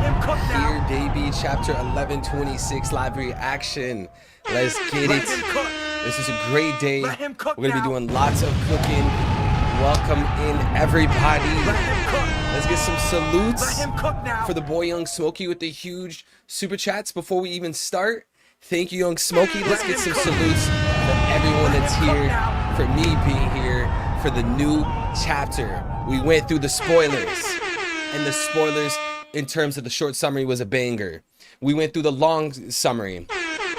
Here, baby, chapter 1126 live reaction. Let's get it. This is a great day. We're gonna be doing lots of cooking. Welcome in, everybody. Let's get some salutes for the boy Young Smokey with the huge super chats before we even start. Thank you, Young Smokey. Let's get some salutes for everyone that's here, for me being here for the new chapter. We went through the spoilers, and the spoilers in terms of the short summary was a banger. We went through the long summary,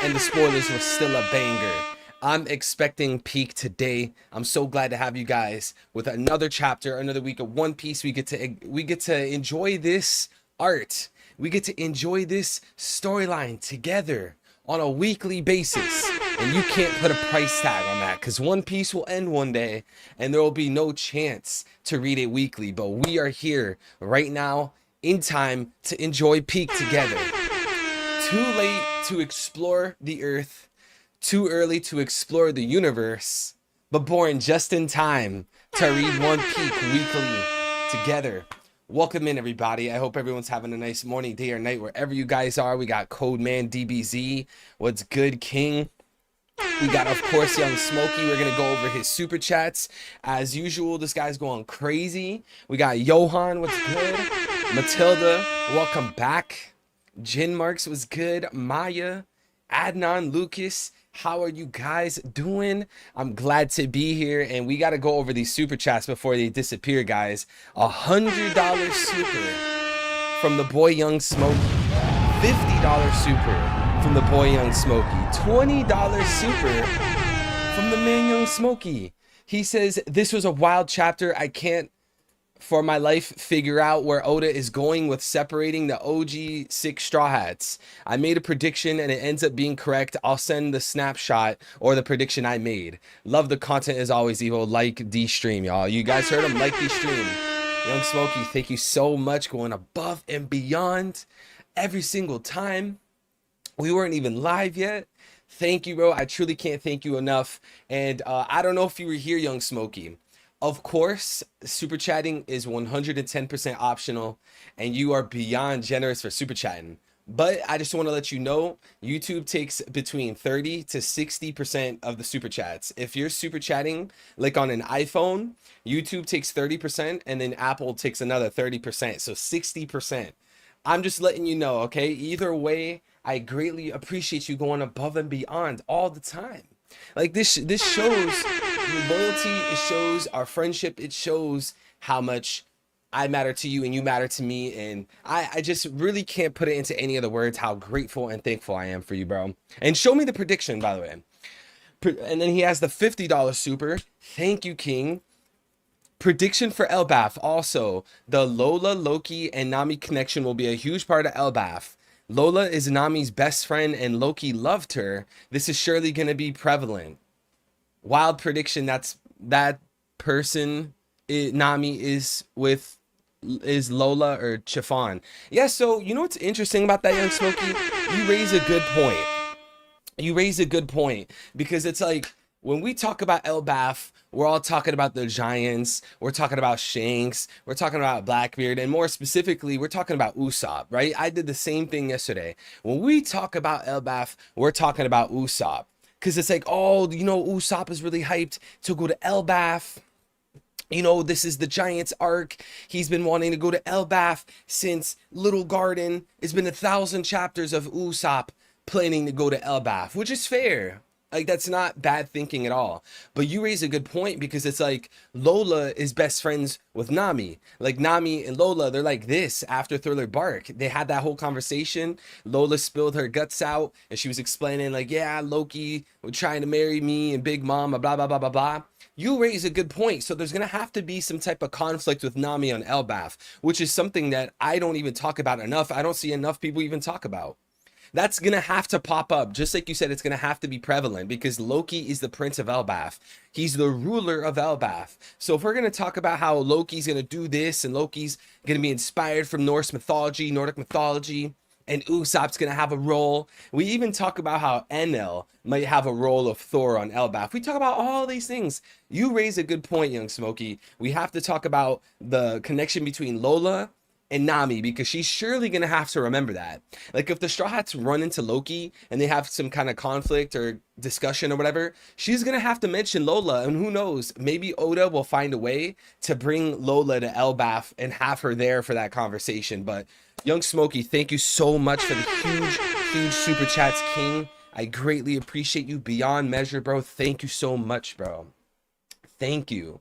and the spoilers were still a banger. I'm expecting peak today. I'm so glad to have you guys with another chapter, another week of One Piece. We get to enjoy this art. We get to enjoy this storyline together on a weekly basis. And you can't put a price tag on that, because One Piece will end one day and there will be no chance to read it weekly. But we are here right now in time to enjoy peak together. Too late to explore the earth, too early to explore the universe, but born just in time to read One Piece weekly together. Welcome in, everybody. I hope everyone's having a nice morning, day, or night, wherever you guys are. We got Codeman DBZ. What's good, King? We got, of course, Young Smokey. We're going to go over his super chats. As usual, this guy's going crazy. We got Johan. What's good? Matilda, welcome back. Jin Marks was good. Maya, Adnan, Lucas, how are you guys doing? I'm glad to be here, and we got to go over these super chats before they disappear, guys. $100 super from the boy Young Smokey. $50 super from the boy Young Smokey. $20 super from the man Young Smokey. He says, this was a wild chapter. I can't for my life figure out where Oda is going with separating the OG 6 Straw Hats. I made a prediction and it ends up being correct. I'll send the snapshot or the prediction I made. Love the content as always, Evo. Like the stream, y'all. You guys heard him. Like the stream. Young Smokey, thank you so much, going above and beyond every single time. We weren't even live yet. Thank you, bro. I truly can't thank you enough. And I don't know if you were here, Young Smokey. Of course, super chatting is 110% optional, and you are beyond generous for super chatting. But I just want to let you know, YouTube takes between 30 to 60% of the super chats. If you're super chatting like on an iPhone, YouTube takes 30%, and then Apple takes another 30%, so 60%. I'm just letting you know, okay? Either way, I greatly appreciate you going above and beyond all the time. Like this shows your loyalty, it shows our friendship, it shows how much I matter to you and you matter to me, and I just really can't put it into any other words how grateful and thankful I am for you, bro. And show me the prediction, by the way. And then he has the $50 super. Thank you, King. Prediction for Elbaf also. The Lola, Loki, and Nami connection will be a huge part of Elbaf. Lola is Nami's best friend and Loki loved her. This is surely going to be prevalent. Wild prediction. That person Nami is with is Lola or Chiffon. Yeah, so you know what's interesting about that, Young Smokey? You raise a good point. You raise a good point, because it's like when we talk about Elbaf, we're all talking about the Giants, we're talking about Shanks, we're talking about Blackbeard, and more specifically, we're talking about Usopp, right? I did the same thing yesterday. When we talk about Elbaf, we're talking about Usopp. Because it's like, oh, you know, Usopp is really hyped to go to Elbaf. You know, this is the Giants arc. He's been wanting to go to Elbaf since Little Garden. It's been 1,000 chapters of Usopp planning to go to Elbaf, which is fair. Like, that's not bad thinking at all. But you raise a good point, because it's like Lola is best friends with Nami. Like, Nami and Lola, they're like this after Thriller Bark. They had that whole conversation. Lola spilled her guts out, and she was explaining, like, yeah, Loki was trying to marry me and Big Mom, blah, blah, blah, blah, blah. You raise a good point. So there's going to have to be some type of conflict with Nami on Elbaf, which is something that I don't even talk about enough. I don't see enough people even talk about. That's going to have to pop up. Just like you said, it's going to have to be prevalent, because Loki is the prince of Elbaf. He's the ruler of Elbaf. So if we're going to talk about how Loki's going to do this, and Loki's going to be inspired from Norse mythology, Nordic mythology, and Usopp's going to have a role. We even talk about how Enel might have a role of Thor on Elbaf. We talk about all these things. You raise a good point, Young Smokey. We have to talk about the connection between Lola and Nami, because she's surely gonna have to remember that. Like if the Straw Hats run into Loki and they have some kind of conflict or discussion or whatever, she's gonna have to mention Lola, and who knows, maybe Oda will find a way to bring Lola to Elbaf and have her there for that conversation. But Young Smokey, thank you so much for the huge super chats, King. I greatly appreciate you beyond measure, bro. Thank you so much, bro. Thank you.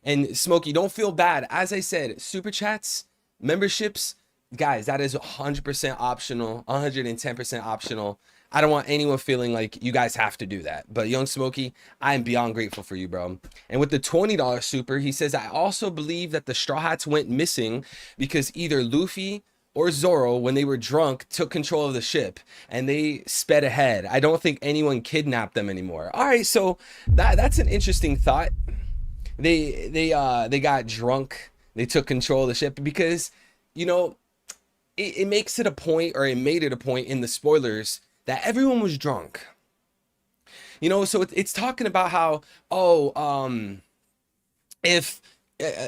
And Smokey, don't feel bad. As I said, super chats, memberships, guys, that is 100% optional, 110% optional. I don't want anyone feeling like you guys have to do that. But Young Smokey, I am beyond grateful for you, bro. And with the $20 super, he says, I also believe that the Straw Hats went missing because either Luffy or Zoro, when they were drunk, took control of the ship and they sped ahead. I don't think anyone kidnapped them anymore. All right, so that's an interesting thought. They got drunk, they took control of the ship because, you know, it makes it a point, or it made it a point in the spoilers, that everyone was drunk. You know, so it's talking about how, if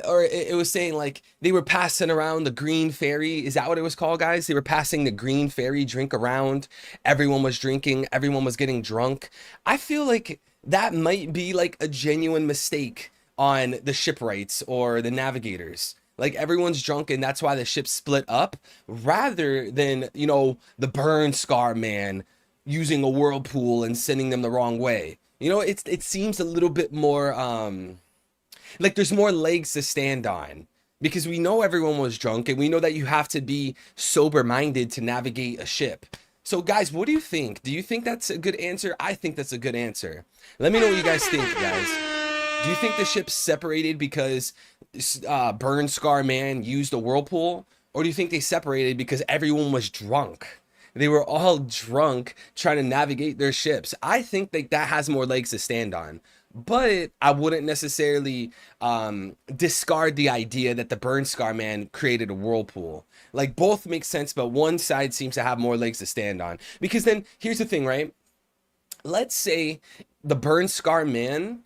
or it was saying like they were passing around the green fairy. Is that what it was called, guys? They were passing the green fairy drink around. Everyone was drinking, everyone was getting drunk. I feel like that might be like a genuine mistake on the shipwrights or the navigators. Like everyone's drunk and that's why the ship split up, rather than, you know, the burn scar man using a whirlpool and sending them the wrong way. You know, it seems a little bit more like there's more legs to stand on, because we know everyone was drunk and we know that you have to be sober minded to navigate a ship. So guys, what do you think? Do you think that's a good answer? I think that's a good answer. Let me know what you guys think, guys. Do you think the ship separated because Burn Scar Man used a whirlpool? Or do you think they separated because everyone was drunk? They were all drunk trying to navigate their ships. I think that has more legs to stand on. But I wouldn't necessarily discard the idea that the Burn Scar Man created a whirlpool. Like, both make sense, but one side seems to have more legs to stand on. Because then, here's the thing, right? Let's say the Burn Scar Man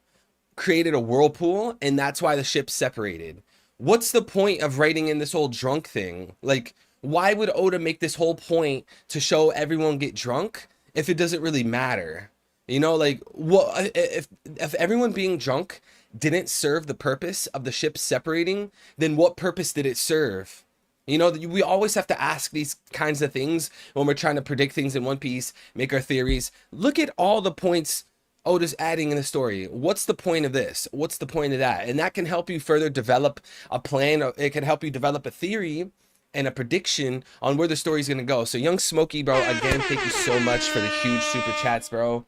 created a whirlpool, and that's why the ship separated. What's the point of writing in this whole drunk thing? Like, why would Oda make this whole point to show everyone get drunk if it doesn't really matter? You know, like, what if everyone being drunk didn't serve the purpose of the ship separating, then what purpose did it serve? You know, we always have to ask these kinds of things when we're trying to predict things in One Piece, make our theories. Look at all the points Oda's adding in the story. What's the point of this? What's the point of that? And that can help you further develop a plan. It can help you develop a theory and a prediction on where the story's going to go. So Young Smokey, bro, again, thank you so much for the huge super chats, bro.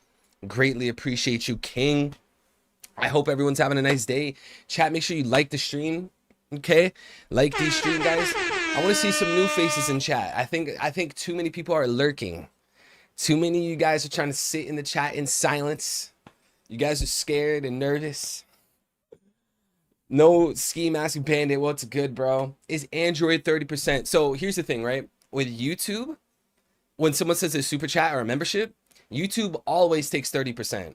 Greatly appreciate you, King. I hope everyone's having a nice day. Chat, make sure you like the stream. Okay, like the stream, guys. I want to see some new faces in chat. I think too many people are lurking. Too many of you guys are trying to sit in the chat in silence. You guys are scared and nervous. No Ski Mask Bandit. What's good, bro? Is Android 30%? So here's the thing, right? With YouTube, when someone says a super chat or a membership, YouTube always takes 30%.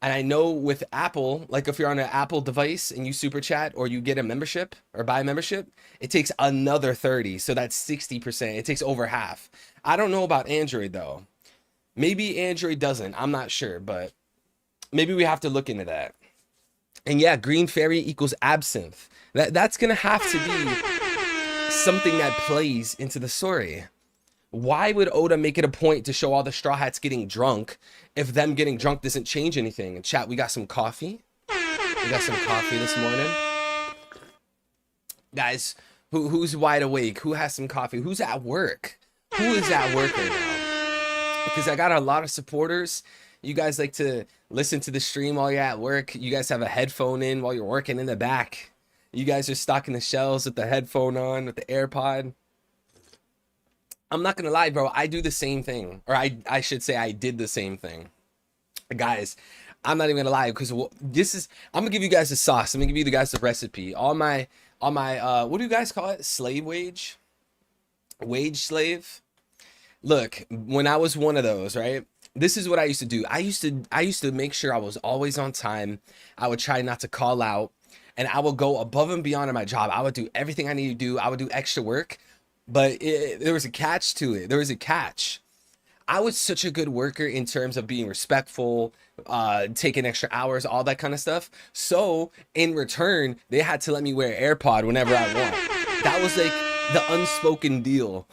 And I know with Apple, like if you're on an Apple device and you super chat or you get a membership or buy a membership, it takes another 30. So that's 60%. It takes over half. I don't know about Android though. Maybe Android doesn't. I'm not sure, but maybe we have to look into that. And yeah, Green Fairy equals absinthe. That's going to have to be something that plays into the story. Why would Oda make it a point to show all the Straw Hats getting drunk if them getting drunk doesn't change anything? In chat, we got some coffee. We got some coffee this morning. Guys, who's wide awake? Who has some coffee? Who's at work? Who is at work right now? Because I got a lot of supporters. You guys like to listen to the stream while you're at work. You guys have a headphone in while you're working in the back. You guys are stocking the shelves with the headphone on, with the AirPod. I'm not gonna lie, bro. I do the same thing, or I should say I did the same thing, guys. I'm not even gonna lie, because this is, I'm gonna give you guys the sauce. I'm gonna give you guys the recipe. All my what do you guys call it? Slave wage slave. Look, when I was one of those, right? This is what I used to do. I used to make sure I was always on time. I would try not to call out, and I would go above and beyond in my job. I would do everything I need to do. I would do extra work But there was a catch to it. There was a catch. I was such a good worker in terms of being respectful, taking extra hours, all that kind of stuff. So in return, they had to let me wear AirPod whenever I want. That was like the unspoken deal.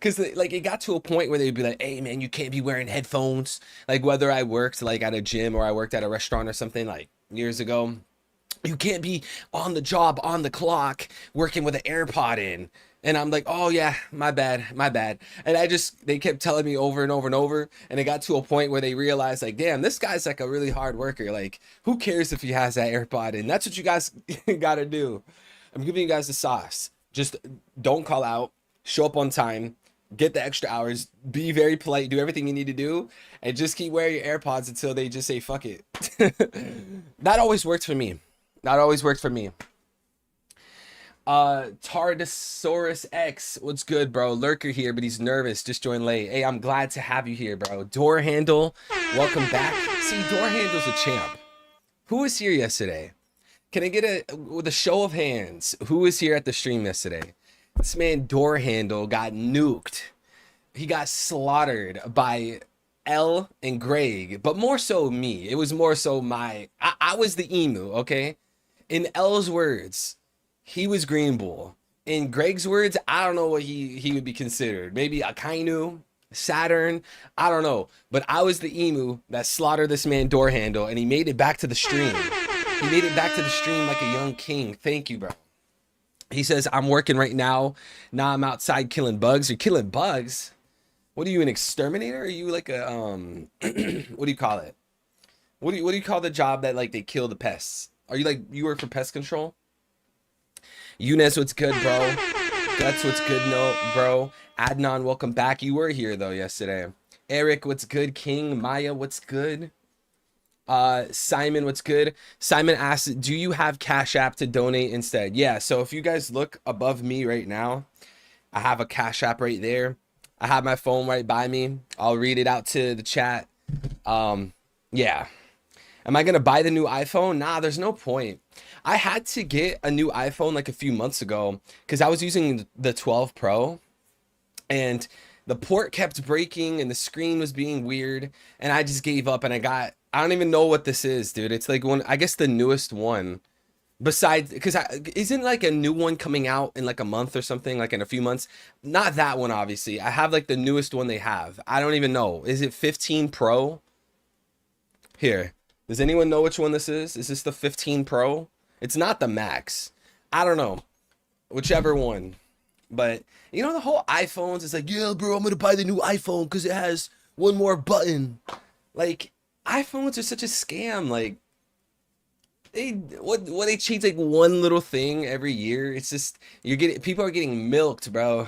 Cause like it got to a point where they'd be like, hey man, you can't be wearing headphones. Like whether I worked like at a gym or I worked at a restaurant or something like years ago, you can't be on the job, on the clock, working with an AirPod in. And I'm like, oh yeah, my bad, my bad. And they kept telling me over and over and over. And it got to a point where they realized like, damn, this guy's like a really hard worker. Like, who cares if he has that AirPod in? That's what you guys gotta do. I'm giving you guys the sauce. Just don't call out, show up on time, get the extra hours, be very polite, do everything you need to do, and just keep wearing your AirPods until they just say, fuck it. That always worked for me. That always worked for me. Tardosaurus X, what's good, bro? Lurker here, but he's nervous, just joined late. Hey, I'm glad to have you here, bro. Door Handle, welcome back. See, Door Handle's a champ. Who was here yesterday? Can I get with a show of hands, who was here at the stream yesterday? This man Door Handle got nuked. He got slaughtered by L and Greg, but more so me. It was more so I was the emu, okay? In L's words, he was Green Bull. In Greg's words, I don't know what he would be considered. Maybe a Kainu, Saturn, I don't know. But I was the emu that slaughtered this man Door Handle, and he made it back to the stream. He made it back to the stream like a young king. Thank you, bro. He says, I'm working right now. Now I'm outside killing bugs. You're killing bugs? What are you, an exterminator? Or are you like a, what do you call it? What do you call the job that like they kill the pests? Are you like, you work for pest control? Younes, what's good, bro? Guts, what's good, no, bro? Adnan, welcome back. You were here though yesterday. Eric, what's good? King, Maya, what's good? Simon, what's good? Simon asked, do you have Cash App to donate instead? Yeah, so if you guys look above me right now, I have a Cash App right there. I have my phone right by me. I'll read it out to the chat. Yeah. Am I gonna buy the new iPhone? Nah, there's no point. I had to get a new iPhone like a few months ago because I was using the 12 Pro and the port kept breaking and the screen was being weird and I just gave up and I don't even know what this is, dude. It's like I guess the newest one besides, because isn't like a new one coming out in like a month or something, like in a few months? Not that one, obviously. I have like the newest one they have. I don't even know. Is it 15 Pro? Here. Does anyone know which one this is? Is this the 15 Pro? It's not the Max. I don't know. Whichever one. But, you know, the whole iPhones, it's like, yeah, bro, I'm going to buy the new iPhone because it has one more button. Like, iPhones are such a scam. Like, they change like one little thing every year. It's just, people are getting milked, bro.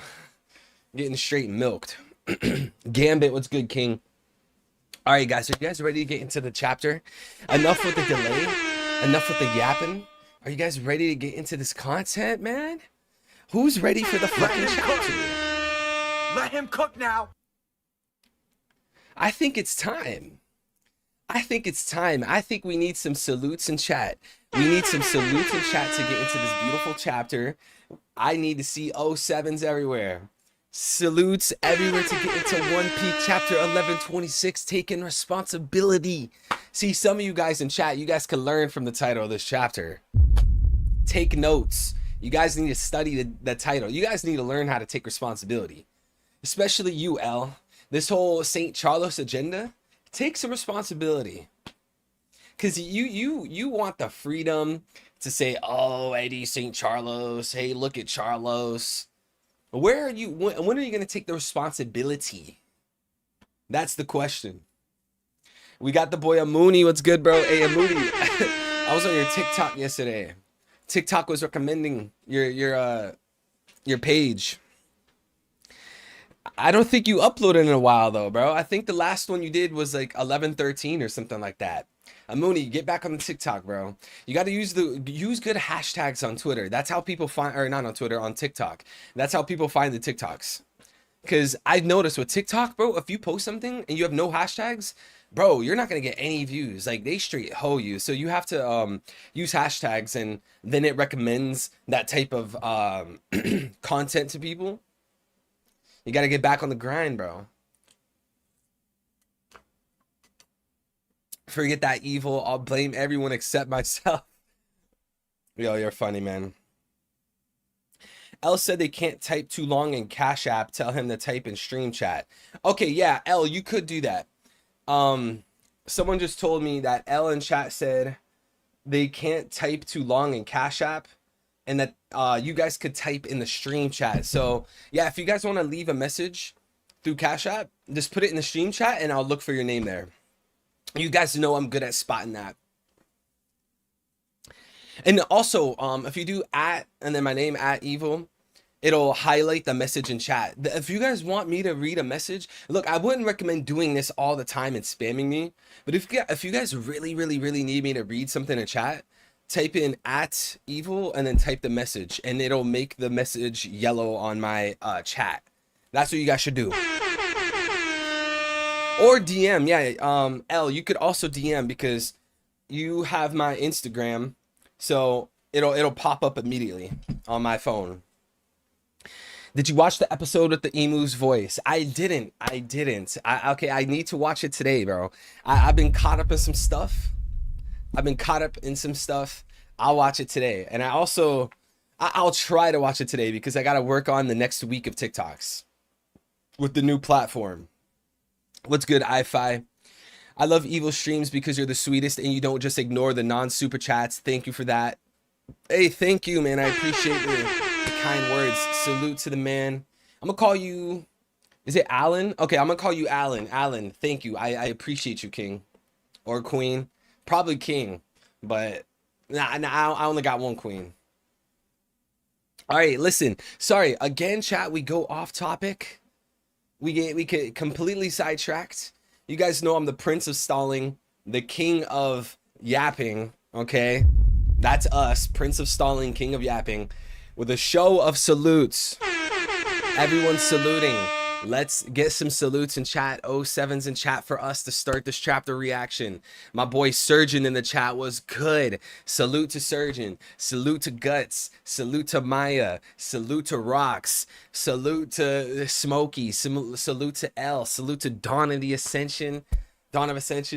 Getting straight milked. Gambit, what's good, King? All right, guys, are you guys ready to get into the chapter? Enough with the delay. Enough with the yapping. Are you guys ready to get into this content, man? Who's ready for the fucking chapter? Let him cook now. I think it's time. I think it's time. I think we need some salutes in chat. We need some salutes in chat to get into this beautiful chapter. I need to see 07s everywhere. Salutes everywhere to get into One Piece chapter 1126, taking responsibility. See, some of you guys in chat, you guys can learn from the title of this chapter. Take notes. You guys need to study the title. You guys need to learn how to take responsibility. Especially you, L. This whole St. Charles agenda, take some responsibility. Because you want the freedom to say, oh, Eddie St. Charles, hey, look at Charlos. Where are you? When are you going to take the responsibility? That's the question. We got the boy Amuni. What's good, bro? Hey, Amuni. I was on your TikTok yesterday. TikTok was recommending your page. I don't think you uploaded in a while though, bro. I think the last one you did was like 11:13 or something like that. Amuni, get back on the TikTok, bro. You got to use good hashtags on Twitter. That's how people find, or not on Twitter, on TikTok. That's how people find the TikToks. Because I've noticed with TikTok, bro, if you post something and you have no hashtags, bro, you're not going to get any views. Like, they straight hoe you. So you have to use hashtags, and then it recommends that type of content to people. You got to get back on the grind, bro. Forget that evil. I'll blame everyone except myself. Yo, you're funny, man. L said they can't type too long in Cash App. Tell him to type in stream chat. Okay, yeah, L, you could do that. Someone just told me that L in chat said they can't type too long in Cash App, and that you guys could type in the stream chat. So yeah, if you guys want to leave a message through Cash App, just put it in the stream chat and I'll look for your name there. You guys know I'm good at spotting that. And also, if you do @ and then my name @evil, it'll highlight the message in chat. If you guys want me to read a message, look, I wouldn't recommend doing this all the time and spamming me. But if you guys really need me to read something in chat, type in @evil and then type the message, and it'll make the message yellow on my chat. That's what you guys should do. Or DM, yeah. L, you could also DM because you have my Instagram, so it'll pop up immediately on my phone. Did you watch the episode with the emu's voice? I didn't. Okay, I need to watch it today, bro. I've been caught up in some stuff. I'll watch it today. And I'll try to watch it today because I got to work on the next week of TikToks with the new platform. What's good, iFi? I love Evil streams because you're the sweetest and you don't just ignore the non-super chats. Thank you for that. Hey, thank you, man. I appreciate the kind words. Salute to the man. I'm gonna call you, is it Alan? Okay, I'm gonna call you Alan. Alan, thank you. I appreciate you, king or queen. Probably king, but I only got one queen. All right, listen. Sorry again, chat. We go off topic. We get completely sidetracked. You guys know I'm the prince of stalling, the king of yapping. Okay, that's us, prince of stalling, king of yapping, with a show of salutes. Everyone's saluting. Let's get some salutes in chat. 07's in chat for us to start this chapter reaction. My boy Surgeon in the chat was good. Salute to Surgeon. Salute to Guts. Salute to Maya. Salute to Rocks. Salute to Smokey. Salute to L. Salute to Dawn of Ascension.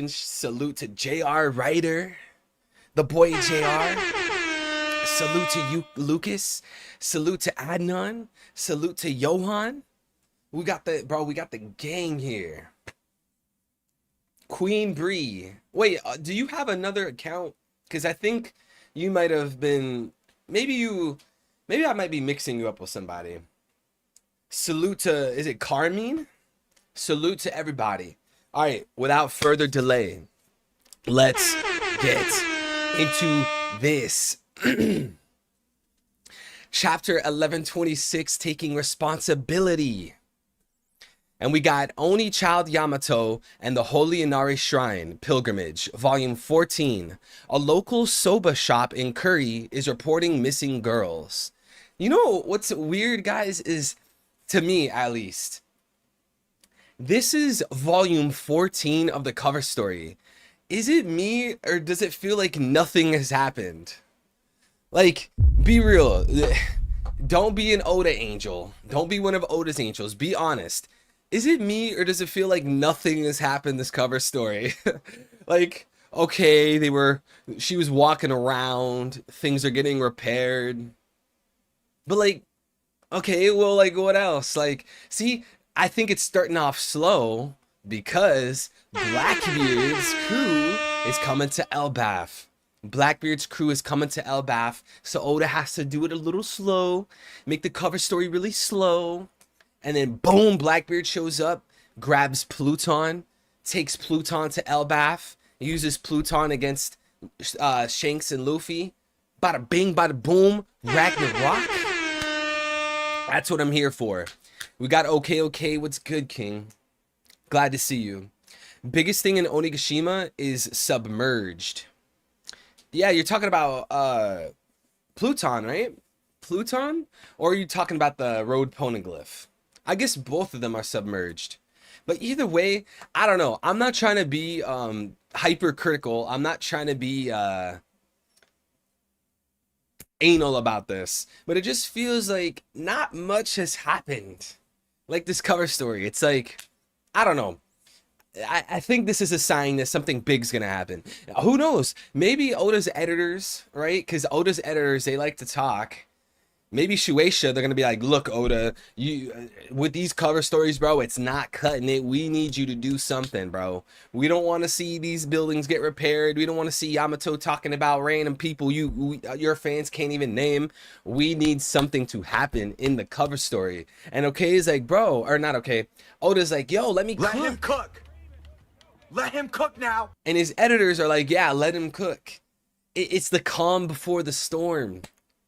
Salute to JR Ryder. The boy JR. Salute to you, Lucas. Salute to Adnan. Salute to Johan. We got the gang here. Queen Bree. Wait, do you have another account? Because I think you might have been, maybe I might be mixing you up with somebody. Salute to, is it Carmine? Salute to everybody. All right, without further delay, let's get into this. Chapter 1126, taking responsibility. And we got Oni Child Yamato and the Holy Inari Shrine Pilgrimage, Volume 14. A local soba shop in Curry is reporting missing girls. You know what's weird, guys, is, to me at least, this is Volume 14 of the cover story. Is it me, or does it feel like nothing has happened? Like, be real. Don't be an Oda angel. Don't be one of Oda's angels. Be honest. Is it me, or does it feel like nothing has happened this cover story? Like, okay, she was walking around, things are getting repaired. But like, okay, well, like, what else? Like, see, I think it's starting off slow because Blackbeard's crew is coming to Elbaf. Blackbeard's crew is coming to Elbaf, so Oda has to do it a little slow, make the cover story really slow. And then boom, Blackbeard shows up, grabs Pluton, takes Pluton to Elbaf, uses Pluton against Shanks and Luffy. Bada bing, bada boom, Ragnarok. That's what I'm here for. We got okay, what's good, King? Glad to see you. Biggest thing in Onigashima is submerged. Yeah, you're talking about Pluton, right? Pluton? Or are you talking about the road poneglyph? I guess both of them are submerged. But either way, I don't know. I'm not trying to be hypercritical. I'm not trying to be anal about this. But it just feels like not much has happened. Like this cover story. It's like, I don't know. I think this is a sign that something big's gonna happen. Who knows? Maybe Oda's editors, right? Because Oda's editors, they like to talk. Maybe Shueisha, they're gonna be like, look, Oda, you with these cover stories, bro, it's not cutting it. We need you to do something, bro. We don't want to see these buildings get repaired. We don't want to see Yamato talking about random people your fans can't even name. We need something to happen in the cover story. And okay is like, bro, or not okay. Oda's like, yo, let me Let him cook. Let him cook now. And his editors are like, yeah, let him cook. It's the calm before the storm.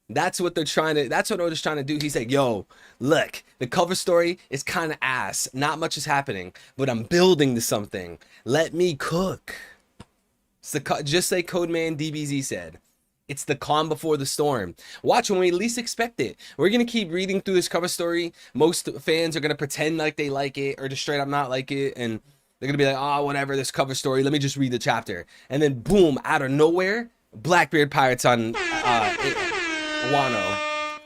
That's what that's what Oda's trying to do. He's like, yo, look, the cover story is kind of ass. Not much is happening, but I'm building to something. Let me cook. It's just like Codeman DBZ said. It's the calm before the storm. Watch when we least expect it. We're going to keep reading through this cover story. Most fans are going to pretend like they like it or just straight up not like it. And they're going to be like, oh, whatever, this cover story. Let me just read the chapter. And then boom, out of nowhere, Blackbeard Pirates on Wano.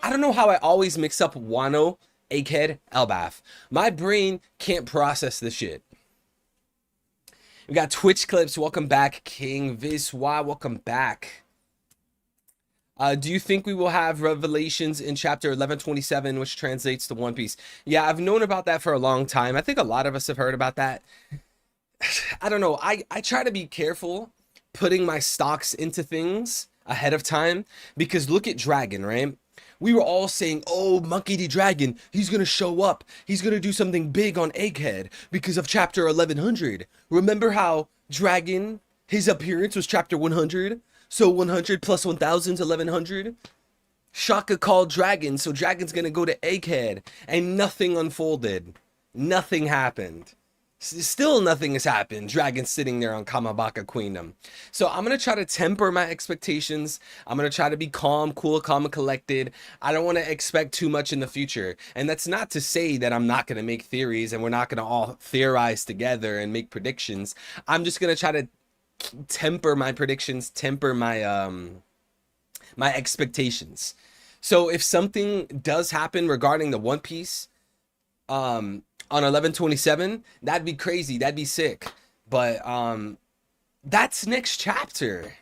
I don't know how I always mix up Wano, Egghead, Elbaf. My brain can't process this shit. We got Twitch clips. Welcome back, King Viswa. Welcome back. Do you think we will have revelations in chapter 1127, which translates to One Piece? Yeah, I've known about that for a long time. I think a lot of us have heard about that. I don't know. I try to be careful putting my stocks into things ahead of time, because look at Dragon, right? We were all saying, oh, Monkey D. Dragon, he's going to show up. He's going to do something big on Egghead because of chapter 1100. Remember how Dragon, his appearance was chapter 100? So 100 plus 1000 is 1100. Shaka called Dragon, so Dragon's going to go to Egghead. And nothing unfolded. Nothing happened. Still nothing has happened. Dragon's sitting there on Kamabaka Queendom. So I'm going to try to temper my expectations. I'm going to try to be calm, cool, calm, and collected. I don't want to expect too much in the future. And that's not to say that I'm not going to make theories and we're not going to all theorize together and make predictions. I'm just going to try to temper my predictions, temper my my expectations. So if something does happen regarding the One Piece on 1127, that'd be crazy, that'd be sick, but that's next chapter.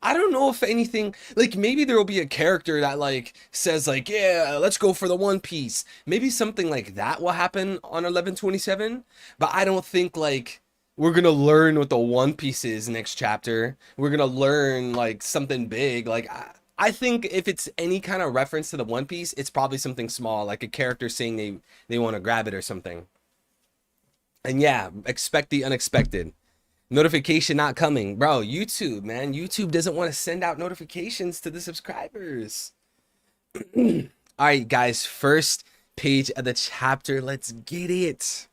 I don't know if anything, like maybe there will be a character that like says like, yeah, let's go for the One Piece. Maybe something like that will happen on 1127, but I don't think like we're gonna learn what the One Piece is next chapter. We're gonna learn like something big. Like I think if it's any kind of reference to the One Piece, it's probably something small, like a character saying they want to grab it or something. And yeah, expect the unexpected. Notification not coming. Bro, YouTube, man. YouTube doesn't want to send out notifications to the subscribers. All right, guys. First page of the chapter. Let's get it.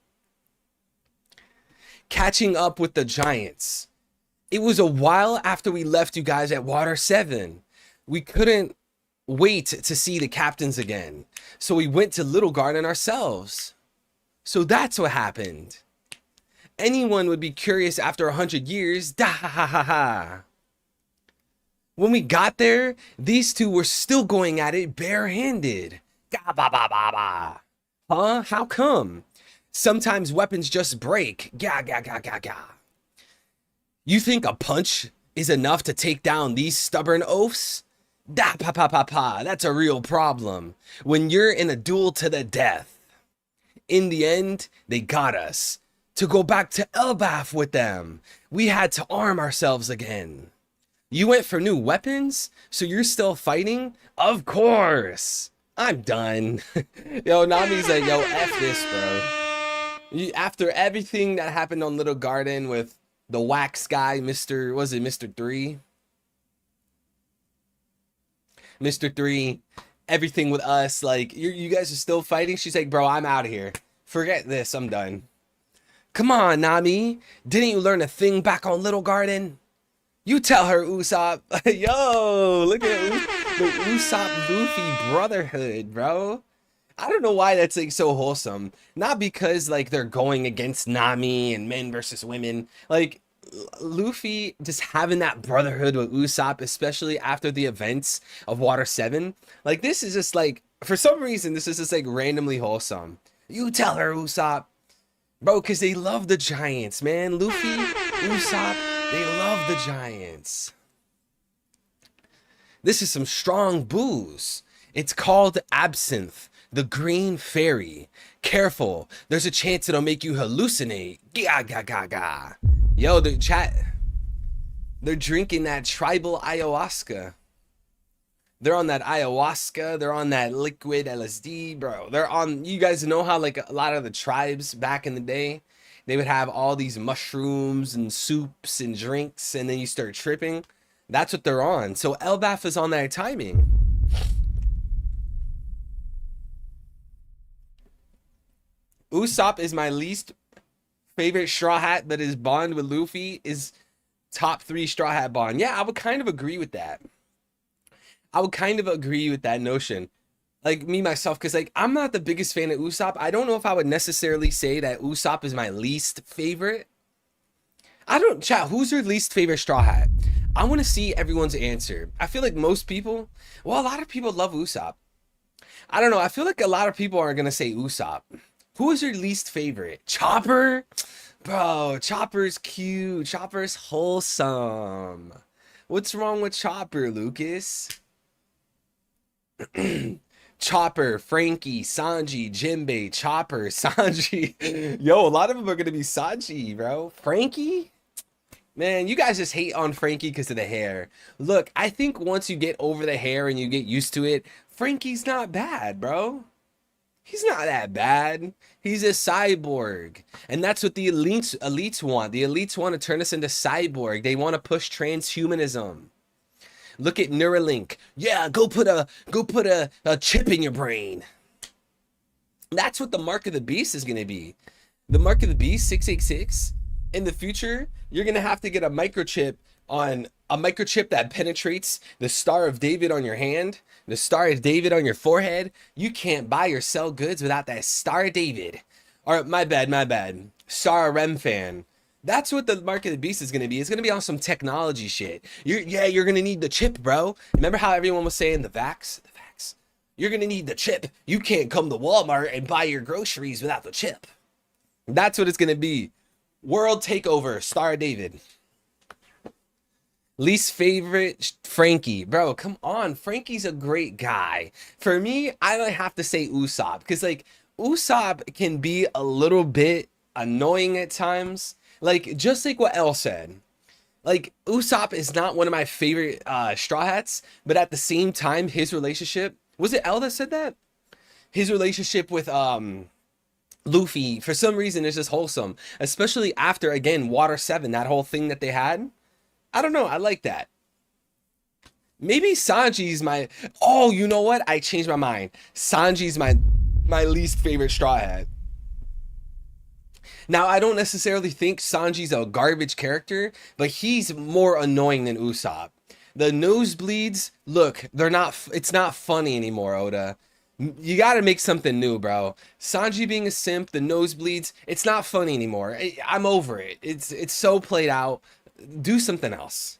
Catching up with the giants. It was a while after we left you guys at Water 7. We couldn't wait to see the captains again. So we went to Little Garden ourselves. So that's what happened. Anyone would be curious after 100 years. Da ha ha ha ha. When we got there, these two were still going at it barehanded. Ga ba ba ba ba. Huh? How come? Sometimes weapons just break. Ga ga ga ga ga. You think a punch is enough to take down these stubborn oafs? Da pa pa pa pa. That's a real problem. When you're in a duel to the death. In the end, they got us. To go back to Elbaf with them. We had to arm ourselves again. You went for new weapons? So you're still fighting? Of course. I'm done. Yo, Nami's like, yo, F this, bro. After everything that happened on Little Garden with the wax guy, Mr. 3? Mr. 3, everything with us, like, you guys are still fighting? She's like, bro, I'm out of here. Forget this, I'm done. Come on, Nami. Didn't you learn a thing back on Little Garden? You tell her, Usopp. Yo, look at the Usopp Luffy brotherhood, bro. I don't know why that's like so wholesome. Not because like they're going against Nami and men versus women. Like Luffy just having that brotherhood with Usopp, especially after the events of Water 7. Like this is just like, for some reason, this is just like randomly wholesome. You tell her, Usopp. Bro, because they love the Giants, man. Luffy, Usopp, they love the Giants. This is some strong booze. It's called absinthe, the green fairy. Careful, there's a chance it'll make you hallucinate. Ga ga ga ga. Yo, the chat, they're drinking that tribal ayahuasca. They're on that ayahuasca. They're on that liquid LSD, bro. They're on, you guys know how like a lot of the tribes back in the day, they would have all these mushrooms and soups and drinks, and then you start tripping. That's what they're on. So Elbaf is on that timing. Usopp is my least favorite Straw Hat, but his bond with Luffy is top 3 Straw Hat bond. Yeah, I would kind of agree with that. I would kind of agree with that notion. Like me, myself, because like I'm not the biggest fan of Usopp. I don't know if I would necessarily say that Usopp is my least favorite. I don't, chat, who's your least favorite Straw Hat? I want to see everyone's answer. I feel like most people, well, a lot of people love Usopp. I don't know. I feel like a lot of people are going to say Usopp. Who is your least favorite? Chopper? Bro, Chopper's cute. Chopper's wholesome. What's wrong with Chopper, Lucas? Chopper, Frankie, Sanji, Jinbei, Chopper, Sanji. Yo, a lot of them are going to be Sanji, bro. Frankie? Man, you guys just hate on Frankie because of the hair. Look, I think once you get over the hair and you get used to it, Frankie's not bad, bro. He's not that bad. He's a cyborg. And that's what the elites want. The elites want to turn us into cyborg. They want to push transhumanism. Look at Neuralink. Yeah, go put a chip in your brain. That's what the mark of the beast is going to be. The mark of the beast, 666. In the future, you're going to have to get a microchip that penetrates the Star of David on your hand, the Star of David on your forehead. You can't buy or sell goods without that Star of David. Or my bad. Star Remfan. That's what the mark of the beast is going to be. It's going to be on some technology shit. You're going to need the chip, bro. Remember how everyone was saying the vax? The vax. You're going to need the chip. You can't come to Walmart and buy your groceries without the chip. That's what it's going to be. World takeover, Star of David. Least favorite, Frankie. Bro, come on. Frankie's a great guy. For me, I might have to say Usopp. Because, like, Usopp can be a little bit annoying at times. Like, just like what Elle said. Like, Usopp is not one of my favorite Straw Hats. But at the same time, his relationship... Was it Elle that said that? His relationship with... Luffy, for some reason, is just wholesome. Especially after, again, Water 7. That whole thing that they had. I don't know. I like that. Maybe Sanji's my... Oh, you know what? I changed my mind. Sanji's my least favorite Straw Hat. Now, I don't necessarily think Sanji's a garbage character, but he's more annoying than Usopp. The nosebleeds, look, they're not... It's not funny anymore, Oda. You gotta make something new, bro. Sanji being a simp, the nosebleeds, it's not funny anymore. I'm over it. It's so played out. Do something else.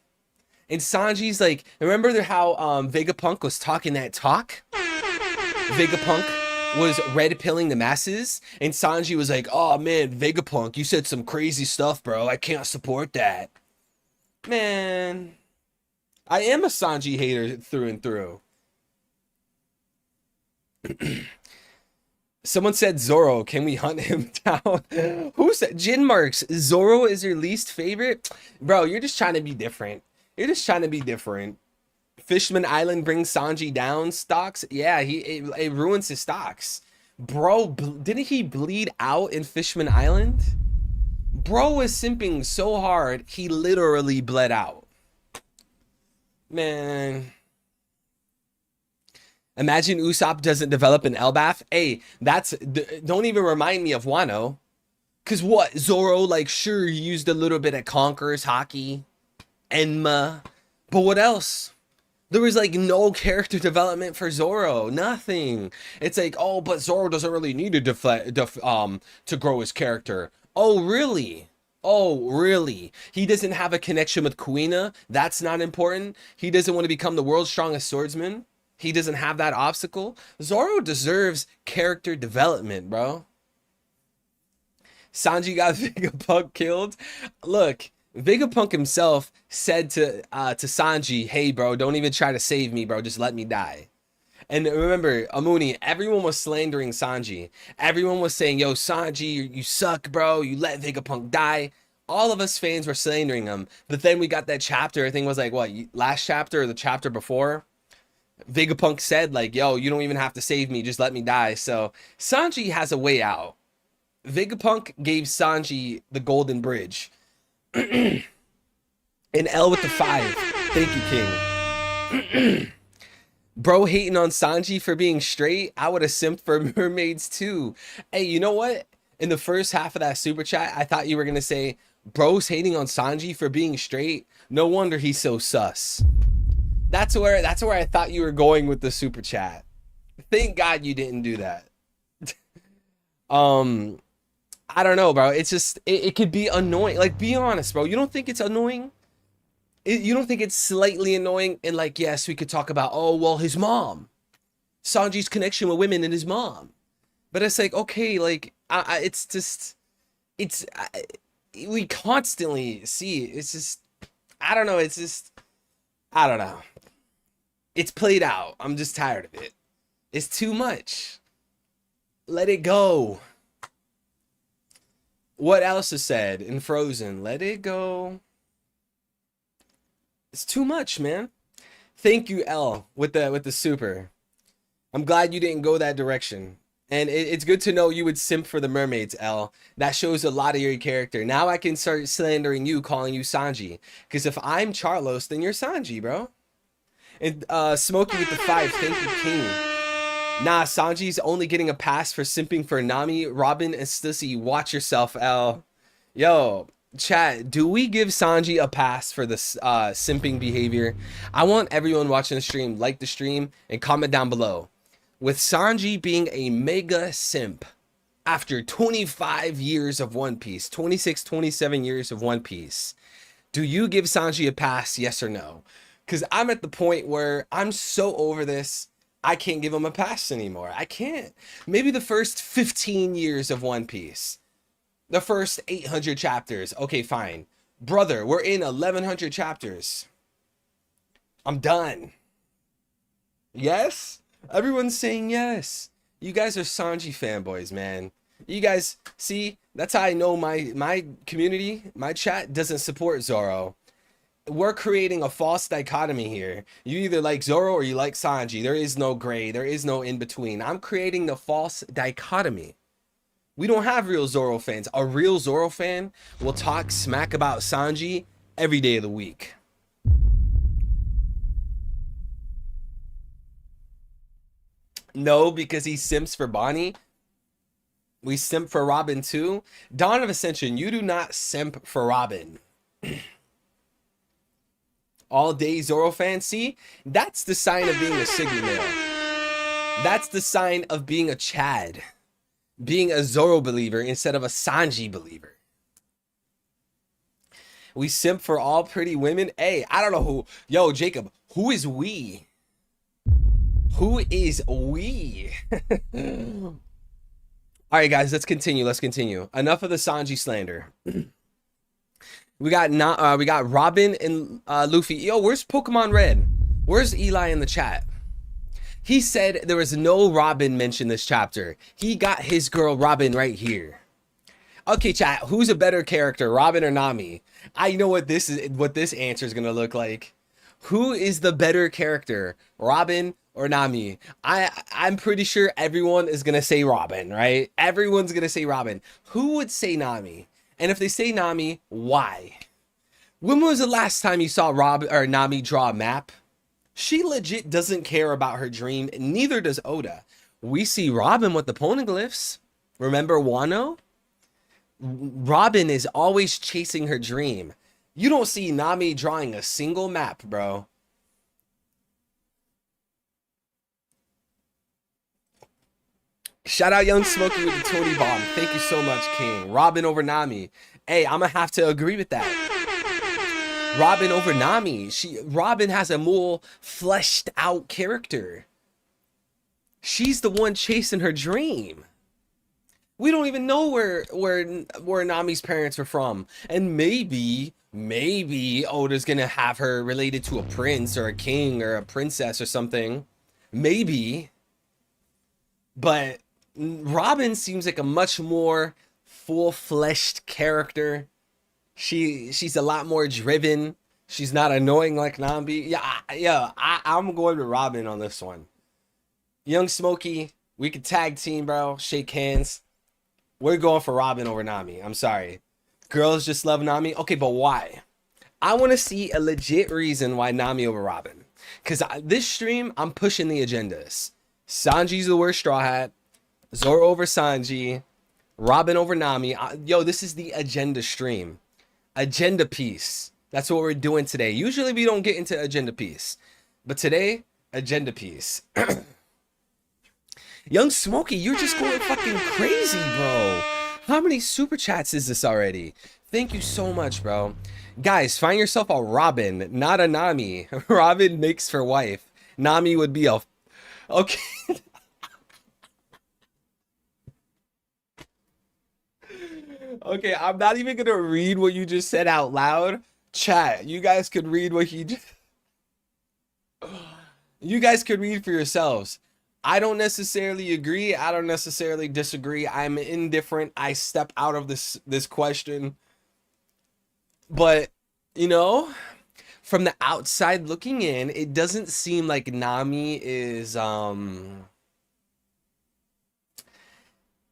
And Sanji's like, remember how Vegapunk was talking that talk? Vegapunk was red pilling the masses, and Sanji was like, oh man, Vegapunk, you said some crazy stuff, bro. I can't support that. Man, I am a Sanji hater through and through. Someone said Zoro. Can we hunt him down? Who said Jin Marks? Zoro is your least favorite? Bro, you're just trying to be different. You're just trying to be different. Fishman Island brings Sanji down stocks. Yeah, it ruins his stocks. Bro, didn't he bleed out in Fishman Island? Bro was simping so hard, he literally bled out. Man. Imagine Usopp doesn't develop an Elbaf. Hey, don't even remind me of Wano. Cause what, Zoro, like, sure, he used a little bit of Conqueror's Haki, Enma, but what else? There was like no character development for Zoro, nothing. It's like, oh, but Zoro doesn't really need to grow his character. Oh, really? Oh, really? He doesn't have a connection with Kuina? That's not important? He doesn't want to become the world's strongest swordsman? He doesn't have that obstacle? Zoro deserves character development, bro. Sanji got Vegapunk killed. Look, Vegapunk himself said to Sanji, "Hey, bro, don't even try to save me, bro. Just let me die." And remember, Amuni, everyone was slandering Sanji. Everyone was saying, "Yo, Sanji, you suck, bro. You let Vegapunk die." All of us fans were slandering him. But then we got that chapter. I think it was like, what, last chapter or the chapter before? Vegapunk said, like, "Yo, you don't even have to save me. Just let me die." So Sanji has a way out. Vegapunk gave Sanji the golden bridge. And L with the 5. Thank you, King. Bro hating on Sanji for being straight. I would have simped for mermaids too. Hey, you know what? In the first half of that super chat, I thought you were going to say, bro's hating on Sanji for being straight. No wonder he's so sus. That's where I thought you were going with the super chat. Thank God you didn't do that. I don't know, bro. It's just, it could be annoying. Like, be honest, bro. You don't think it's annoying? You don't think it's slightly annoying? And like, yes, we could talk about, oh, well, his mom. Sanji's connection with women and his mom. But it's like, okay, like, it's just, we constantly see, it's just, I don't know. It's just, I don't know. It's played out. I'm just tired of it. It's too much. Let it go. What else is said in Frozen? Let it go. It's too much, man. Thank you, L, with the super. I'm glad you didn't go that direction. And it's good to know you would simp for the mermaids, L. That shows a lot of your character. Now I can start slandering you, calling you Sanji. Because if I'm Charlos, then you're Sanji, bro. And Smokey with the 5, thank you, King. Nah, Sanji's only getting a pass for simping for Nami, Robin, and Stussy. Watch yourself, L. Yo, chat, do we give Sanji a pass for this simping behavior? I want everyone watching the stream, like the stream, and comment down below. With Sanji being a mega simp after 25 years of One Piece, 26, 27 years of One Piece, do you give Sanji a pass, yes or no? Because I'm at the point where I'm so over this, I can't give him a pass anymore. I can't. Maybe the first 15 years of One Piece. The first 800 chapters. Okay, fine. Brother, we're in 1100 chapters. I'm done. Yes? Everyone's saying yes. You guys are Sanji fanboys, man. You guys, see, that's how I know my community, my chat doesn't support Zoro. We're creating a false dichotomy here. You either like Zoro or you like Sanji. There is no gray. There is no in between. I'm creating the false dichotomy. We don't have real Zoro fans. A real Zoro fan will talk smack about Sanji every day of the week. No, because he simps for Bonnie. We simp for Robin too. Dawn of Ascension, you do not simp for Robin. All day Zoro fan. See, that's the sign of being a Sigma male. That's the sign of being a Chad. Being a Zoro believer instead of a Sanji believer. We simp for all pretty women. Hey, I don't know who. Yo, Jacob, who is we? Who is we? All right, guys, let's continue. Let's continue. Enough of the Sanji slander. We got Robin and Luffy. Yo, where's Pokemon Red? Where's Eli in the chat? He said there was no Robin mentioned this chapter. He got his girl Robin right here. Okay, chat. Who's a better character, Robin or Nami? I know what this answer is gonna look like. Who is the better character, Robin or Nami? I'm pretty sure everyone is gonna say Robin, right? Everyone's gonna say Robin. Who would say Nami? And if they say Nami, why? When was the last time you saw Nami draw a map? She legit doesn't care about her dream, and neither does Oda. We see Robin with the poneglyphs. Remember Wano? Robin is always chasing her dream. You don't see Nami drawing a single map, bro. Shout out Young Smokey with the Tony Bomb. Thank you so much, King. Robin over Nami. Hey, I'm gonna have to agree with that. Robin over Nami. Robin has a more fleshed out character. She's the one chasing her dream. We don't even know where Nami's parents are from. And maybe Oda's gonna have her related to a prince or a king or a princess or something. Maybe. But Robin seems like a much more full-fleshed character. She's a lot more driven. She's not annoying like Nambi. I'm going to Robin on this one. Young Smokey, we could tag team, bro. Shake hands. We're going for Robin over Nami. I'm sorry. Girls just love Nami. Okay, but why? I want to see a legit reason why Nami over Robin. Because this stream, I'm pushing the agendas. Sanji's the worst Straw Hat. Zoro over Sanji. Robin over Nami. Yo, this is the agenda stream. Agenda piece. That's what we're doing today. Usually we don't get into agenda piece. But today, agenda piece. Young Smokey, you're just going fucking crazy, bro. How many super chats is this already? Thank you so much, bro. Guys, find yourself a Robin, not a Nami. Robin makes for wife. Nami would be a... Okay. Okay, I'm not even gonna read what you just said out loud. Chat, you guys could read what he just... You guys could read for yourselves. I don't necessarily agree. I don't necessarily disagree. I'm indifferent. I step out of this question. But, you know, from the outside looking in, it doesn't seem like Nami is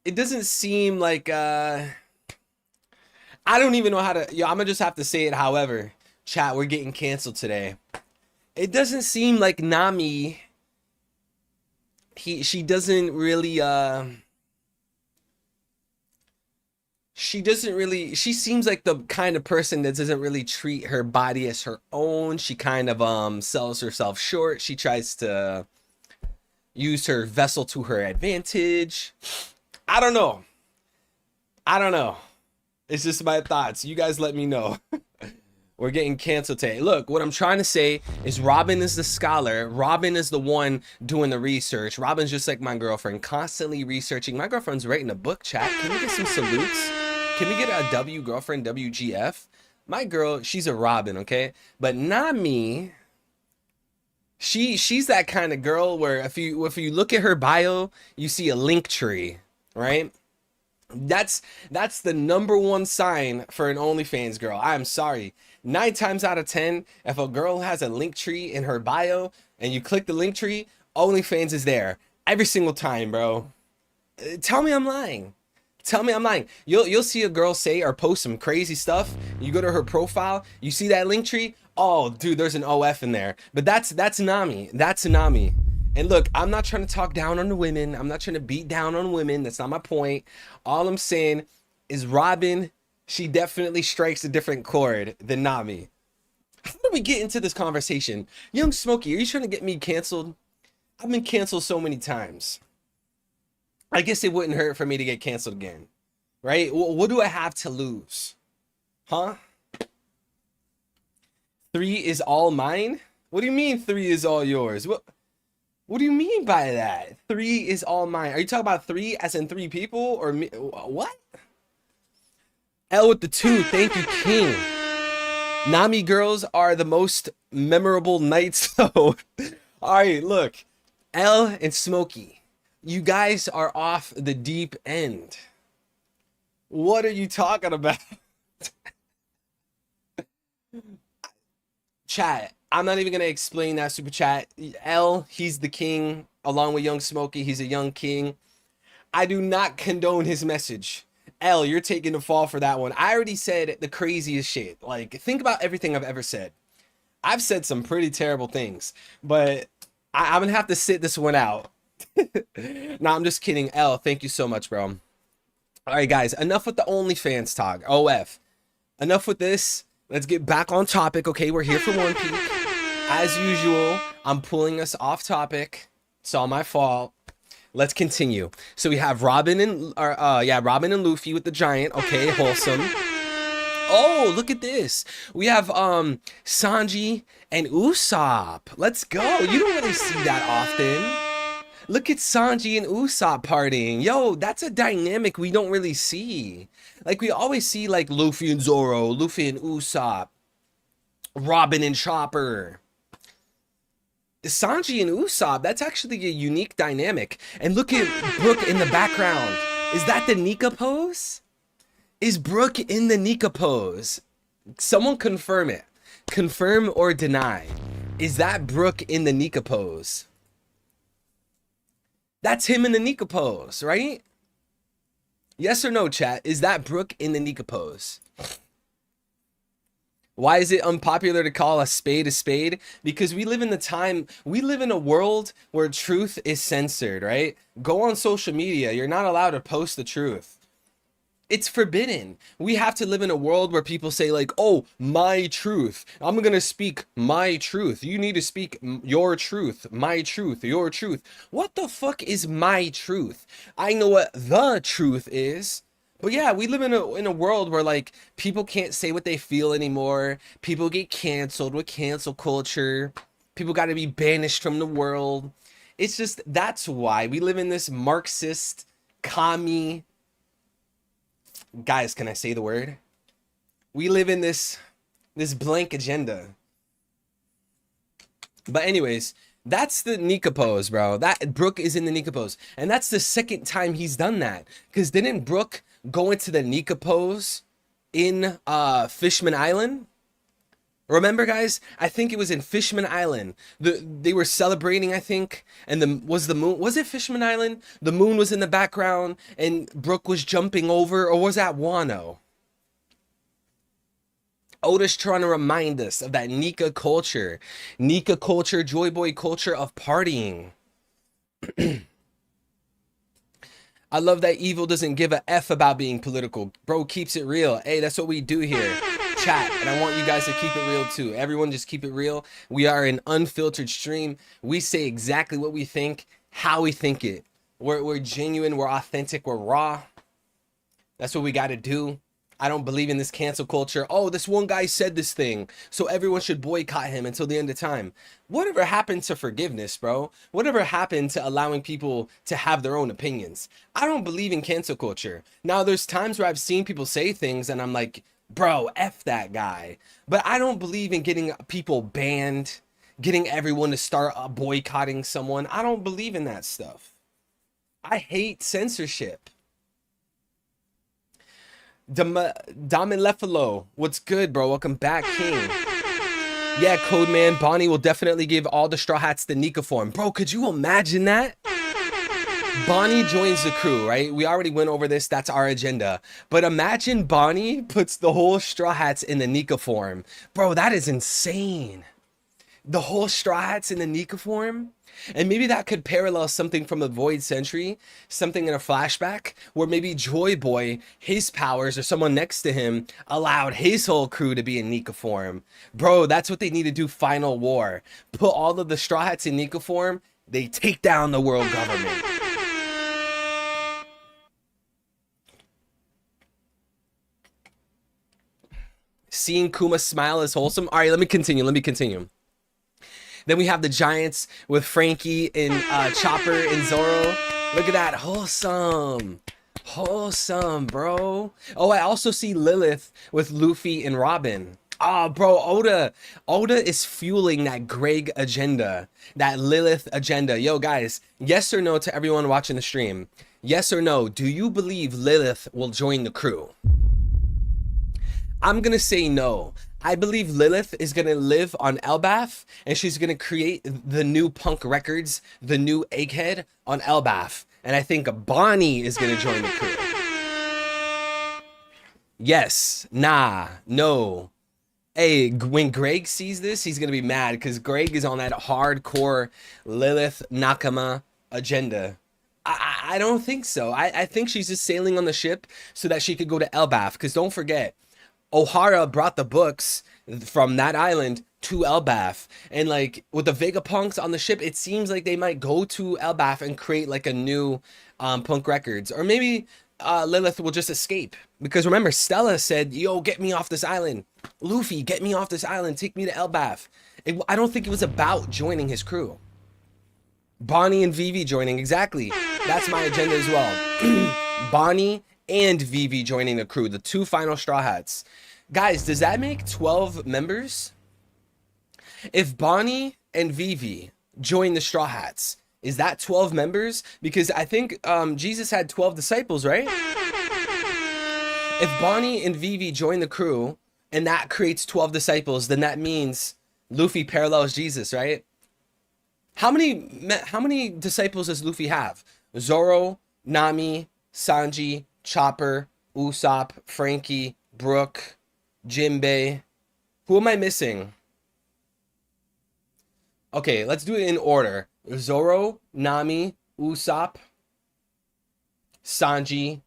it doesn't seem like I don't even know how to, I'm gonna just have to say it. However, chat, we're getting canceled today. It doesn't seem like Nami, she doesn't really she seems like the kind of person that doesn't really treat her body as her own. She kind of sells herself short. She tries to use her vessel to her advantage. I don't know. It's just my thoughts. You guys let me know. We're getting canceled today. Look, what I'm trying to say is Robin is the scholar. Robin is the one doing the research. Robin's just like my girlfriend, constantly researching. My girlfriend's writing a book, chat. Can we get some salutes? Can we get a W girlfriend, WGF? My girl, she's a Robin, okay? But not me. She's that kind of girl where if you look at her bio, you see a link tree, right? That's the #1 sign for an OnlyFans girl. I'm sorry. 9 times out of 10, if a girl has a link tree in her bio and you click the link tree, OnlyFans is there every single time, bro. Tell me I'm lying. Tell me I'm lying. You'll see a girl say or post some crazy stuff. You go to her profile, you see that link tree. Oh, dude, there's an OF in there. But that's Nami. That's Nami. And look, I'm not trying to talk down on the women. I'm not trying to beat down on women. That's not my point. All I'm saying is Robin, she definitely strikes a different chord than Nami. How do we get into this conversation? Young Smokey, are you trying to get me canceled? I've been canceled so many times. I guess it wouldn't hurt for me to get canceled again. Right? What do I have to lose? Huh? 3 is all mine? What do you mean 3 is all yours? What do you mean by that? 3 is all mine. Are you talking about 3 as in 3 people or me? What? L with the 2. Thank you, King. Nami girls are the most memorable nights. So, all right, look. L and Smokey, you guys are off the deep end. What are you talking about? Chat. I'm not even going to explain that super chat. L, he's the king, along with Young Smokey. He's a young king. I do not condone his message. L, you're taking the fall for that one. I already said the craziest shit. Like, think about everything I've ever said. I've said some pretty terrible things, but I'm going to have to sit this one out. No, I'm just kidding. L, thank you so much, bro. All right, guys, enough with the OnlyFans talk. OF. Enough with this. Let's get back on topic. Okay, we're here for One Peak. As usual, I'm pulling us off topic. It's all my fault. Let's continue. So we have Robin and Luffy with the giant. Okay, wholesome. Oh, look at this. We have Sanji and Usopp. Let's go. You don't really see that often. Look at Sanji and Usopp partying. Yo, that's a dynamic we don't really see. Like, we always see, like, Luffy and Zoro, Luffy and Usopp, Robin and Chopper. Sanji and Usopp, that's actually a unique dynamic. And look at Brook in the background. Is that the Nika pose? Is Brook in the Nika pose? Someone confirm it. Confirm or deny. Is that Brook in the Nika pose? That's him in the Nika pose, right? Yes or no, chat? Is that Brook in the Nika pose? Why is it unpopular to call a spade a spade? Because we live in a world where truth is censored, right? Go on social media. You're not allowed to post the truth. It's forbidden. We have to live in a world where people say like, oh, my truth. I'm going to speak my truth. You need to speak your truth, my truth, your truth. What the fuck is my truth? I know what the truth is. But yeah, we live in a world where like people can't say what they feel anymore. People get canceled with cancel culture. People got to be banished from the world. It's just, that's why we live in this Marxist, commie, guys, can I say the word? We live in this blank agenda. But anyways, that's the Nika pose, bro. That Brook is in the Nika pose. And that's the second time he's done that. Because didn't Brook go into the Nika pose in Fishman Island? Remember, guys? I think it was in Fishman Island. They were celebrating, I think, and was it Fishman Island? The moon was in the background, and Brook was jumping over, or was that Wano? Oda's trying to remind us of that Nika culture, Joy Boy culture of partying. I love that Evil doesn't give a F about being political. Bro keeps it real. Hey, that's what we do here. Chat, and I want you guys to keep it real too. Everyone just keep it real. We are an unfiltered stream. We say exactly what we think, how we think it. We're genuine, we're authentic, we're raw. That's what we got to do. I don't believe in this cancel culture. Oh, this one guy said this thing, so everyone should boycott him until the end of time. Whatever happened to forgiveness, bro? Whatever happened to allowing people to have their own opinions? I don't believe in cancel culture. Now, there's times where I've seen people say things and I'm like, bro, F that guy. But I don't believe in getting people banned, getting everyone to start boycotting someone. I don't believe in that stuff. I hate censorship. Damilefalo, what's good, bro? Welcome back, King. Yeah, Codeman, Bonnie will definitely give all the Straw Hats the Nika form. Bro, could you imagine that? Bonnie joins the crew, right? We already went over this. That's our agenda. But imagine Bonnie puts the whole Straw Hats in the Nika form. Bro, that is insane. The whole Straw Hats in the Nika form? And maybe that could parallel something from the Void Century, something in a flashback, where maybe Joy Boy, his powers, or someone next to him, allowed his whole crew to be in Nika form. Bro, that's what they need to do Final War. Put all of the Straw Hats in Nika form, they take down the world government. Seeing Kuma smile is wholesome. All right, let me continue. Then we have the Giants with Frankie and Chopper and Zoro. Look at that. Wholesome, bro. Oh, I also see Lilith with Luffy and Robin. Oh, bro, Oda is fueling that Greg agenda, that Lilith agenda. Yo, guys, yes or no to everyone watching the stream? Yes or no, do you believe Lilith will join the crew? I'm gonna say no. I believe Lilith is gonna live on Elbaf, and she's gonna create the new Punk Records, the new Egghead on Elbaf. And I think Bonnie is gonna join the crew. Yes, nah, no. Hey, when Greg sees this, he's gonna be mad because Greg is on that hardcore Lilith Nakama agenda. I don't think so. I think she's just sailing on the ship so that she could go to Elbaf. Because don't forget, O'Hara brought the books from that island to Elbaf, and like with the Vegapunks on the ship, it seems like they might go to Elbaf and create like a new Punk Records, or maybe Lilith will just escape, because remember Stella said, yo, get me off this island, Luffy, get me off this island, take me to Elbaf. I don't think it was about joining his crew. Bonnie and Vivi joining. Exactly. That's my agenda as well. Bonnie and Vivi joining the crew, the 2 final Straw Hats. Guys, does that make 12 members? If Bonnie and Vivi join the Straw Hats, is that 12 members? Because I think Jesus had 12 disciples, right? If Bonnie and Vivi join the crew and that creates 12 disciples, then that means Luffy parallels Jesus, right? How many disciples does Luffy have? Zoro, Nami, Sanji, Chopper, Usopp, Frankie, Brook, Jinbei. Who am I missing? Okay, let's do it in order. Zoro, Nami, Usopp, Sanji,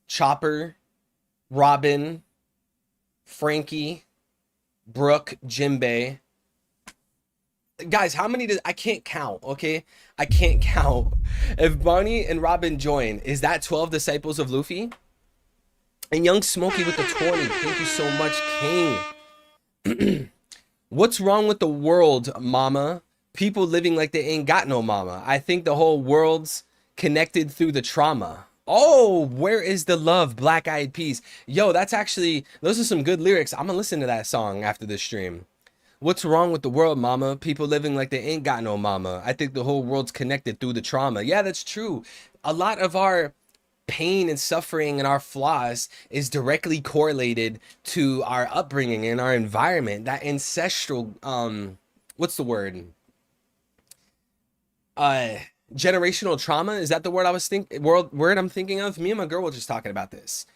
Chopper, Robin, Frankie, Brook, Jinbei. Guys, how many I can't count, okay? I can't count. If Bonnie and Robin join, is that 12 disciples of Luffy? And Young Smokey with the 20. Thank you so much, King. What's wrong with the world, mama? People living like they ain't got no mama. I think the whole world's connected through the trauma. Oh, where is the love? Black Eyed Peas. Yo, that's actually, those are some good lyrics. I'm gonna listen to that song after this stream. What's wrong with the world, mama? People living like they ain't got no mama. I think the whole world's connected through the trauma. Yeah, that's true. A lot of our pain and suffering and our flaws is directly correlated to our upbringing and our environment. That ancestral, what's the word? Generational trauma. Is that the word I was word I'm thinking of? Me and my girl were just talking about this.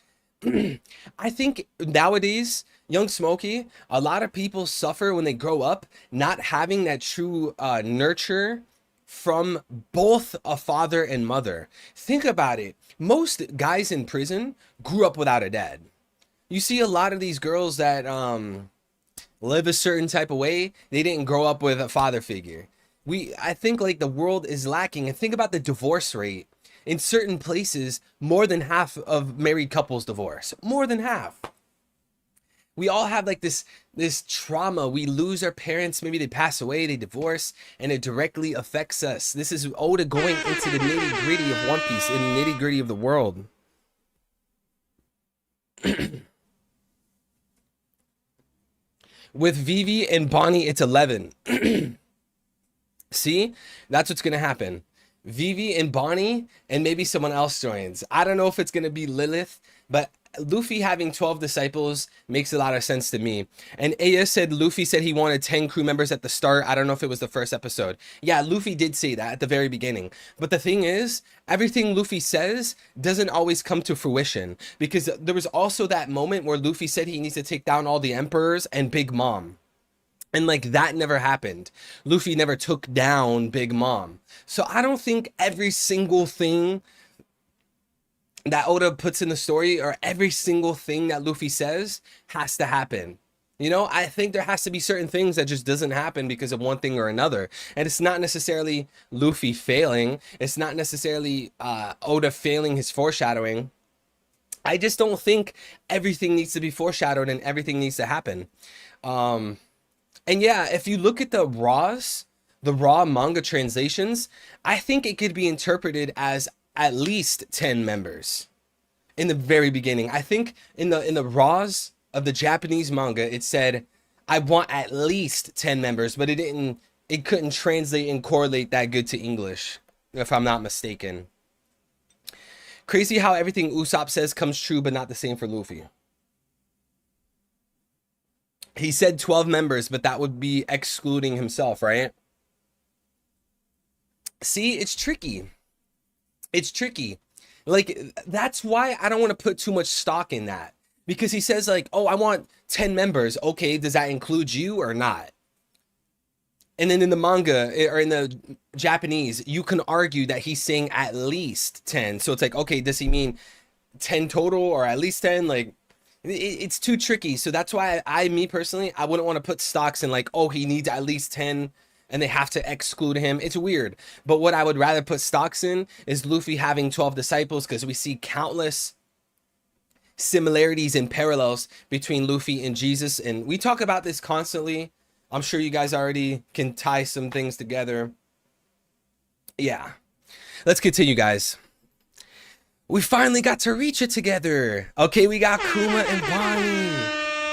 I think nowadays, Young Smokey, a lot of people suffer when they grow up not having that true nurture from both a father and mother. Think about it. Most guys in prison grew up without a dad. You see a lot of these girls that live a certain type of way, they didn't grow up with a father figure. I think like the world is lacking. And think about the divorce rate. In certain places, more than half of married couples divorce. More than half. We all have like this trauma. We lose our parents, maybe they pass away, they divorce, and it directly affects us. This is Oda going into the nitty-gritty of One Piece and the nitty-gritty of the world. With Vivi and Bonnie, it's 11. See? That's what's going to happen. Vivi and Bonnie, and maybe someone else joins. I don't know if it's going to be Lilith, but Luffy having 12 disciples makes a lot of sense to me. And Aya said Luffy said he wanted 10 crew members at the start. I don't know if it was the first episode. Yeah, Luffy did say that at the very beginning. But the thing is, everything Luffy says doesn't always come to fruition. Because there was also that moment where Luffy said he needs to take down all the emperors and Big Mom. And like that never happened. Luffy never took down Big Mom. So I don't think every single thing that Oda puts in the story or every single thing that Luffy says has to happen. You know, I think there has to be certain things that just doesn't happen because of one thing or another. And it's not necessarily Luffy failing. It's not necessarily Oda failing his foreshadowing. I just don't think everything needs to be foreshadowed and everything needs to happen. And yeah, if you look at the raw manga translations, I think it could be interpreted as at least 10 members in the very beginning. I think in the raws of the Japanese manga, it said, I want at least 10 members, but it couldn't translate and correlate that good to English, if I'm not mistaken. Crazy how everything Usopp says comes true, but not the same for Luffy. He said 12 members, but that would be excluding himself, right? See, it's tricky. It's tricky. Like, that's why I don't want to put too much stock in that. Because he says like, oh, I want 10 members. Okay, does that include you or not? And then in the manga or in the Japanese, you can argue that he's saying at least 10. So it's like, okay, does he mean 10 total or at least 10? Like, it's too tricky. So that's why me personally, I wouldn't want to put stocks in like, oh, he needs at least 10 and they have to exclude him. It's weird. But what I would rather put stocks in is Luffy having 12 disciples, because we see countless similarities and parallels between Luffy and Jesus. And we talk about this constantly. I'm sure you guys already can tie some things together. Yeah. Let's continue, guys. We finally got to reach it together. Okay, we got Kuma and Bonnie.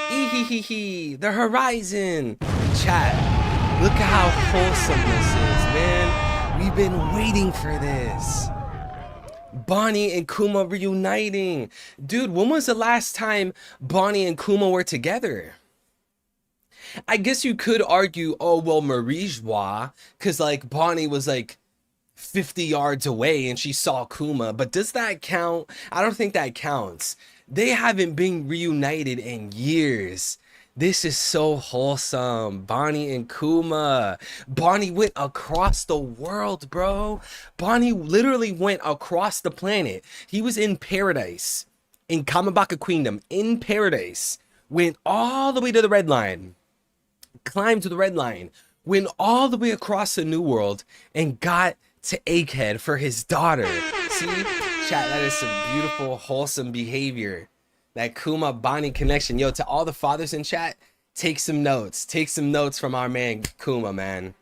Ehehehe, the horizon. Chat, look at how wholesome this is, man. We've been waiting for this. Bonnie and Kuma reuniting. Dude, when was the last time Bonnie and Kuma were together? I guess you could argue, oh, well, Marie Joie, because like Bonnie was like 50 yards away and she saw Kuma, but does that count? I don't think that counts. They haven't been reunited in years. This is so wholesome. Bonnie and Kuma. Bonnie went across the world, bro. Bonnie literally went across the planet. He was in paradise, in Kamabaka Queendom, in paradise. Went all the way to the red line. Climbed to the red line. Went all the way across the new world and got to Egghead for his daughter. See? Chat, that is some beautiful, wholesome behavior. That Kuma Bonnie connection. Yo, to all the fathers in chat, take some notes. Take some notes from our man Kuma, man.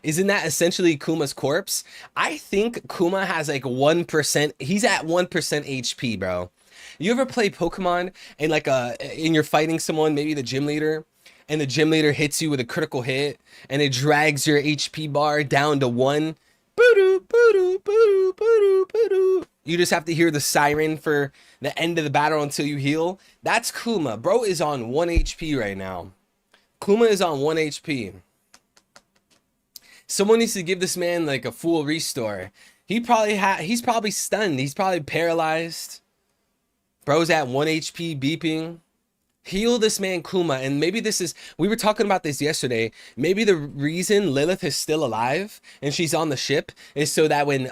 Isn't that essentially Kuma's corpse? I think Kuma has like 1%. He's at 1% HP, bro. You ever play Pokemon and like and you're fighting someone, maybe the gym leader, and the gym leader hits you with a critical hit and it drags your HP bar down to 1? Boo-doo, boo-doo, boo-doo, boo-doo, boo-doo. You just have to hear the siren for the end of the battle until you heal. That's Kuma. Bro is on 1 HP right now. Kuma is on 1 HP. Someone needs to give this man like a full restore. He's probably stunned. He's probably paralyzed. Bro's at 1 HP beeping. Heal this man Kuma. And maybe this is, we were talking about this yesterday, maybe the reason Lilith is still alive and she's on the ship is so that when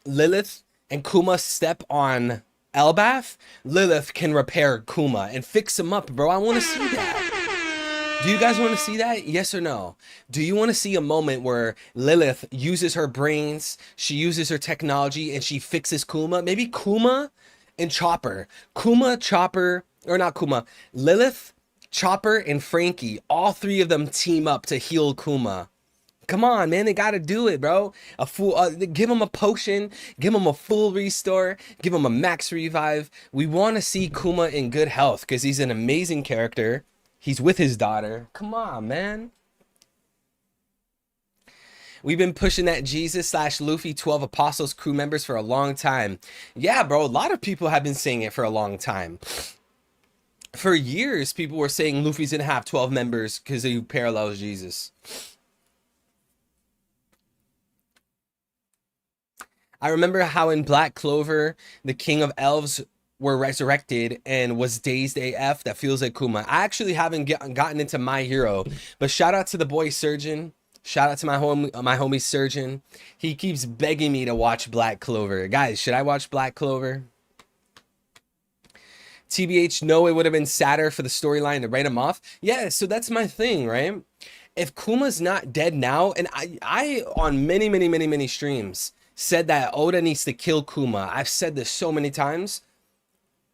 Lilith and Kuma step on Elbaf, Lilith can repair Kuma and fix him up, bro. I want to see that. Do you guys want to see that? Yes or no? Do you want to see a moment where Lilith uses her brains, she uses her technology, and she fixes Kuma? Maybe Kuma and Chopper. Lilith, Chopper, and Frankie, all 3 of them team up to heal Kuma. Come on, man, they gotta do it, bro. A full, give him a potion, give him a full restore, give him a max revive. We want to see Kuma in good health because he's an amazing character. He's with his daughter. Come on, man. We've been pushing that Jesus / Luffy 12 Apostles crew members for a long time. Yeah, bro, a lot of people have been saying it for a long time. For years, people were saying Luffy's gonna have 12 members because he parallels Jesus. I remember how in Black Clover, the King of Elves were resurrected and was dazed AF. That feels like Kuma. I actually haven't gotten into My Hero, but shout out to the boy Surgeon. Shout out to my homie Surgeon. He keeps begging me to watch Black Clover. Guys, should I watch Black Clover? TBH, no, it would have been sadder for the storyline to write him off. Yeah, so that's my thing, right? If Kuma's not dead now, and I on many streams said that Oda needs to kill Kuma. I've said this so many times.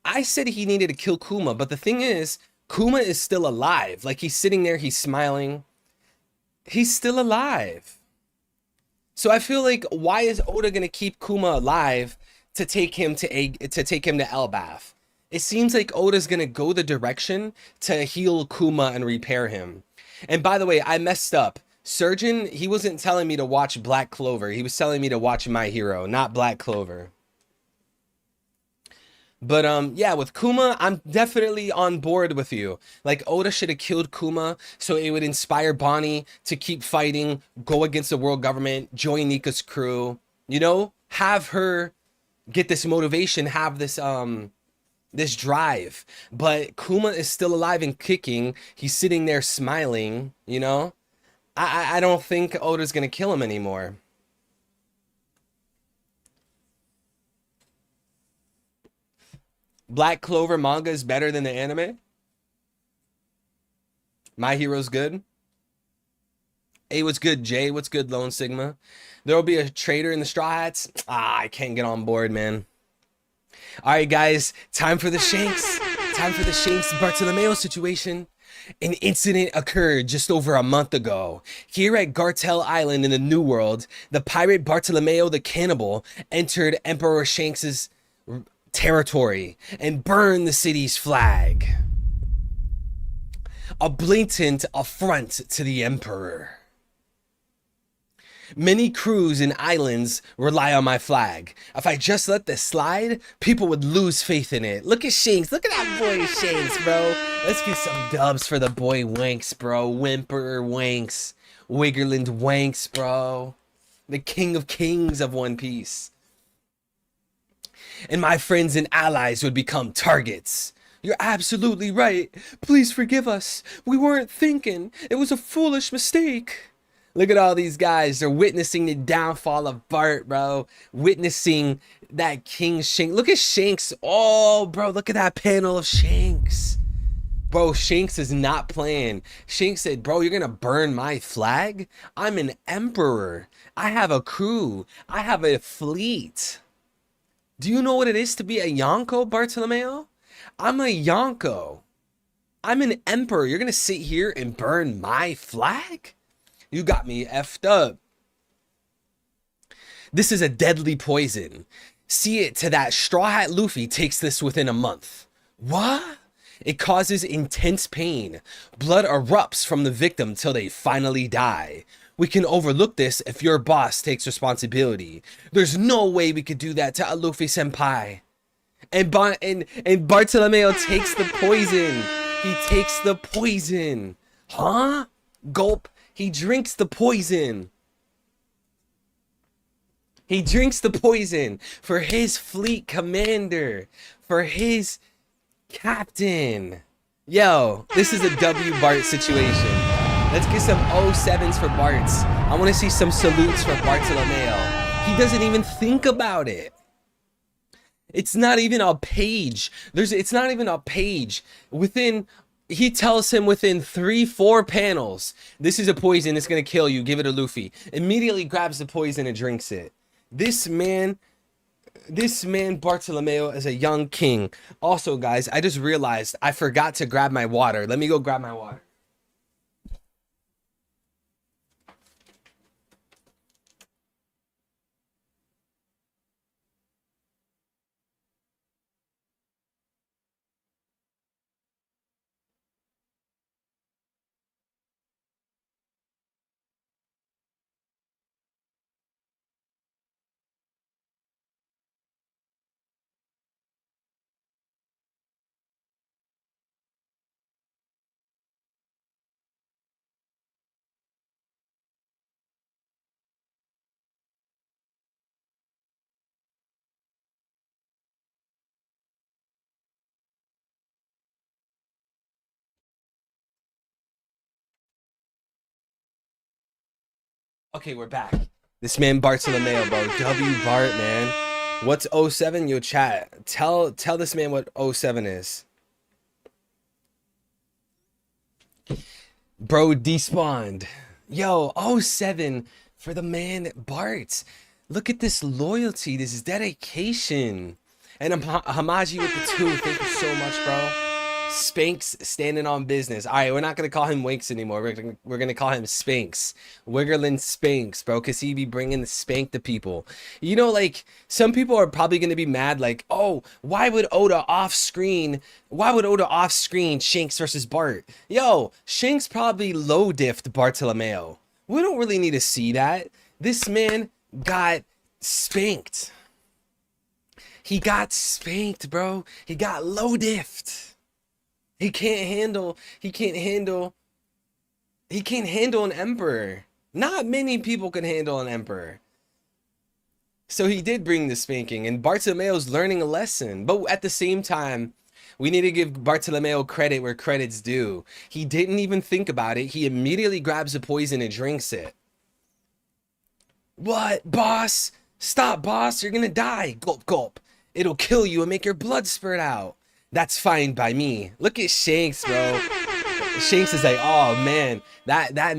I said he needed to kill Kuma, but the thing is, Kuma is still alive. Like, he's sitting there, he's smiling. He's still alive. So I feel like, why is Oda gonna keep Kuma alive to take him to Elbaf? It seems like Oda's gonna go the direction to heal Kuma and repair him. And by the way, I messed up. Surgeon, he wasn't telling me to watch Black Clover. He was telling me to watch My Hero, not Black Clover. But yeah, with Kuma, I'm definitely on board with you. Like, Oda should have killed Kuma so it would inspire Bonnie to keep fighting, go against the world government, join Nika's crew, you know, have her get this motivation, have this this drive. But Kuma is still alive and kicking. He's sitting there smiling, you know. I don't think Oda's gonna kill him anymore. Black Clover manga is better than the anime. My Hero's good. Hey, what's good, Jay? What's good, Lone Sigma? There'll be a trader in the Straw Hats. I can't get on board, man. All right, guys, time for the Shanks. Time for the Shanks Bartolomeo situation. An incident occurred just over a month ago. Here at Gartel Island in the New World, the pirate Bartolomeo the Cannibal entered Emperor Shanks's territory and burned the city's flag. A blatant affront to the Emperor. Many crews and islands rely on my flag. If I just let this slide, people would lose faith in it. Look at Shanks. Look at that boy Shanks, bro. Let's get some dubs for the boy Wanks, bro. Whimper Wanks. Wiggerland Wanks, bro. The king of kings of One Piece. And my friends and allies would become targets. You're absolutely right. Please forgive us. We weren't thinking. It was a foolish mistake. Look at all these guys. They're witnessing the downfall of Bart, bro. Witnessing that King Shanks. Look at Shanks. Oh, bro, look at that panel of Shanks. Bro, Shanks is not playing. Shanks said, bro, you're going to burn my flag? I'm an emperor. I have a crew. I have a fleet. Do you know what it is to be a Yonko, Bartolomeo? I'm a Yonko. I'm an emperor. You're going to sit here and burn my flag? You got me effed up. This is a deadly poison. See it to that Straw Hat Luffy takes this within a month. What? It causes intense pain. Blood erupts from the victim till they finally die. We can overlook this if your boss takes responsibility. There's no way we could do that to a Luffy senpai. And Bartolomeo takes the poison. He takes the poison. Huh? Gulp. He drinks the poison. He drinks the poison for his fleet commander, for his captain. Yo, this is a W Bart situation. Let's get some 07s for Barts. I want to see some salutes for Bartolomeo. He doesn't even think about it. It's not even a page. It's not even a page. He tells him within 3-4 panels, this is a poison, it's gonna kill you, give it to Luffy. Immediately grabs the poison and drinks it. This man Bartolomeo is a young king. Also, guys, I just realized I forgot to grab my water. Let me go grab my water. Okay, we're back. This man Bartolomeo, bro. W Bart, man. What's 07? Yo, chat. Tell this man what 07 is. Bro, despawned. Yo, 07 for the man Bart. Look at this loyalty, this dedication. And I'm Hamaji with the 2. Thank you so much, bro. Spanks standing on business. All right, we're not gonna call him Winks anymore. We're gonna call him Spanks. Wiggerland Spanks, bro, because he be bringing the spank to people. You know, like, some people are probably gonna be mad, like, oh, why would Oda off screen Shanks versus Bart? Yo, Shanks probably low diffed Bartolomeo. We don't really need to see that. This man got spanked. He got spanked, bro. He got low diffed. He can't handle an emperor. Not many people can handle an emperor. So he did bring the spanking, and Bartolomeo's learning a lesson. But at the same time, we need to give Bartolomeo credit where credit's due. He didn't even think about it. He immediately grabs the poison and drinks it. What, boss? Stop, boss. You're gonna die. Gulp, gulp. It'll kill you and make your blood spurt out. That's fine by me. Look at Shanks, bro. Shanks is like, oh man, that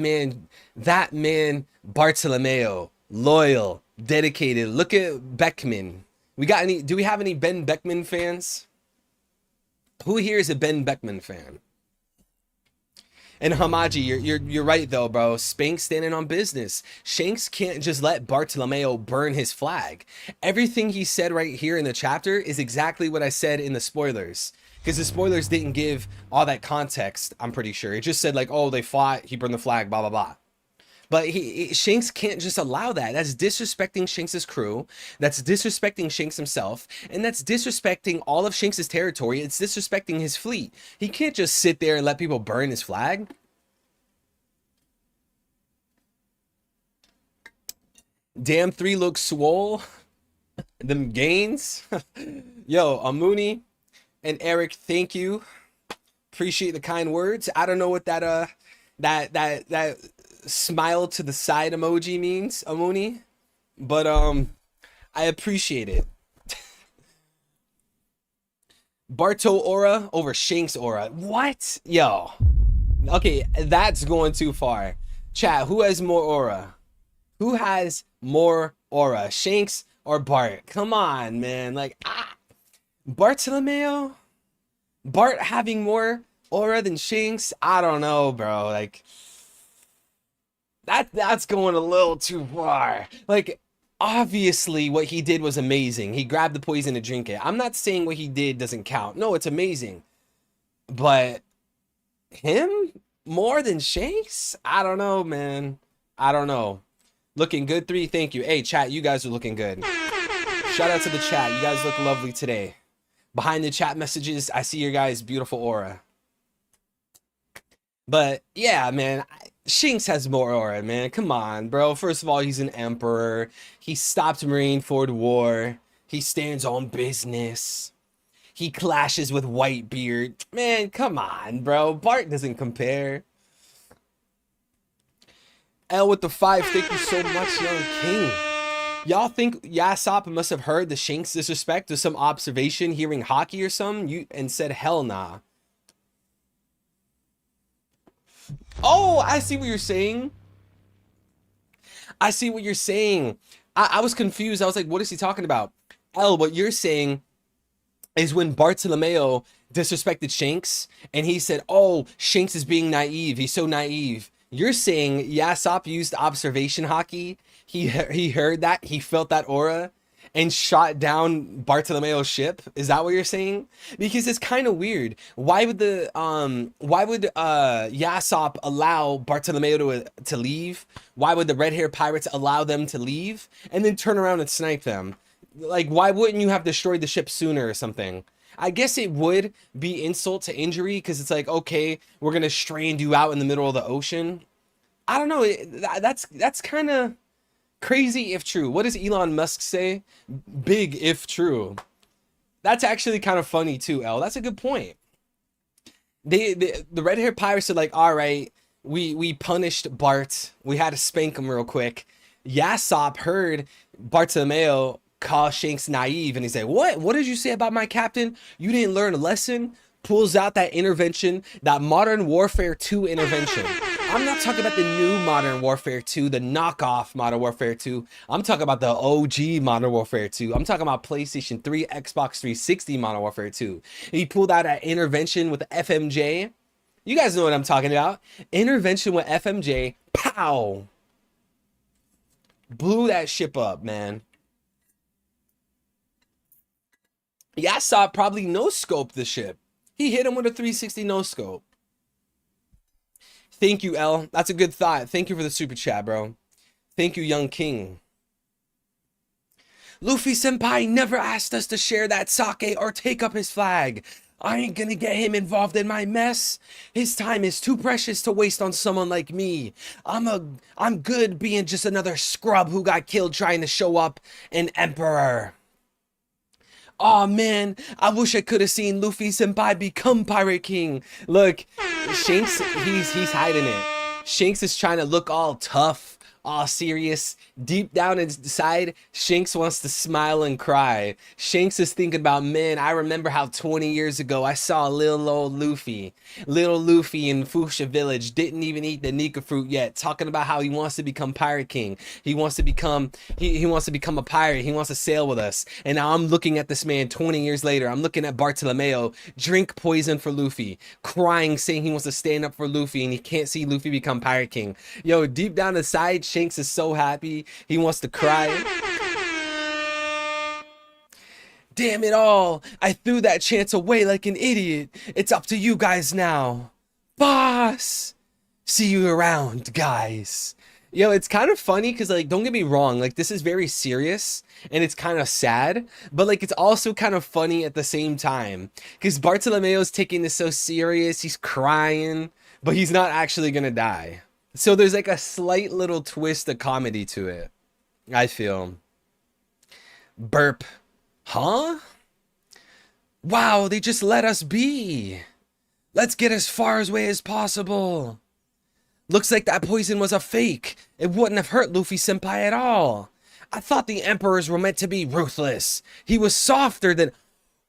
man Bartolomeo, loyal, dedicated. Look at Beckman. Do we have any Ben Beckman fans? Who here is a Ben Beckman fan? And Hamaji, you're right though, bro. Spanx standing on business. Shanks can't just let Bartolomeo burn his flag. Everything he said right here in the chapter is exactly what I said in the spoilers. Because the spoilers didn't give all that context, I'm pretty sure. It just said like, oh, they fought, he burned the flag, blah, blah, blah. But Shanks can't just allow that. That's disrespecting Shanks' crew. That's disrespecting Shanks himself. And that's disrespecting all of Shanks' territory. It's disrespecting his fleet. He can't just sit there and let people burn his flag. Damn 3 looks swole. Them gains. Yo, Amuni and Eric, thank you. Appreciate the kind words. I don't know what that that smile to the side emoji means, Amuni, but I appreciate it. Barto aura over Shanks aura. What? Yo. Okay, that's going too far. Chat, who has more aura? Who has more aura? Shanks or Bart? Come on, man. Like, Bartolomeo? Bart having more aura than Shanks? I don't know, bro. Like, that's going a little too far. Like, obviously what he did was amazing. He grabbed the poison to drink it. I'm not saying what he did doesn't count. No, it's amazing. But him more than Shanks? I don't know, man. I don't know. Looking good, 3. Thank you. Hey, chat, you guys are looking good. Shout out to the chat. You guys look lovely today. Behind the chat messages, I see your guys' beautiful aura. But yeah, man, Shanks has more aura, man. Come on, bro. First of all, he's an emperor. He stopped Marineford War. He stands on business. He clashes with Whitebeard. Man, come on, bro. Bart doesn't compare. L with the 5. Thank you so much, Young King. Y'all think Yasop must have heard the Shanks disrespect or some observation hearing hockey or something? And said, hell nah. Oh, I see what you're saying. I see what you're saying. I was confused. I was like, what is he talking about? L, what you're saying is when Bartolomeo disrespected Shanks and he said, oh, Shanks is being naive. He's so naive. You're saying Yasop used observation hockey. He heard that. He felt that aura and shot down Bartolomeo's ship. Is that what you're saying? Because it's kind of weird. Why would Yasop allow Bartolomeo to leave? Why would the red hair pirates allow them to leave and then turn around and snipe them? Like, why wouldn't you have destroyed the ship sooner or something? I guess it would be insult to injury because it's like, okay, we're gonna strand you out in the middle of the ocean. I don't know. That's kind of crazy if true. What does Elon Musk say? Big if true. That's actually kind of funny too, L. That's a good point. The red hair pirates are like, all right, we punished Bart. We had to spank him real quick. Yasop heard Bartolomeo call Shanks naive and he said, what did you say about my captain? You didn't learn a lesson? Pulls out that intervention, that Modern Warfare 2 intervention. I'm not talking about the new Modern Warfare 2, the knockoff Modern Warfare 2. I'm talking about the OG Modern Warfare 2. I'm talking about PlayStation 3, Xbox 360 Modern Warfare 2. He pulled out that intervention with FMJ. You guys know what I'm talking about. Intervention with FMJ. Pow! Blew that ship up, man. Yasop probably no-scoped the ship. He hit him with a 360 no-scope. Thank you, L. That's a good thought. Thank you for the super chat, bro. Thank you, Young King. Luffy senpai never asked us to share that sake or take up his flag. I ain't gonna get him involved in my mess. His time is too precious to waste on someone like me. I'm good being just another scrub who got killed trying to show up an emperor. Oh man, I wish I could have seen Luffy senpai become Pirate King. Look, Shanks, he's hiding it. Shanks is trying to look all tough, all serious. Deep down inside, Shanks wants to smile and cry. Shanks is thinking about, man, I remember how 20 years ago I saw little old Luffy. Little Luffy in Fuchsia Village didn't even eat the Nika fruit yet, talking about how he wants to become Pirate King. He wants to become he wants to become a pirate. He wants to sail with us. And now I'm looking at this man 20 years later. I'm looking at Bartolomeo drink poison for Luffy, crying, saying he wants to stand up for Luffy, and he can't see Luffy become Pirate King. Yo, deep down inside, Shanks is so happy. He wants to cry. Damn it all. I threw that chance away like an idiot. It's up to you guys now. Boss! See you around, guys. Yo, it's kind of funny because, like, don't get me wrong, like, this is very serious and it's kind of sad, but, like, it's also kind of funny at the same time because Bartolomeo's taking this so serious. He's crying, but he's not actually gonna die. So there's, like, a slight little twist of comedy to it, I feel. Burp. Huh? Wow, they just let us be. Let's get as far away as possible. Looks like that poison was a fake. It wouldn't have hurt Luffy senpai at all. I thought the emperors were meant to be ruthless. He was softer than...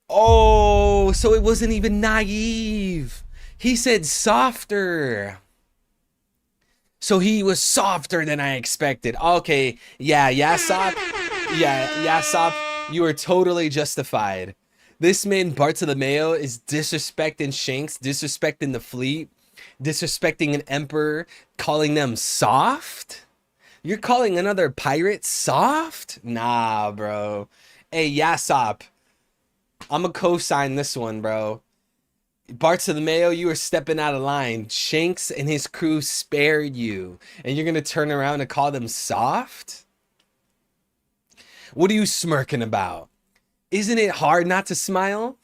Oh, so it wasn't even naive. He said softer. So he was softer than I expected. Okay, yeah, Yasop. Yeah, Yasop, you are totally justified. This man Bartolomeo is disrespecting Shanks, disrespecting the fleet, disrespecting an emperor, calling them soft? You're calling another pirate soft? Nah, bro. Hey, Yasop, I'm gonna co-sign this one, bro. Bartolomeo, you are stepping out of line. Shanks and his crew spared you, and you're gonna turn around and call them soft? What are you smirking about? Isn't it hard not to smile?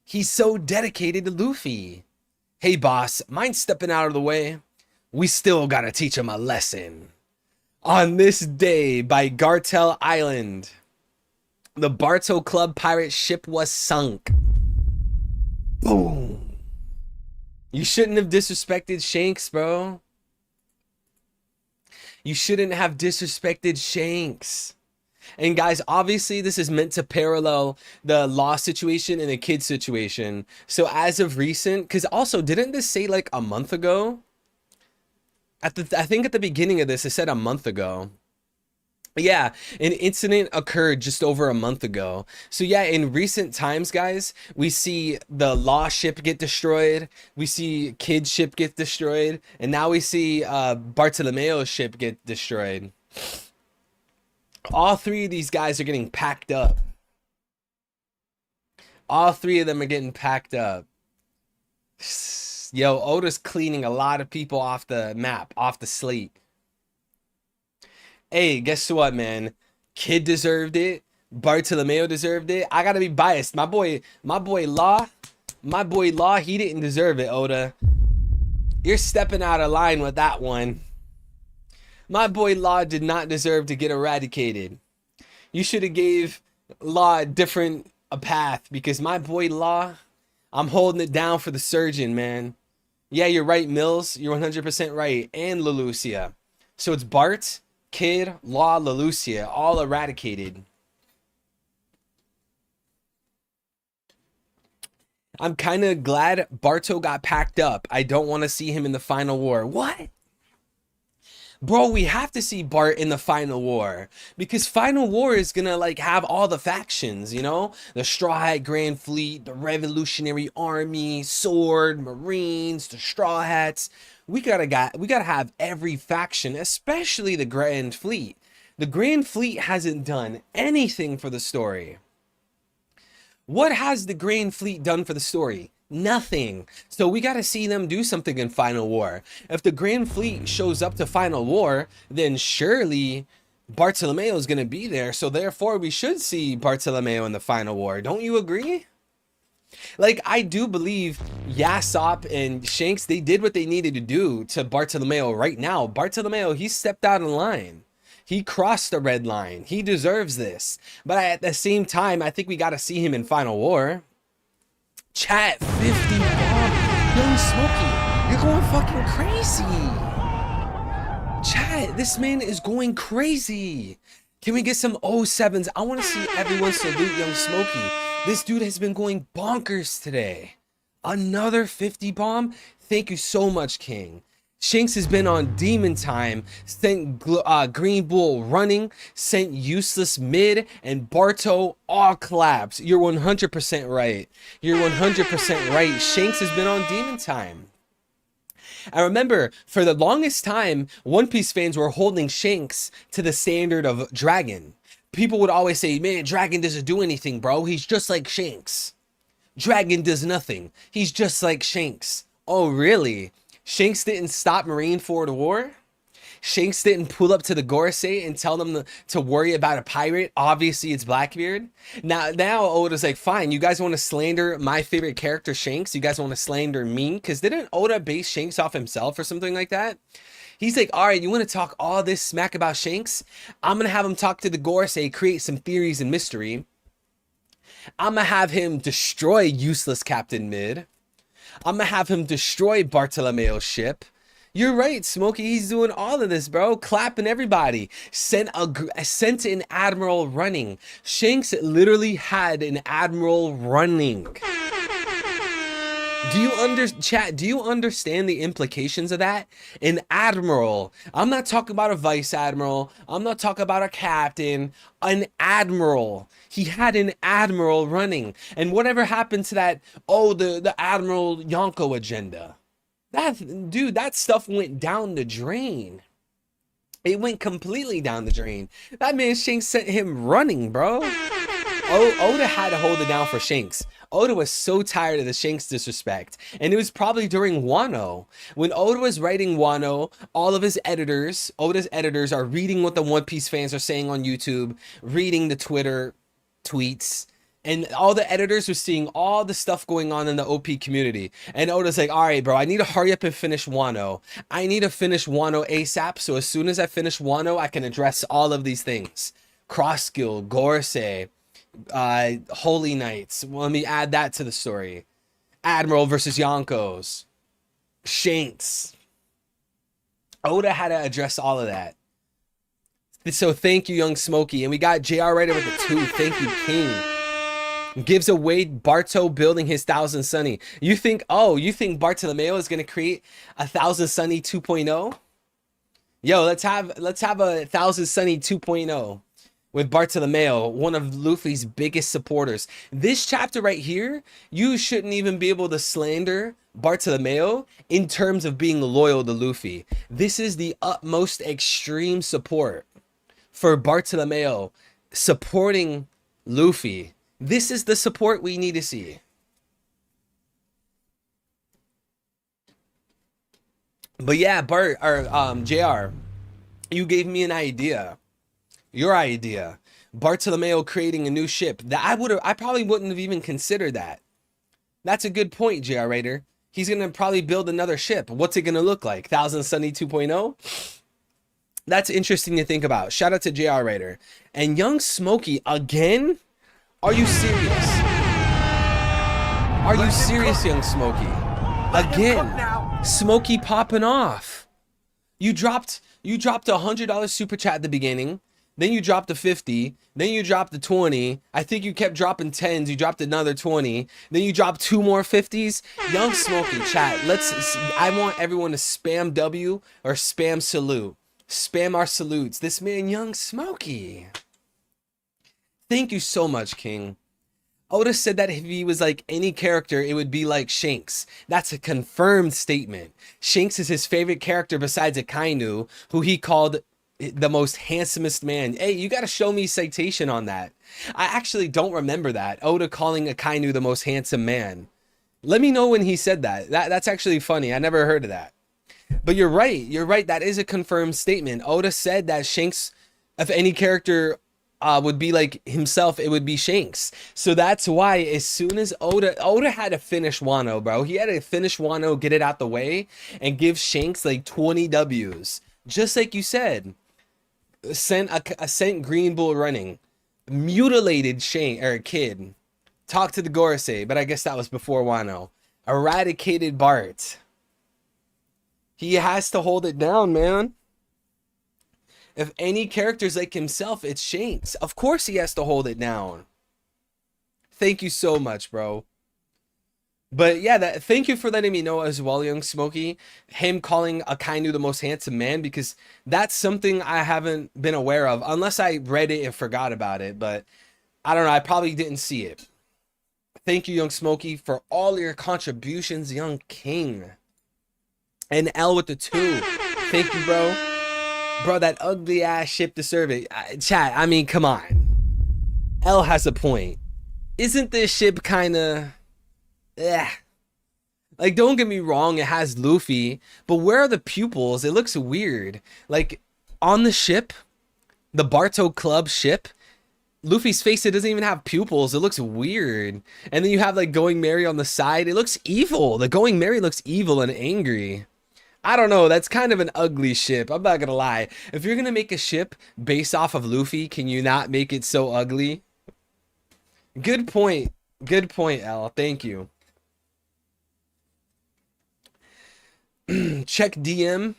He's so dedicated to Luffy. Hey boss, mind stepping out of the way? We still gotta teach him a lesson. On this day by Gartel Island, the Barto Club pirate ship was sunk. Boom. You shouldn't have disrespected Shanks, bro. You shouldn't have disrespected Shanks. And guys, obviously this is meant to parallel the law situation and the kid situation. So as of recent, because also didn't this say like a month ago? I think at the beginning of this, it said a month ago. Yeah, an incident occurred just over a month ago. So yeah, in recent times, guys, we see the law ship get destroyed. We see kid ship get destroyed. And now we see Bartolomeo's ship get destroyed. All three of these guys are getting packed up. All three of them are getting packed up. Yo, Oda's cleaning a lot of people off the map, off the slate. Hey, guess what, man? Kid deserved it. Bartolomeo deserved it. I gotta be biased. My boy Law, he didn't deserve it, Oda. You're stepping out of line with that one. My boy Law did not deserve to get eradicated. You should have gave Law a path, because my boy Law, I'm holding it down for the surgeon, man. Yeah, you're right, Mills. You're 100% right. And Leloucia. So it's Bart, Kid, Law, Leloucia, all eradicated. I'm kind of glad Barto got packed up. I don't want to see him in the final war. What? Bro, we have to see Bart in the final war, because final war is gonna like have all the factions, you know, the Straw Hat Grand Fleet, the Revolutionary Army, Sword, Marines, the Straw Hats. We gotta have every faction, especially the Grand Fleet. The Grand Fleet hasn't done anything for the story. What has the Grand Fleet done for the story? Nothing. So we got to see them do something in Final War. If the Grand Fleet shows up to Final War, then surely Bartolomeo is going to be there. So therefore, we should see Bartolomeo in the Final War. Don't you agree? Like, I do believe Yasop and Shanks, they did what they needed to do to Bartolomeo right now. Bartolomeo, he stepped out of line. He crossed the red line. He deserves this. But at the same time, I think we got to see him in Final War. Chat 50 bomb. Young Smokey, you're going fucking crazy. Chat, this man is going crazy. Can we get some 07s? I want to see everyone salute Young Smokey. This dude has been going bonkers today. Another 50 bomb? Thank you so much, King. Shanks has been on demon time, sent Green Bull running, sent useless mid, and Barto all claps. You're 100% right. You're 100% right. Shanks has been on demon time. I remember for the longest time, One Piece fans were holding Shanks to the standard of Dragon. People would always say, man, Dragon doesn't do anything, bro. He's just like Shanks. Dragon does nothing. He's just like Shanks. Oh, really? Shanks didn't stop Marineford War? Shanks didn't pull up to the Gorosei and tell them to worry about a pirate? Obviously, it's Blackbeard. Now Oda's like, fine, you guys want to slander my favorite character, Shanks? You guys want to slander me? Because didn't Oda base Shanks off himself or something like that? He's like, all right, you want to talk all this smack about Shanks? I'm going to have him talk to the Gorosei, create some theories and mystery. I'm going to have him destroy useless Captain Mid. I'm going to have him destroy Bartolomeo's ship. You're right, Smokey. He's doing all of this, bro. Clapping everybody. Sent an admiral running. Shanks literally had an admiral running. Do you understand the implications of that? An admiral. I'm not talking about a vice admiral. I'm not talking about a captain. An admiral. He had an admiral running. And whatever happened to that, the Admiral Yonko agenda? That stuff went down the drain. It went completely down the drain. That man Shanks sent him running, bro. Oda had to hold it down for Shanks. Oda was so tired of the Shanks disrespect. And it was probably during Wano. When Oda was writing Wano, all of his editors, Oda's editors, are reading what the One Piece fans are saying on YouTube, reading the Twitter tweets, and all the editors were seeing all the stuff going on in the OP community. And Oda's like, all right, bro, I need to hurry up and finish Wano. I need to finish Wano ASAP. So as soon as I finish Wano, I can address all of these things. Cross Guild, Gorosei, Holy Knights. Well, let me add that to the story. Admiral versus Yonkos. Shanks. Oda had to address all of that. So thank you, Young Smokey. And we got JR Ryder with the 2. Thank you, King. Gives away Barto building his 1000 Sunny. You think Bartolomeo is gonna create a 1000 Sunny 2.0? Yo, let's have a 1000 Sunny 2.0 with Bartolomeo, one of Luffy's biggest supporters. This chapter right here, you shouldn't even be able to slander Bartolomeo in terms of being loyal to Luffy. This is the utmost extreme support for Bartolomeo, supporting Luffy. This is the support we need to see. But yeah, JR, you gave me an idea. Your idea. Bartolomeo creating a new ship. That I probably wouldn't have even considered that. That's a good point, JR Raider. He's gonna probably build another ship. What's it gonna look like? 1000 Sunny 2.0? That's interesting to think about. Shout out to JR Raider. And Young Smokey again? Are you serious? Are you serious, Young Smokey? Again, Smokey popping off. You dropped a $100 super chat at the beginning. Then you dropped a 50. Then you dropped a 20. I think you kept dropping 10s. You dropped another 20. Then you dropped 2 more 50s. Young Smokey, chat. I want everyone to spam W or spam salute. Spam our salutes. This man, Young Smokey. Thank you so much, King. Oda said that if he was like any character, it would be like Shanks. That's a confirmed statement. Shanks is his favorite character besides Akainu, who he called the most handsomest man. Hey, you got to show me citation on that. I actually don't remember that. Oda calling Akainu the most handsome man. Let me know when he said that. That's actually funny. I never heard of that. But you're right. You're right. That is a confirmed statement. Oda said that Shanks, if any character would be like himself, it would be Shanks. So that's why as soon as Oda had to finish Wano, bro. He had to finish Wano, get it out the way, and give Shanks like 20 W's. Just like you said. Sent Green Bull running. Mutilated kid. Talked to the Gorosei, but I guess that was before Wano. Eradicated Bart. He has to hold it down, man. If any character's like himself, it's Shanks. Of course he has to hold it down. Thank you so much, bro. But yeah, thank you for letting me know as well, Young Smokey. Him calling Akainu the most handsome man, because that's something I haven't been aware of, unless I read it and forgot about it. But I don't know, I probably didn't see it. Thank you, Young Smokey, for all your contributions, Young King. And L with the 2. Thank you, bro. Bro, that ugly ass ship deserve it. Chat, I mean, come on. L has a point. Isn't this ship kind of... Like, don't get me wrong, it has Luffy, but where are the pupils? It looks weird. Like, on the ship, the Barto Club ship, Luffy's face, it doesn't even have pupils. It looks weird. And then you have, like, Going Merry on the side. It looks evil. The Going Merry looks evil and angry. I don't know. That's kind of an ugly ship. I'm not gonna lie. If you're gonna make a ship based off of Luffy, can you not make it so ugly? Good point. Good point, L. Thank you. Check DM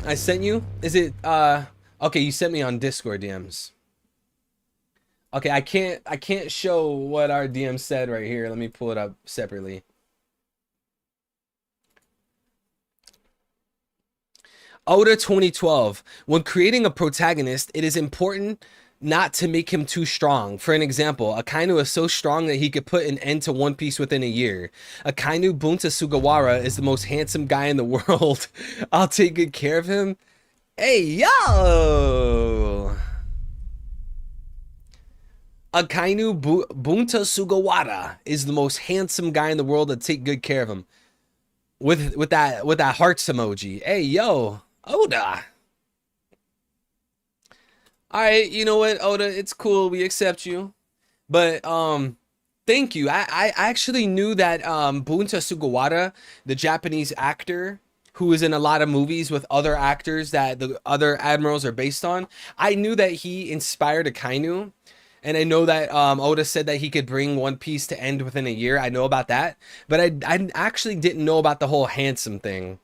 I sent you. Is it okay, you sent me on Discord DMs. Okay, I can't show what our DM said right here. Let me pull it up separately. Oda 2012. When creating a protagonist, it is important not to make him too strong. For an example, Akainu is so strong that he could put an end to One Piece within a year. Akainu Bunta Sugawara is the most handsome guy in the world. I'll take good care of him. Hey, yo! Akainu Bunta Sugawara is the most handsome guy in the world. I'll take good care of him. With that hearts emoji. Hey, yo, Oda. All right, you know what, Oda, it's cool. We accept you. But thank you. I actually knew that Bunta Sugawara, the Japanese actor who is in a lot of movies with other actors that the other admirals are based on, I knew that he inspired Akainu. And I know that Oda said that he could bring One Piece to end within a year. I know about that. But I actually didn't know about the whole handsome thing.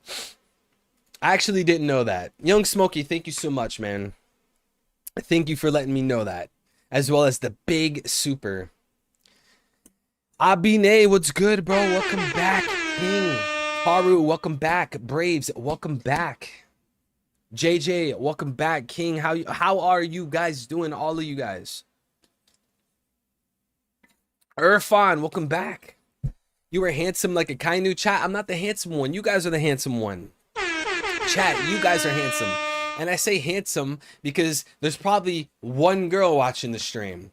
I actually didn't know that. Young Smokey, thank you so much, man. Thank you for letting me know that. As well as the Big Super. Abine, what's good, bro? Welcome back. King. Haru, welcome back. Braves, welcome back. JJ, welcome back. King, how are you guys doing? All of you guys. Irfan, welcome back. You were handsome like Akainu. Chat, I'm not the handsome one. You guys are the handsome one. Chat, you guys are handsome. And I say handsome because there's probably one girl watching the stream.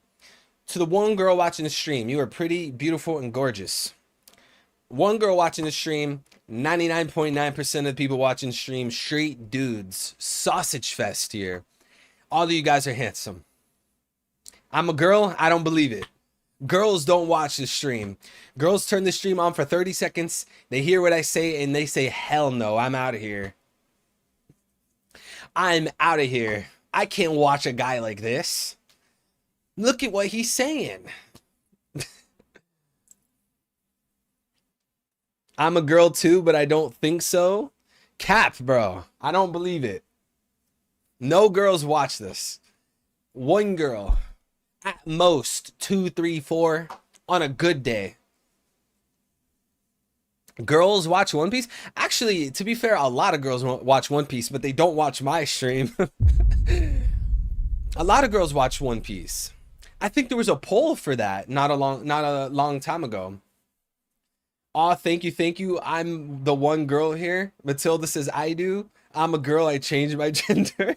To the one girl watching the stream, you are pretty, beautiful, and gorgeous. One girl watching the stream, 99.9% of the people watching the stream, straight dudes. Sausage fest here. All of you guys are handsome. I'm a girl, I don't believe it. Girls don't watch the stream. Girls turn the stream on for 30 seconds. They hear what I say and they say, hell no, I'm out of here. I'm out of here. I can't watch a guy like this. Look at what he's saying. I'm a girl too, but I don't think so. Cap, bro. I don't believe it. No girls watch this. One girl. At most 2, 3, 4 on a good day. Girls watch One Piece. Actually, to be fair, a lot of girls watch One Piece, but they don't watch my stream. A lot of girls watch One Piece. I think there was a poll for that not a long time ago. Aw, thank you. I'm the one girl here. Matilda says I do. I'm a girl. I changed my gender.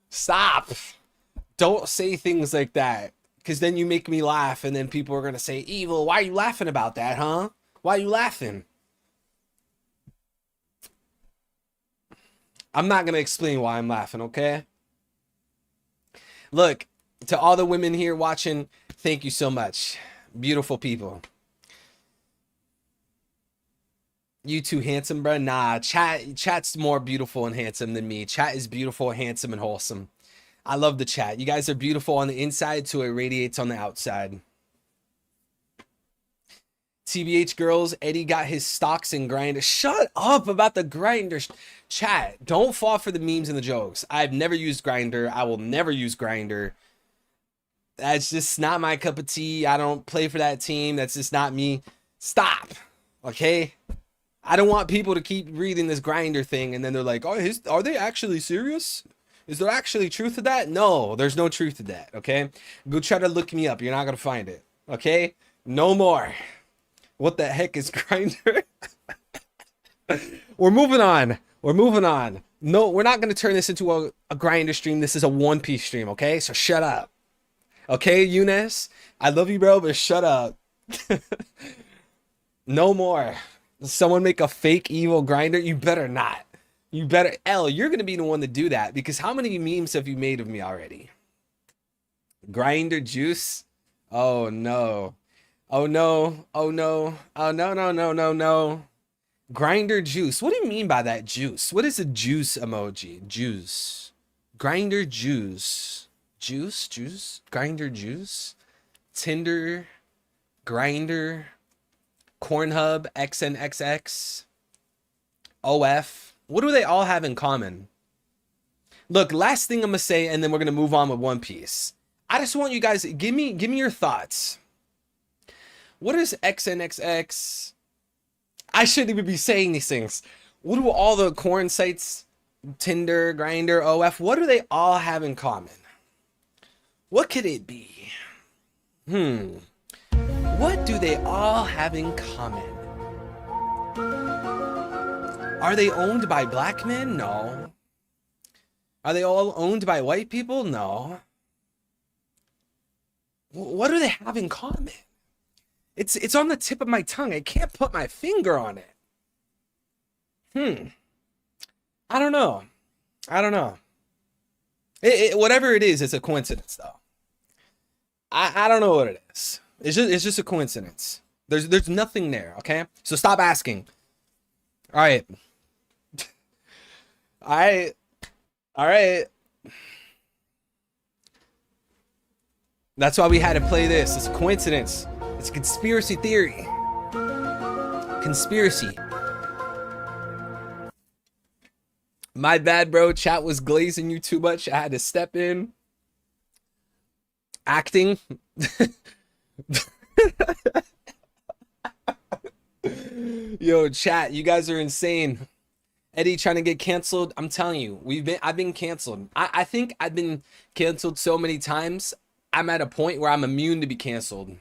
Stop. Don't say things like that, because then you make me laugh, and then people are going to say, Evil, why are you laughing about that, huh? Why are you laughing? I'm not going to explain why I'm laughing, okay? Look, to all the women here watching, thank you so much. Beautiful people. You too handsome, bro? Nah, chat's more beautiful and handsome than me. Chat is beautiful, handsome, and wholesome. I love the chat. You guys are beautiful on the inside, so it radiates on the outside. TBH girls, Eddie got his stocks in Grindr. Shut up about the Grindr. Chat, don't fall for the memes and the jokes. I've never used Grindr. I will never use Grindr. That's just not my cup of tea. I don't play for that team. That's just not me. Stop. Okay? I don't want people to keep reading this Grindr thing and then they're like, oh, are they actually serious? Is there actually truth to that? No, there's no truth to that. Okay? Go try to look me up. You're not going to find it. Okay? No more. What the heck is Grindr? We're moving on. We're moving on. No, we're not going to turn this into a Grindr stream. This is a One Piece stream. Okay? So shut up. Okay, Eunice? I love you, bro, but shut up. No more. Someone make a fake evil Grindr? You better not. You better. L, you're going to be the one to do that because how many memes have you made of me already? Grindr juice? Oh, no. Oh, no. Oh, no. Oh, no, no, no, no, no. Grindr juice. What do you mean by that juice? What is a juice emoji? Juice. Grindr juice. Juice? Grindr juice? Tinder. Grindr. Cornhub, XNXX, OF. What do they all have in common? Look, last thing I'm gonna say, and then we're gonna move on with One Piece. I just want you guys give me your thoughts. What is XNXX? I shouldn't even be saying these things. What do all the corn sites, Tinder, Grindr, OF? What do they all have in common? What could it be? What do they all have in common? Are they owned by black men? No. Are they all owned by white people? No. What do they have in common? It's on the tip of my tongue. I can't put my finger on it. I don't know. Whatever it is, it's a coincidence, though. I don't know what it is. It's just a coincidence. There's nothing there, okay? So stop asking. All right. All right. That's why we had to play this. It's a coincidence. It's a conspiracy theory. Conspiracy. My bad, bro. Chat was glazing you too much. I had to step in. Acting. Yo, chat, you guys are insane. Eddie trying to get canceled. I'm telling you, I've been canceled. I think I've been canceled so many times. I'm at a point where I'm immune to be canceled.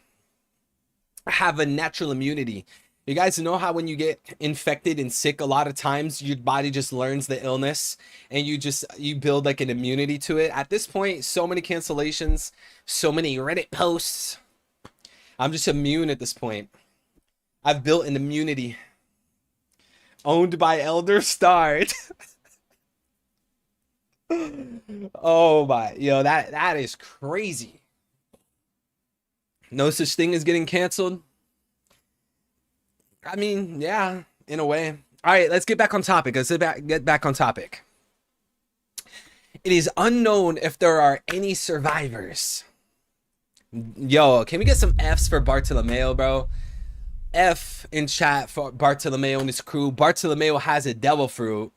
I have a natural immunity. You guys know how when you get infected and sick, a lot of times your body just learns the illness and you build like an immunity to it. At this point, so many cancellations, so many Reddit posts. I'm just immune at this point. I've built an immunity. Owned by Elder Starred. Oh my, yo, that is crazy. No such thing as getting canceled. I mean, yeah, in a way. All right, let's get back on topic. Let's get back on topic. It is unknown if there are any survivors. Yo, can we get some F's for Bartolomeo, bro? F in chat for Bartolomeo and his crew. Bartolomeo has a devil fruit.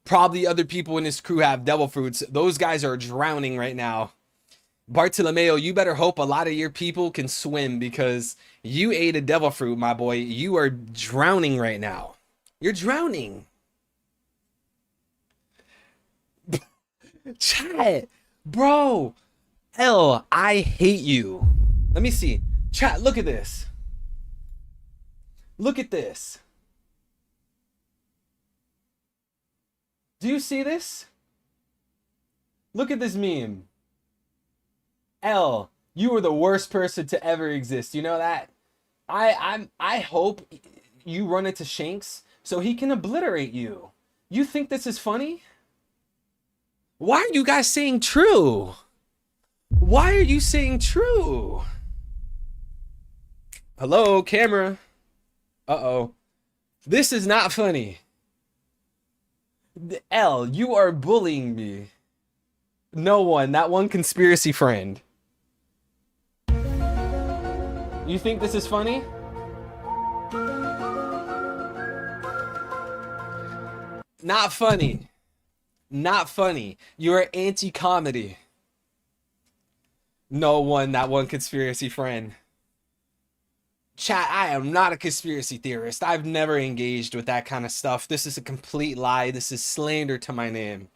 Probably other people in his crew have devil fruits. Those guys are drowning right now. Bartolomeo, you better hope a lot of your people can swim because you ate a devil fruit, my boy. You are drowning right now. You're drowning. Chat, bro. L, I hate you. Let me see. Chat, look at this. Look at this. Do you see this? Look at this meme. L, you are the worst person to ever exist. You know that? I hope you run into Shanks so he can obliterate you. You think this is funny? Why are you guys saying true? Why are you saying true? Hello, camera. Uh-oh. This is not funny. L, you are bullying me. No one, not one conspiracy friend. You think this is funny? Not funny. Not funny. You're anti-comedy. No one, that one conspiracy friend. Chat, I am not a conspiracy theorist. I've never engaged with that kind of stuff. This is a complete lie. This is slander to my name.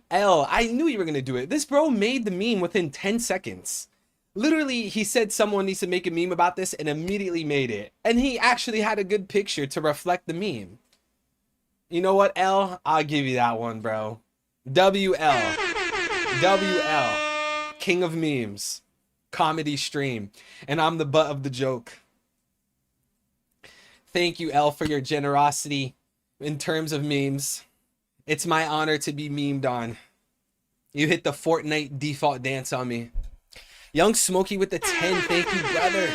L, I knew you were going to do it. This bro made the meme within 10 seconds. Literally, he said someone needs to make a meme about this and immediately made it. And he actually had a good picture to reflect the meme. You know what, L? I'll give you that one, bro. WL. WL. King of memes. Comedy stream. And I'm the butt of the joke. Thank you, L, for your generosity in terms of memes. It's my honor to be memed on. You hit the Fortnite default dance on me. Young Smokey with the 10. Thank you, brother.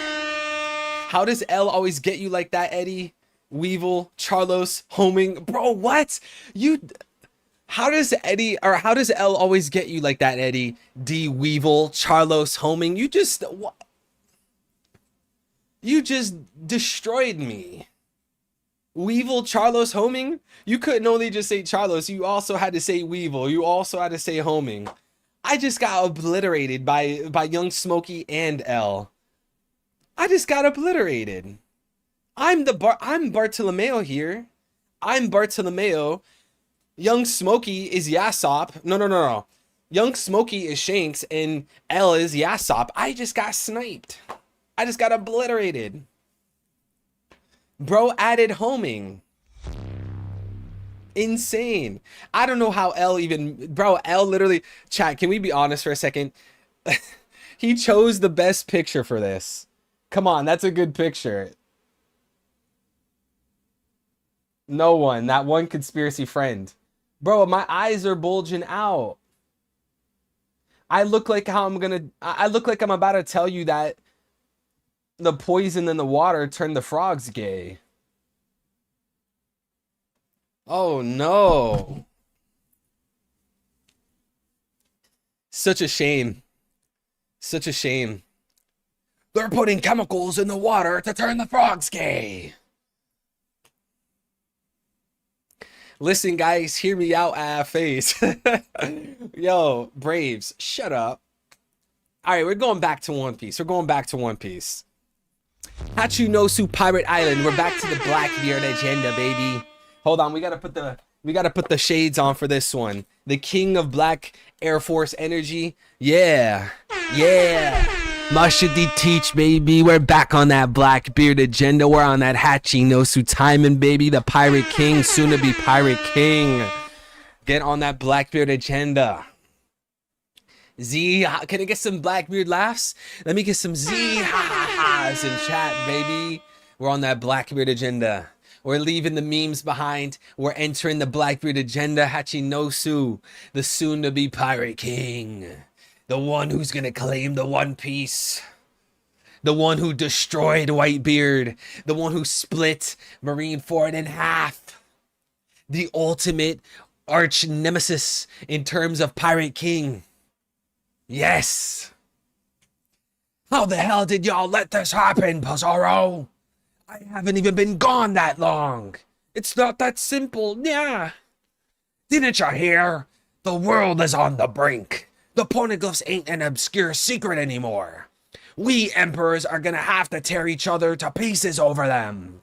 How does L always get you like that, Eddie? Weevil, Charlos, homing. Bro, what? How does L always get you like that, Eddie? D, Weevil, Charlos, homing. You just destroyed me. Weevil, Charlos, homing? You couldn't only just say Charlos, you also had to say Weevil. You also had to say homing. I just got obliterated by Young Smokey and L. I just got obliterated. I'm Bartolomeo here. I'm Bartolomeo. Young Smokey is Yasop. No. Young Smokey is Shanks and L is Yasop. I just got sniped. I just got obliterated. Bro added homing. Insane. I don't know how L even... Bro, L literally... Chat, can we be honest for a second? He chose the best picture for this. Come on, that's a good picture. No one. That one conspiracy friend. Bro, my eyes are bulging out. I look like I'm about to tell you that the poison in the water turned the frogs gay. Oh no. Such a shame. Such a shame. They're putting chemicals in the water to turn the frogs gay. Listen, guys, hear me out, face. Yo, Braves, shut up. All right, we're going back to One Piece. Hachinosu Pirate Island. We're back to the Blackbeard agenda, baby. Hold on, we gotta put the shades on for this one. The king of Black Air Force energy. Yeah. Mashidi teach, baby. We're back on that Blackbeard agenda. We're on that Hachinosu timing, baby. The Pirate King, soon to be Pirate King. Get on that Blackbeard agenda. Z, can I get some Blackbeard laughs? Let me get some Z ha-ha-has in chat, baby. We're on that Blackbeard agenda. We're leaving the memes behind. We're entering the Blackbeard agenda. Hachinosu, the soon-to-be Pirate King. The one who's gonna claim the One Piece. The one who destroyed Whitebeard. The one who split Marineford in half. The ultimate arch nemesis in terms of Pirate King. Yes. How the hell did y'all let this happen, Pizarro? I haven't even been gone that long. It's not that simple, yeah. Didn't you hear? The world is on the brink. The poneglyphs ain't an obscure secret anymore. We emperors are gonna have to tear each other to pieces over them.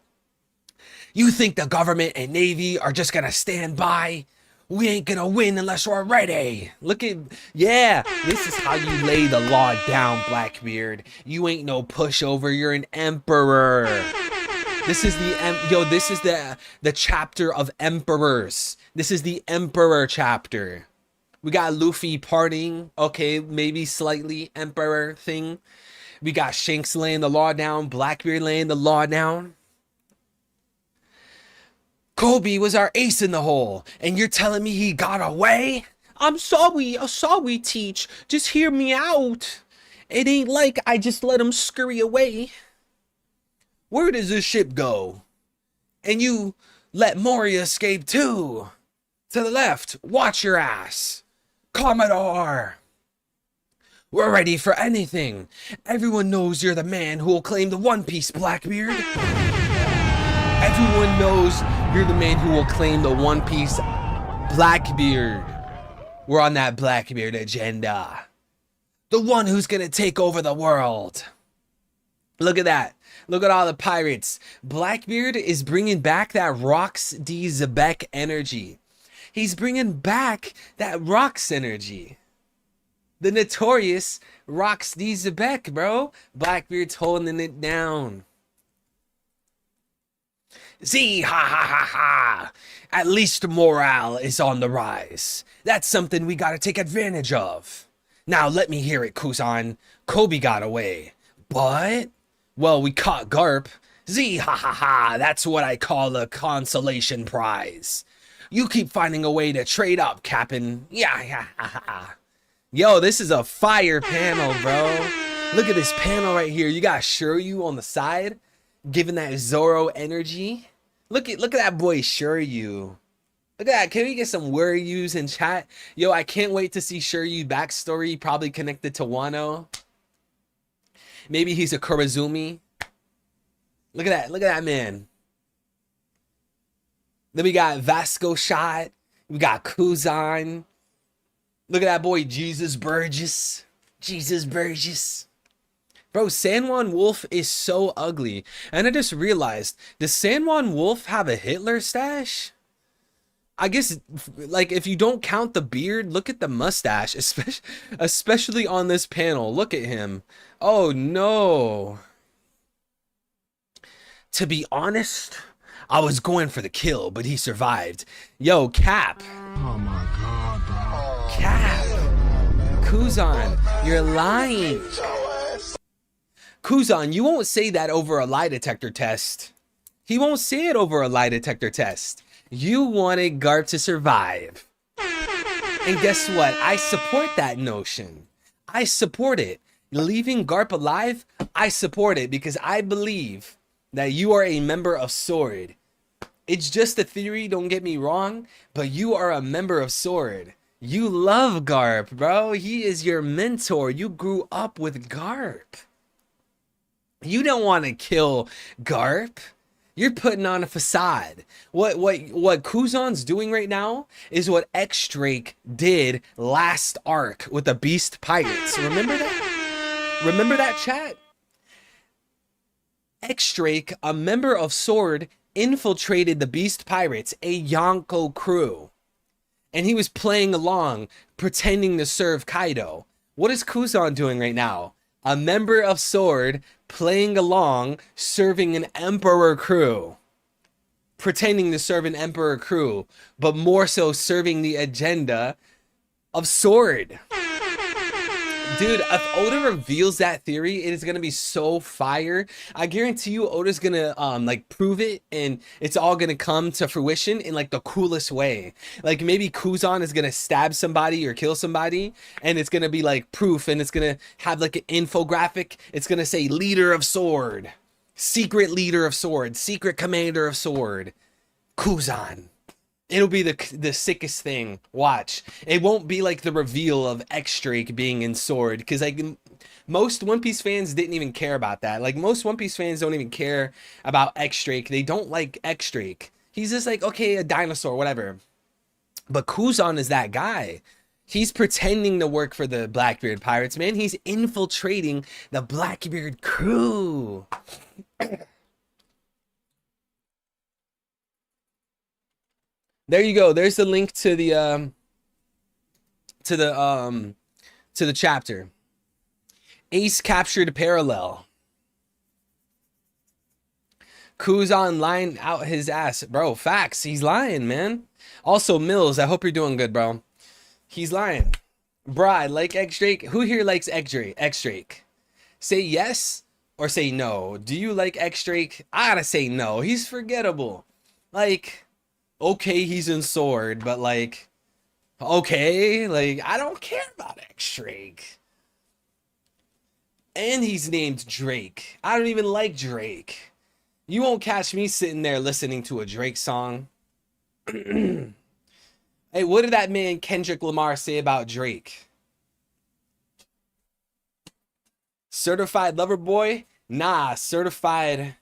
You think the government and navy are just gonna stand by? We ain't gonna win unless we're ready. Look at, yeah, this is how you lay the law down, Blackbeard. You ain't no pushover, you're an emperor. This is the chapter of emperors. This is the emperor chapter. We got Luffy partying, okay, maybe slightly emperor thing. We got Shanks laying the law down, Blackbeard laying the law down. Kobe was our ace in the hole, and you're telling me he got away? I'm sorry, Teach. Just hear me out. It ain't like I just let him scurry away. Where does this ship go? And you let Moria escape too. To the left, watch your ass. Commodore. We're ready for anything. Everyone knows you're the man who will claim the One Piece, Blackbeard. Everyone knows you're the man who will claim the One Piece, Blackbeard. We're on that Blackbeard agenda. The one who's gonna take over the world. Look at that. Look at all the pirates. Blackbeard is bringing back that Rox D. Zebek energy. He's bringing back that Rox energy. The notorious Rox D. Zebek, bro. Blackbeard's holding it down. Z, ha ha ha ha. At least morale is on the rise. That's something we gotta take advantage of. Now let me hear it, Kuzan. Kobe got away. But, well, we caught Garp. Z, ha ha ha. That's what I call a consolation prize. You keep finding a way to trade up, Cap'n. Yeah, yeah, ha ha. Yo, this is a fire panel, bro. Look at this panel right here. You got Shiryu on the side, giving that Zoro energy. Look at that boy Shiryu. Look at that. Can we get some Wuryus in chat? Yo, I can't wait to see Shiryu backstory, probably connected to Wano. Maybe he's a Kurozumi. Look at that. Look at that man. Then we got Vasco Shot. We got Kuzan. Look at that boy, Jesus Burgess. Jesus Burgess. Bro, San Juan Wolf is so ugly. And I just realized, does San Juan Wolf have a Hitler stash? I guess, like, if you don't count the beard, look at the mustache, especially on this panel. Look at him. Oh, no. To be honest, I was going for the kill, but he survived. Yo, Cap. Oh my god, bro. Cap. Kuzan, you're lying. Kuzan, you won't say that over a lie detector test. He won't say it over a lie detector test. You wanted Garp to survive. And guess what? I support that notion. I support it. Leaving Garp alive, I support it because I believe that you are a member of Sword. It's just a theory, don't get me wrong, but you are a member of Sword. You love Garp, bro. He is your mentor. You grew up with Garp. You don't want to kill Garp. You're putting on a facade. What Kuzan's doing right now is what X-Drake did last arc with the Beast Pirates. Remember that? Remember that, chat? X-Drake, a member of Sword, infiltrated the Beast Pirates, a Yonko crew. And he was playing along, pretending to serve Kaido. What is Kuzan doing right now? A member of Sword, playing along, serving an Emperor crew. Pretending to serve an Emperor crew, but more so serving the agenda of Sword. Dude, if Oda reveals that theory, it is gonna be so fire. I guarantee you Oda's gonna like prove it, and it's all gonna come to fruition in like the coolest way. Like maybe Kuzan is gonna stab somebody or kill somebody, and it's gonna be like proof, and it's gonna have like an infographic. It's gonna say leader of Sword, secret leader of Sword, secret commander of Sword, Kuzan. It'll be the sickest thing. Watch. It won't be like the reveal of X-Drake being in Sword, because like most One Piece fans didn't even care about that. Like most One Piece fans don't even care about X-Drake. They don't like X-Drake. He's just like, okay, a dinosaur, whatever. But Kuzan is that guy. He's pretending to work for the Blackbeard Pirates, man. He's infiltrating the Blackbeard crew. There you go. There's the link to the chapter. Ace captured parallel. Kuzan lying out his ass. Bro, facts. He's lying, man. Also, Mills, I hope you're doing good, bro. He's lying. Bro, I like X-Drake. Who here likes X-Drake? Say yes or say no. Do you like X-Drake? I gotta say no. He's forgettable. Like... okay, he's in Sword, but like, okay, like, I don't care about X-Drake. And he's named Drake. I don't even like Drake. You won't catch me sitting there listening to a Drake song. Hey, what did that man Kendrick Lamar say about Drake? Certified lover boy? Nah, certified.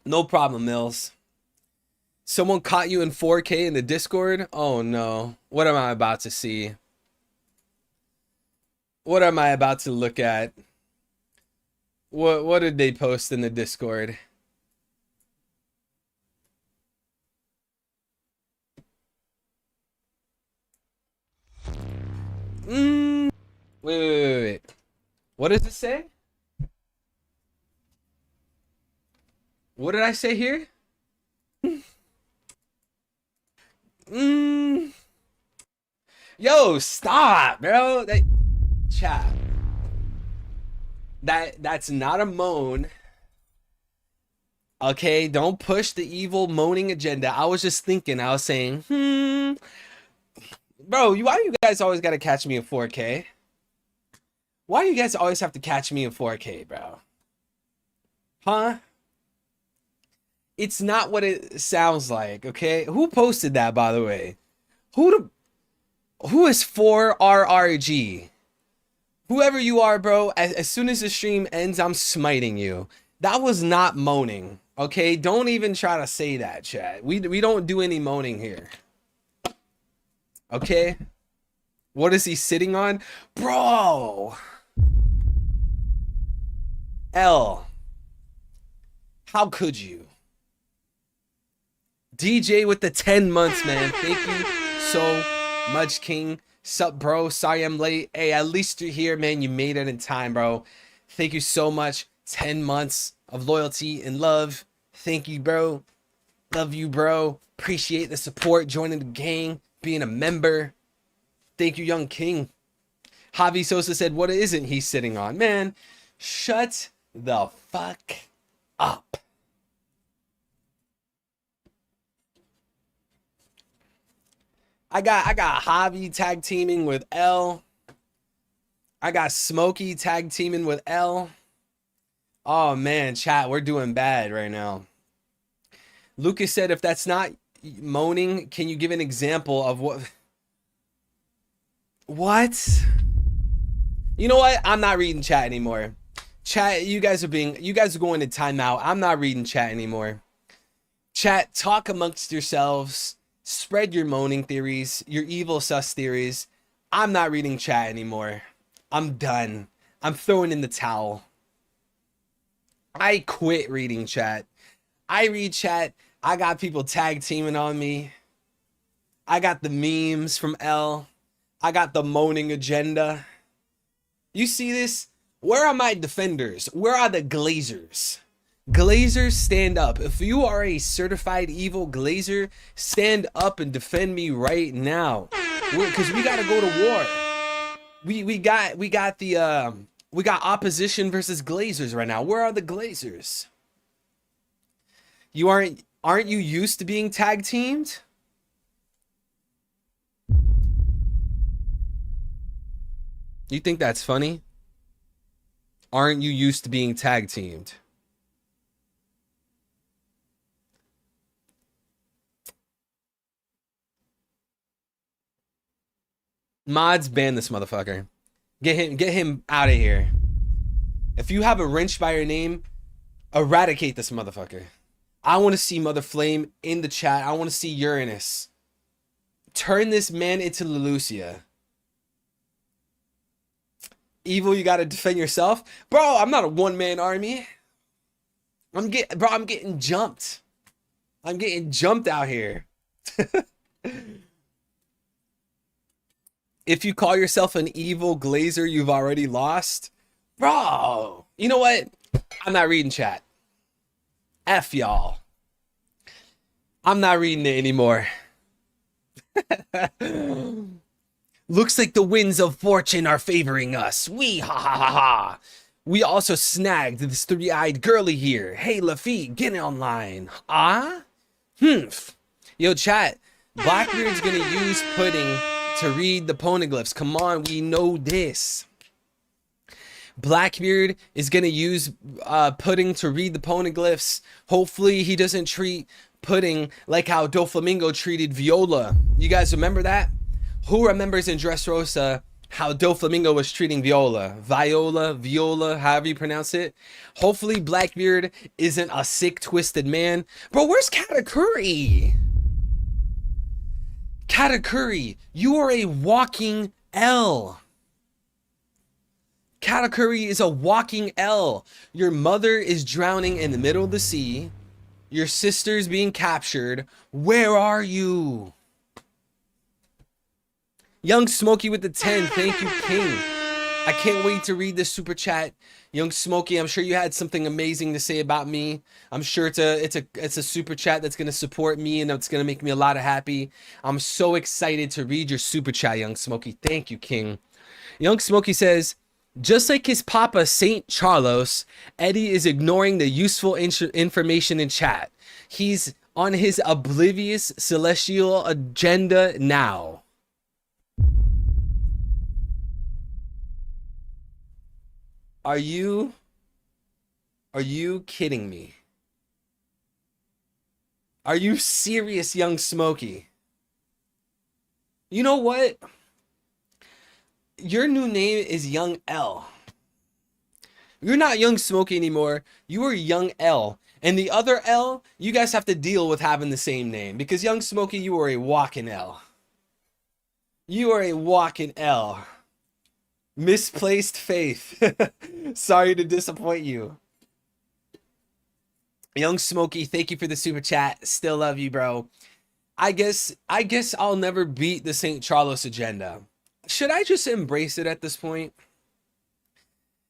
No problem, Mills. Someone caught you in 4K in the Discord? Oh no. What am I about to see? What am I about to look at? What did they post in the Discord? Wait. What does it say? What did I say here? Yo, stop, bro. Chat. That's not a moan. Okay, don't push the evil moaning agenda. I was just thinking. I was saying, bro, why do you guys always gotta catch me in 4K? Why do you guys always have to catch me in 4K, bro? Huh? It's not what it sounds like, okay? Who posted that, by the way? Who is 4RRG? Whoever you are, bro, as soon as the stream ends, I'm smiting you. That was not moaning, okay? Don't even try to say that, chat. We don't do any moaning here. Okay? What is he sitting on? Bro! L. How could you? DJ with the 10 months, man. Thank you so much, King. Sup, bro? Sorry I'm late. Hey, at least you're here, man. You made it in time, bro. Thank you so much. 10 months of loyalty and love. Thank you, bro. Love you, bro. Appreciate the support, joining the gang, being a member. Thank you, young king. Javi Sosa said, what isn't he sitting on? Man, shut the fuck up. I got Javi tag teaming with L. I got Smokey tag teaming with L. Oh man, chat, we're doing bad right now. Lucas said, if that's not moaning, can you give an example of what? What? You know what? I'm not reading chat anymore. Chat, you guys are going to timeout. I'm not reading chat anymore. Chat, talk amongst yourselves. Spread your moaning theories, your evil sus theories. I'm not reading chat anymore. I'm done. I'm throwing in the towel. I quit reading chat. I read chat. I got people tag teaming on me. I got the memes from L. I got the moaning agenda. You see this? Where are my defenders? Where are the Glazers? Glazers, stand up. If you are a certified evil Glazer, stand up and defend me right now. Because we gotta go to war. We got opposition versus Glazers right now. Where are the Glazers? You aren't you used to being tag teamed? You think that's funny? Aren't you used to being tag teamed? Mods, ban this motherfucker. Get him out of here. If you have a wrench by your name, eradicate this motherfucker. I want to see Mother Flame in the chat. I want to see Uranus. Turn this man into Lelucia. Evil, you gotta defend yourself. Bro, I'm not a one-man army. I'm getting jumped. I'm getting jumped out here. If you call yourself an evil Glazer, you've already lost. Bro, you know what? I'm not reading chat. F y'all. I'm not reading it anymore. Looks like the winds of fortune are favoring us. We ha ha ha ha. We also snagged this three-eyed girly here. Hey, Lafitte, get online. Ah? Yo, chat. Blackbeard's gonna use pudding to read the poneglyphs. Come on, we know this. Blackbeard is gonna use pudding to read the poneglyphs. Hopefully he doesn't treat pudding like how Doflamingo treated Viola. You guys remember that? Who remembers in Dressrosa how Doflamingo was treating Viola, however you pronounce it? Hopefully Blackbeard isn't a sick, twisted man. Bro, where's Katakuri? Katakuri, you are a walking L. Katakuri is a walking L. Your mother is drowning in the middle of the sea. Your sister's being captured. Where are you? Young Smokey with the 10. Thank you, King. I can't wait to read this super chat. Young Smokey, I'm sure you had something amazing to say about me. I'm sure it's a super chat that's going to support me and it's going to make me a lot of happy. I'm so excited to read your super chat, Young Smokey. Thank you, King. Young Smokey says, just like his papa, Saint Charlos, Eddie is ignoring the useful information in chat. He's on his oblivious celestial agenda now. Are you kidding me? Are you serious, Young Smokey? You know what? Your new name is Young L. You're not Young Smokey anymore. You are Young L. And the other L, you guys have to deal with having the same name. Because Young Smokey, you are a walking L. You are a walking L. Misplaced faith. Sorry to disappoint you. Young Smokey, thank you for the super chat. Still love you, bro. I guess I'll never beat the St. Charlos agenda. Should I just embrace it at this point?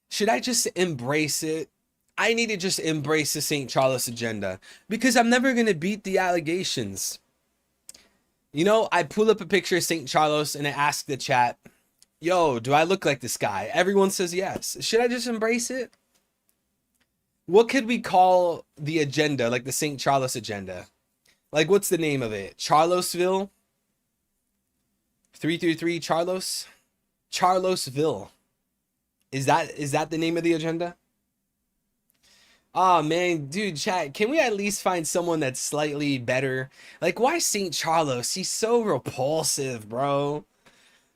Should I just embrace it? I need to just embrace the St. Charlos agenda because I'm never going to beat the allegations. You know, I pull up a picture of St. Charlos and I ask the chat, yo, do I look like this guy? Everyone says yes. Should I just embrace it? What could we call the agenda, like the St. Charlos agenda? Like, what's the name of it? Charlosville? 333 Charlos? Charlosville. Is that the name of the agenda? Oh man, dude, chat, can we at least find someone that's slightly better? Like, why St. Charlos? He's so repulsive, bro.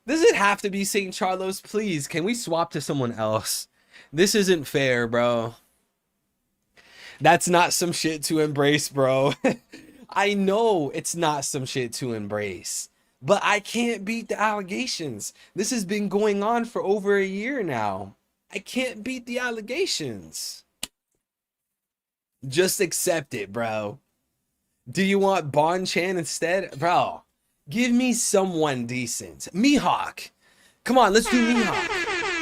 Does it have to be St. Charlos? Please, can we swap to someone else? This isn't fair, bro. That's not some shit to embrace, bro. I know it's not some shit to embrace, but I can't beat the allegations. This has been going on for over a year now. I can't beat the allegations. Just accept it, bro. Do you want Bon Chan instead? Bro, give me someone decent. Mihawk. Come on, let's do Mihawk.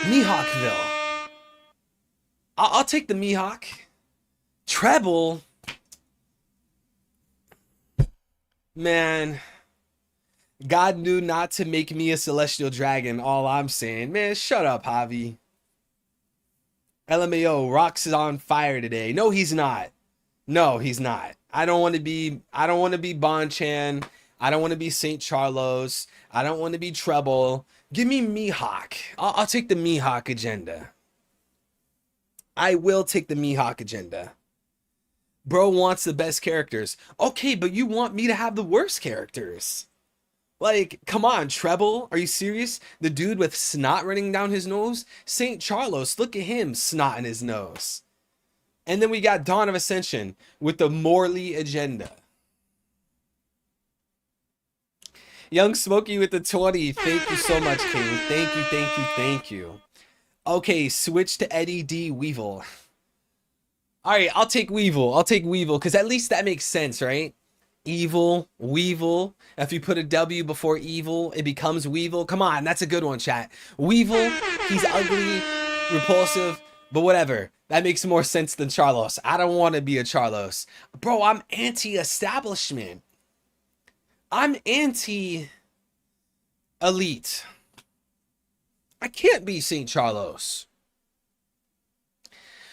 Mihawkville. I'll take the Mihawk. Treble. Man. God knew not to make me a celestial dragon, all I'm saying. Man, shut up, Javi. LMAO, Rox is on fire today. No, he's not. No, he's not. I don't want to be Bon Chan. I don't want to be St. Charlos. I don't want to be Treble. Give me Mihawk. I'll take the Mihawk agenda. I will take the Mihawk agenda. Bro wants the best characters. Okay, but you want me to have the worst characters. Like, come on, Treble, are you serious? The dude with snot running down his nose? St. Charlos, look at him, snot in his nose. And then we got Dawn of Ascension with the Morley agenda. Young Smokey with the 20. Thank you so much, King. Thank you, thank you, thank you. Okay, switch to Eddie D. Weevil. All right, I'll take Weevil. I'll take Weevil because at least that makes sense, right? Evil, Weevil. If you put a W before evil, it becomes Weevil. Come on, that's a good one, chat. Weevil, he's ugly, repulsive, but whatever. That makes more sense than Charlos. I don't want to be a Charlos. Bro, I'm anti-establishment. I'm anti-elite. I can't be St. Charlos.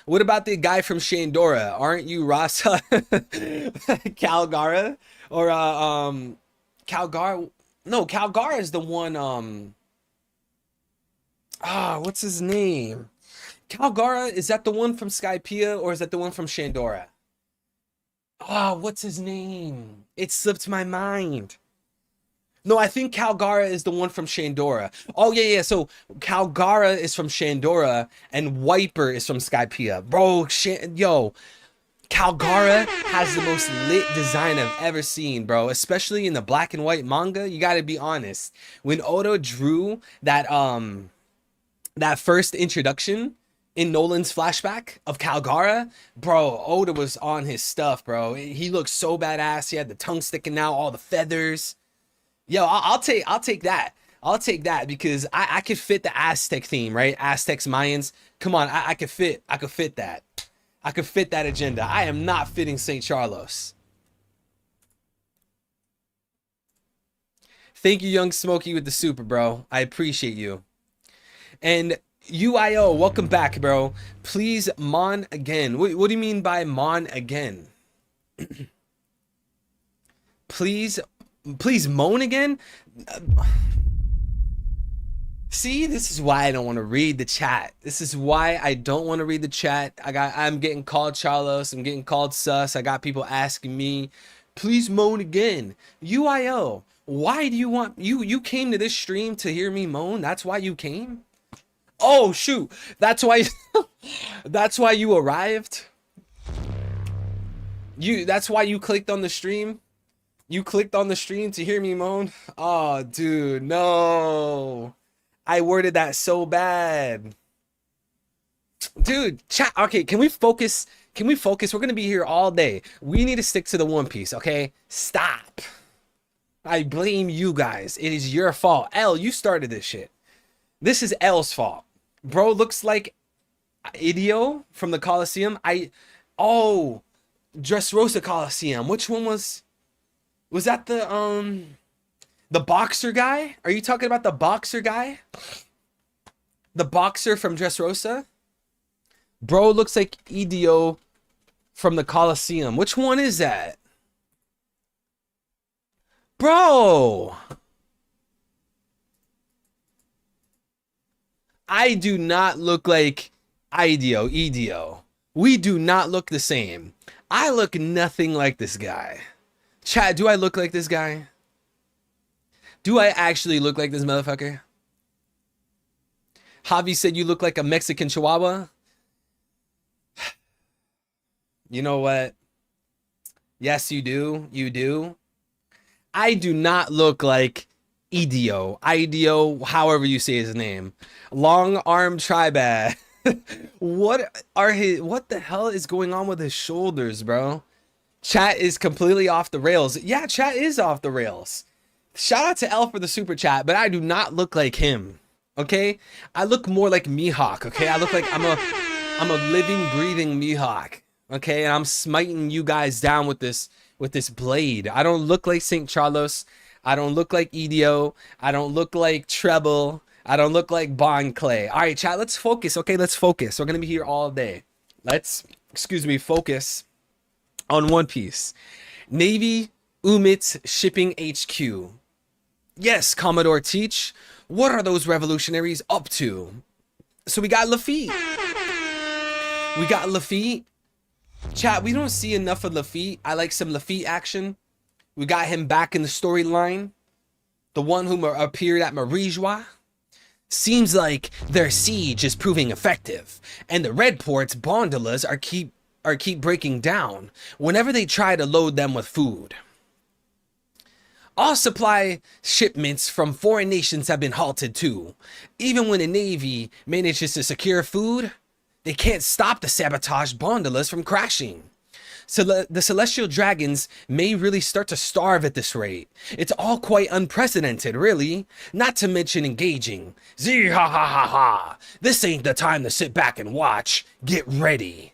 What about the guy from Shandora? Aren't you Rasa Calgara? Or Calgara? No, Calgara is the one what's his name? Calgara, is that the one from Skypiea or is that the one from Shandora? What's his name? It slipped my mind. No, I think Calgara is the one from Shandora. Oh, yeah, yeah. So Calgara is from Shandora and Wiper is from Skypiea. Bro, yo, Calgara has the most lit design I've ever seen, bro. Especially in the black and white manga. You gotta be honest. When Oda drew that first introduction in Nolan's flashback of Calgara, bro, Oda was on his stuff, bro. He looked so badass. He had the tongue sticking out, all the feathers. Yo, I'll take that. I'll take that because I could fit the Aztec theme, right? Aztecs, Mayans. Come on, I could fit that. I could fit that agenda. I am not fitting St. Charlos. Thank you, Young Smokey, with the super, bro. I appreciate you. And UIO, welcome back, bro. Please mon again. What do you mean by mon again? Please moan again? See, this is why I don't want to read the chat. This is why I don't want to read the chat. I'm getting called Charlos. I'm getting called sus. I got people asking me, please moan again. UIO, why do you want you came to this stream to hear me moan? That's why you came? Oh shoot. That's why that's why you arrived? That's why you clicked on the stream? You clicked on the stream to hear me moan? Oh, dude, no. I worded that so bad. Dude, chat. Okay, can we focus? Can we focus? We're going to be here all day. We need to stick to the One Piece, okay? Stop. I blame you guys. It is your fault. L, you started this shit. This is L's fault. Bro looks like Idio from the Coliseum. Oh, Dressrosa Coliseum. Which one was that the boxer guy? Are you talking about the boxer guy? The boxer from Dressrosa? Bro looks like Idio from the Coliseum. Which one is that? Bro! I do not look like Idio. We do not look the same. I look nothing like this guy. Chat, do I look like this guy? Do I actually look like this motherfucker? Javi said you look like a Mexican Chihuahua. You know what? Yes, you do. You do. I do not look like Idio, however you say his name. Long arm tribad. What the hell is going on with his shoulders, bro? Chat is completely off the rails. Yeah, chat is off the rails. Shout out to L for the super chat, but I do not look like him. Okay? I look more like Mihawk, okay? I look like I'm a living, breathing Mihawk. Okay? And I'm smiting you guys down with this blade. I don't look like St. Charlos. I don't look like Idio. I don't look like Treble. I don't look like Bon Clay. All right, chat, let's focus. Okay, let's focus. We're going to be here all day. Let's, focus on One Piece. Navy Umit's Shipping HQ. Yes, Commodore Teach. What are those revolutionaries up to? So we got Lafitte. Chat, we don't see enough of Lafitte. I like some Lafitte action. We got him back in the storyline. The one who appeared at Marijois. Seems like their siege is proving effective, and the Red Port's gondolas are keep breaking down whenever they try to load them with food. All supply shipments from foreign nations have been halted too. Even when the Navy manages to secure food, they can't stop the sabotaged gondolas from crashing. So the Celestial Dragons may really start to starve at this rate. It's all quite unprecedented, really. Not to mention engaging. Zee ha ha ha ha. This ain't the time to sit back and watch. Get ready.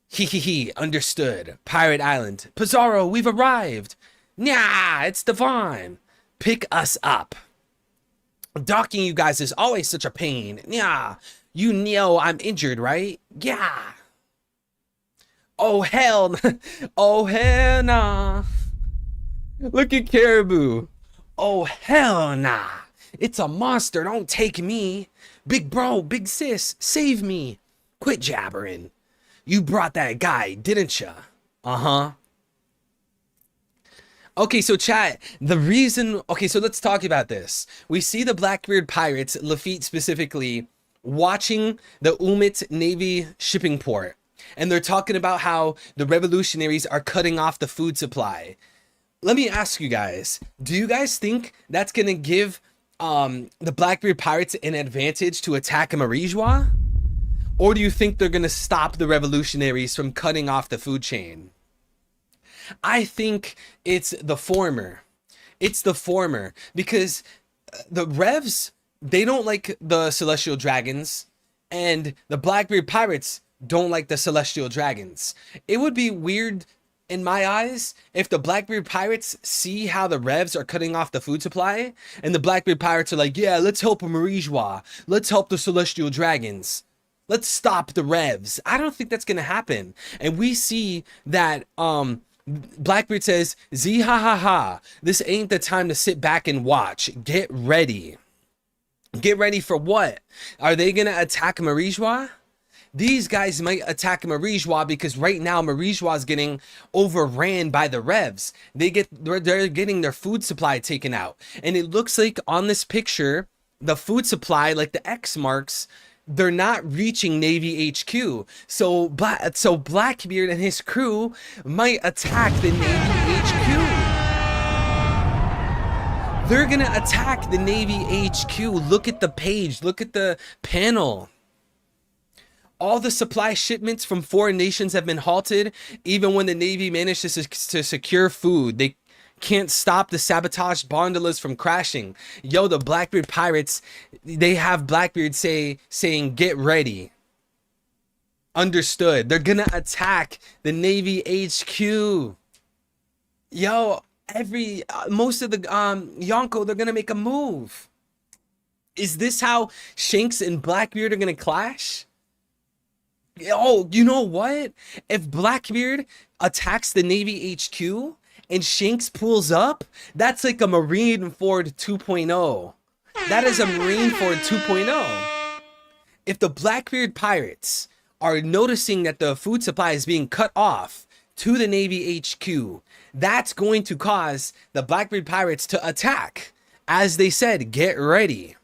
Hee hee hee, understood. Pirate Island. Pizarro, we've arrived. Nah, it's Devon. Pick us up. Docking you guys is always such a pain. Yeah, you know I'm injured, right? Yeah. Oh hell, oh hell nah. Look at Caribou. Oh hell nah. It's a monster, don't take me. Big bro, big sis, save me. Quit jabbering. You brought that guy, didn't ya? Uh-huh. Okay, so chat, the reason, okay, so let's talk about this. We see the Blackbeard pirates, Lafitte specifically, watching the Umit Navy shipping port. And they're talking about how the revolutionaries are cutting off the food supply. Let me ask you guys, do you guys think that's going to give the Blackbeard pirates an advantage to attack Marijois? Or do you think they're going to stop the revolutionaries from cutting off the food chain? I think it's the former. It's the former because the Revs, they don't like the Celestial Dragons, and the Blackbeard Pirates don't like the Celestial Dragons. It would be weird in my eyes if the Blackbeard Pirates see how the Revs are cutting off the food supply, and the Blackbeard Pirates are like, yeah, let's help Marijois. Let's help the Celestial Dragons. Let's stop the Revs. I don't think that's going to happen. And we see that Blackbeard says, "Z ha ha ha. This ain't the time to sit back and watch. Get ready." Get ready for what? Are they gonna attack Marijois? These guys might attack Marijois because right now Marijois is getting overran by the Revs. They're getting their food supply taken out, and it looks like on this picture, the food supply, like the X marks, they're not reaching Navy HQ. So Blackbeard and his crew might attack the Navy HQ. They're gonna attack the Navy HQ. Look at the page. Look at the panel. All the supply shipments from foreign nations have been halted. Even when the Navy manages to secure food, they can't stop the sabotaged gondolas from crashing. Yo, the Blackbeard pirates, they have Blackbeard saying get ready. Understood. They're gonna attack the Navy HQ. Yo, most of the Yonko, they're gonna make a move. Is this how Shanks and Blackbeard are gonna clash? Oh, you know what? If Blackbeard attacks the Navy HQ and Shanks pulls up, that's like a Marineford 2.0. That is a Marineford 2.0. If the Blackbeard pirates are noticing that the food supply is being cut off to the Navy HQ, that's going to cause the Blackbeard pirates to attack. As they said, get ready.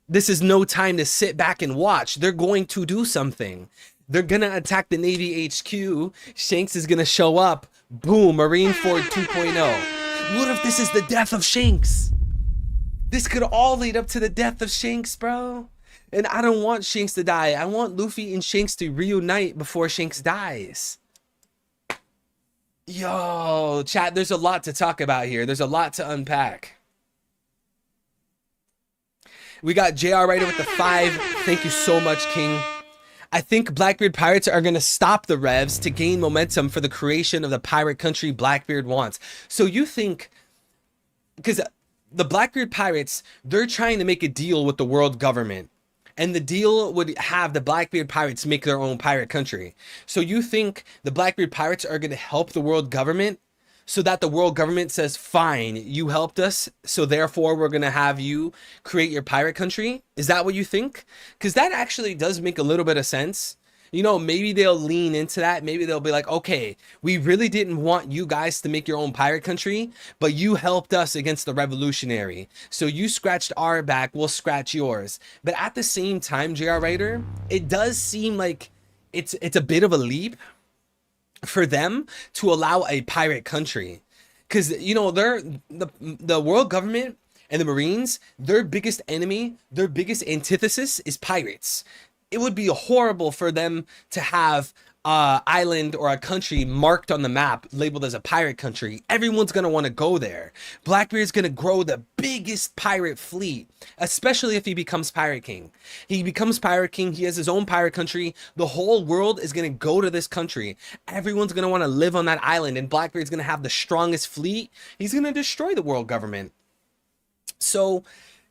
This is no time to sit back and watch. They're going to do something. They're gonna attack the Navy HQ. Shanks is gonna show up. Boom, Marineford 2.0. What if this is the death of Shanks? This could all lead up to the death of Shanks, bro. And I don't want Shanks to die. I want Luffy and Shanks to reunite before Shanks dies. Yo, chat, there's a lot to talk about here. There's a lot to unpack. We got JR Ryder with the 5. Thank you so much, King. I think Blackbeard Pirates are going to stop the Revs to gain momentum for the creation of the pirate country Blackbeard wants. So you think, because the Blackbeard Pirates, they're trying to make a deal with the world government. And the deal would have the Blackbeard Pirates make their own pirate country. So you think the Blackbeard Pirates are going to help the world government so that the world government says, fine, you helped us, so therefore we're going to have you create your pirate country? Is that what you think? Because that actually does make a little bit of sense. You know, maybe they'll lean into that. Maybe they'll be like, okay, we really didn't want you guys to make your own pirate country, but you helped us against the revolutionary. So you scratched our back, we'll scratch yours. But at the same time, JR Ryder, it does seem like it's a bit of a leap for them to allow a pirate country, because you know the world government and the Marines, their biggest enemy, their biggest antithesis is pirates. It would be horrible for them to have an island or a country marked on the map labeled as a pirate country. Everyone's going to want to go there. Blackbeard's going to grow the biggest pirate fleet, especially if he becomes Pirate King. He becomes Pirate King. He has his own pirate country. The whole world is going to go to this country. Everyone's going to want to live on that island, and Blackbeard's going to have the strongest fleet. He's going to destroy the world government. So,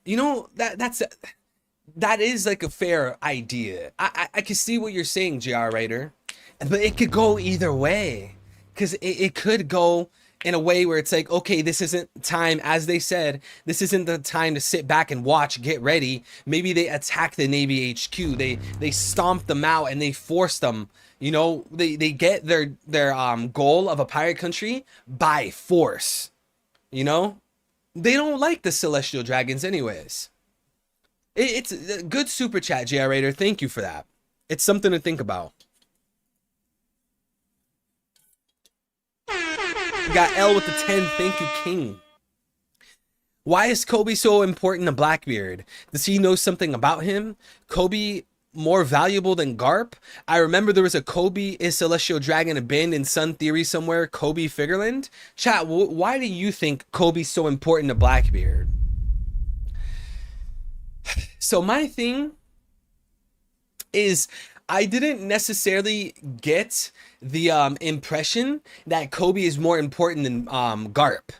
you know, that is like a fair idea. I can see what you're saying, JR Ryder, but it could go either way, because it could go in a way where it's like, okay, this isn't time, as they said, this isn't the time to sit back and watch, get ready. Maybe they attack the Navy HQ. They stomp them out and they force them, you know, they get their goal of a pirate country by force, you know? They don't like the Celestial Dragons anyways. It's a good super chat, JR Raider. Thank you for that. It's something to think about. Got L with the 10. Thank you, King. Why is Kobe so important to Blackbeard? Does he know something about him? Kobe more valuable than Garp? I remember there was a Kobe is Celestial Dragon abandoned sun theory somewhere. Kobe Figureland? Chat, why do you think Kobe's so important to Blackbeard? So my thing is, I didn't necessarily get the impression that Kobe is more important than Garp.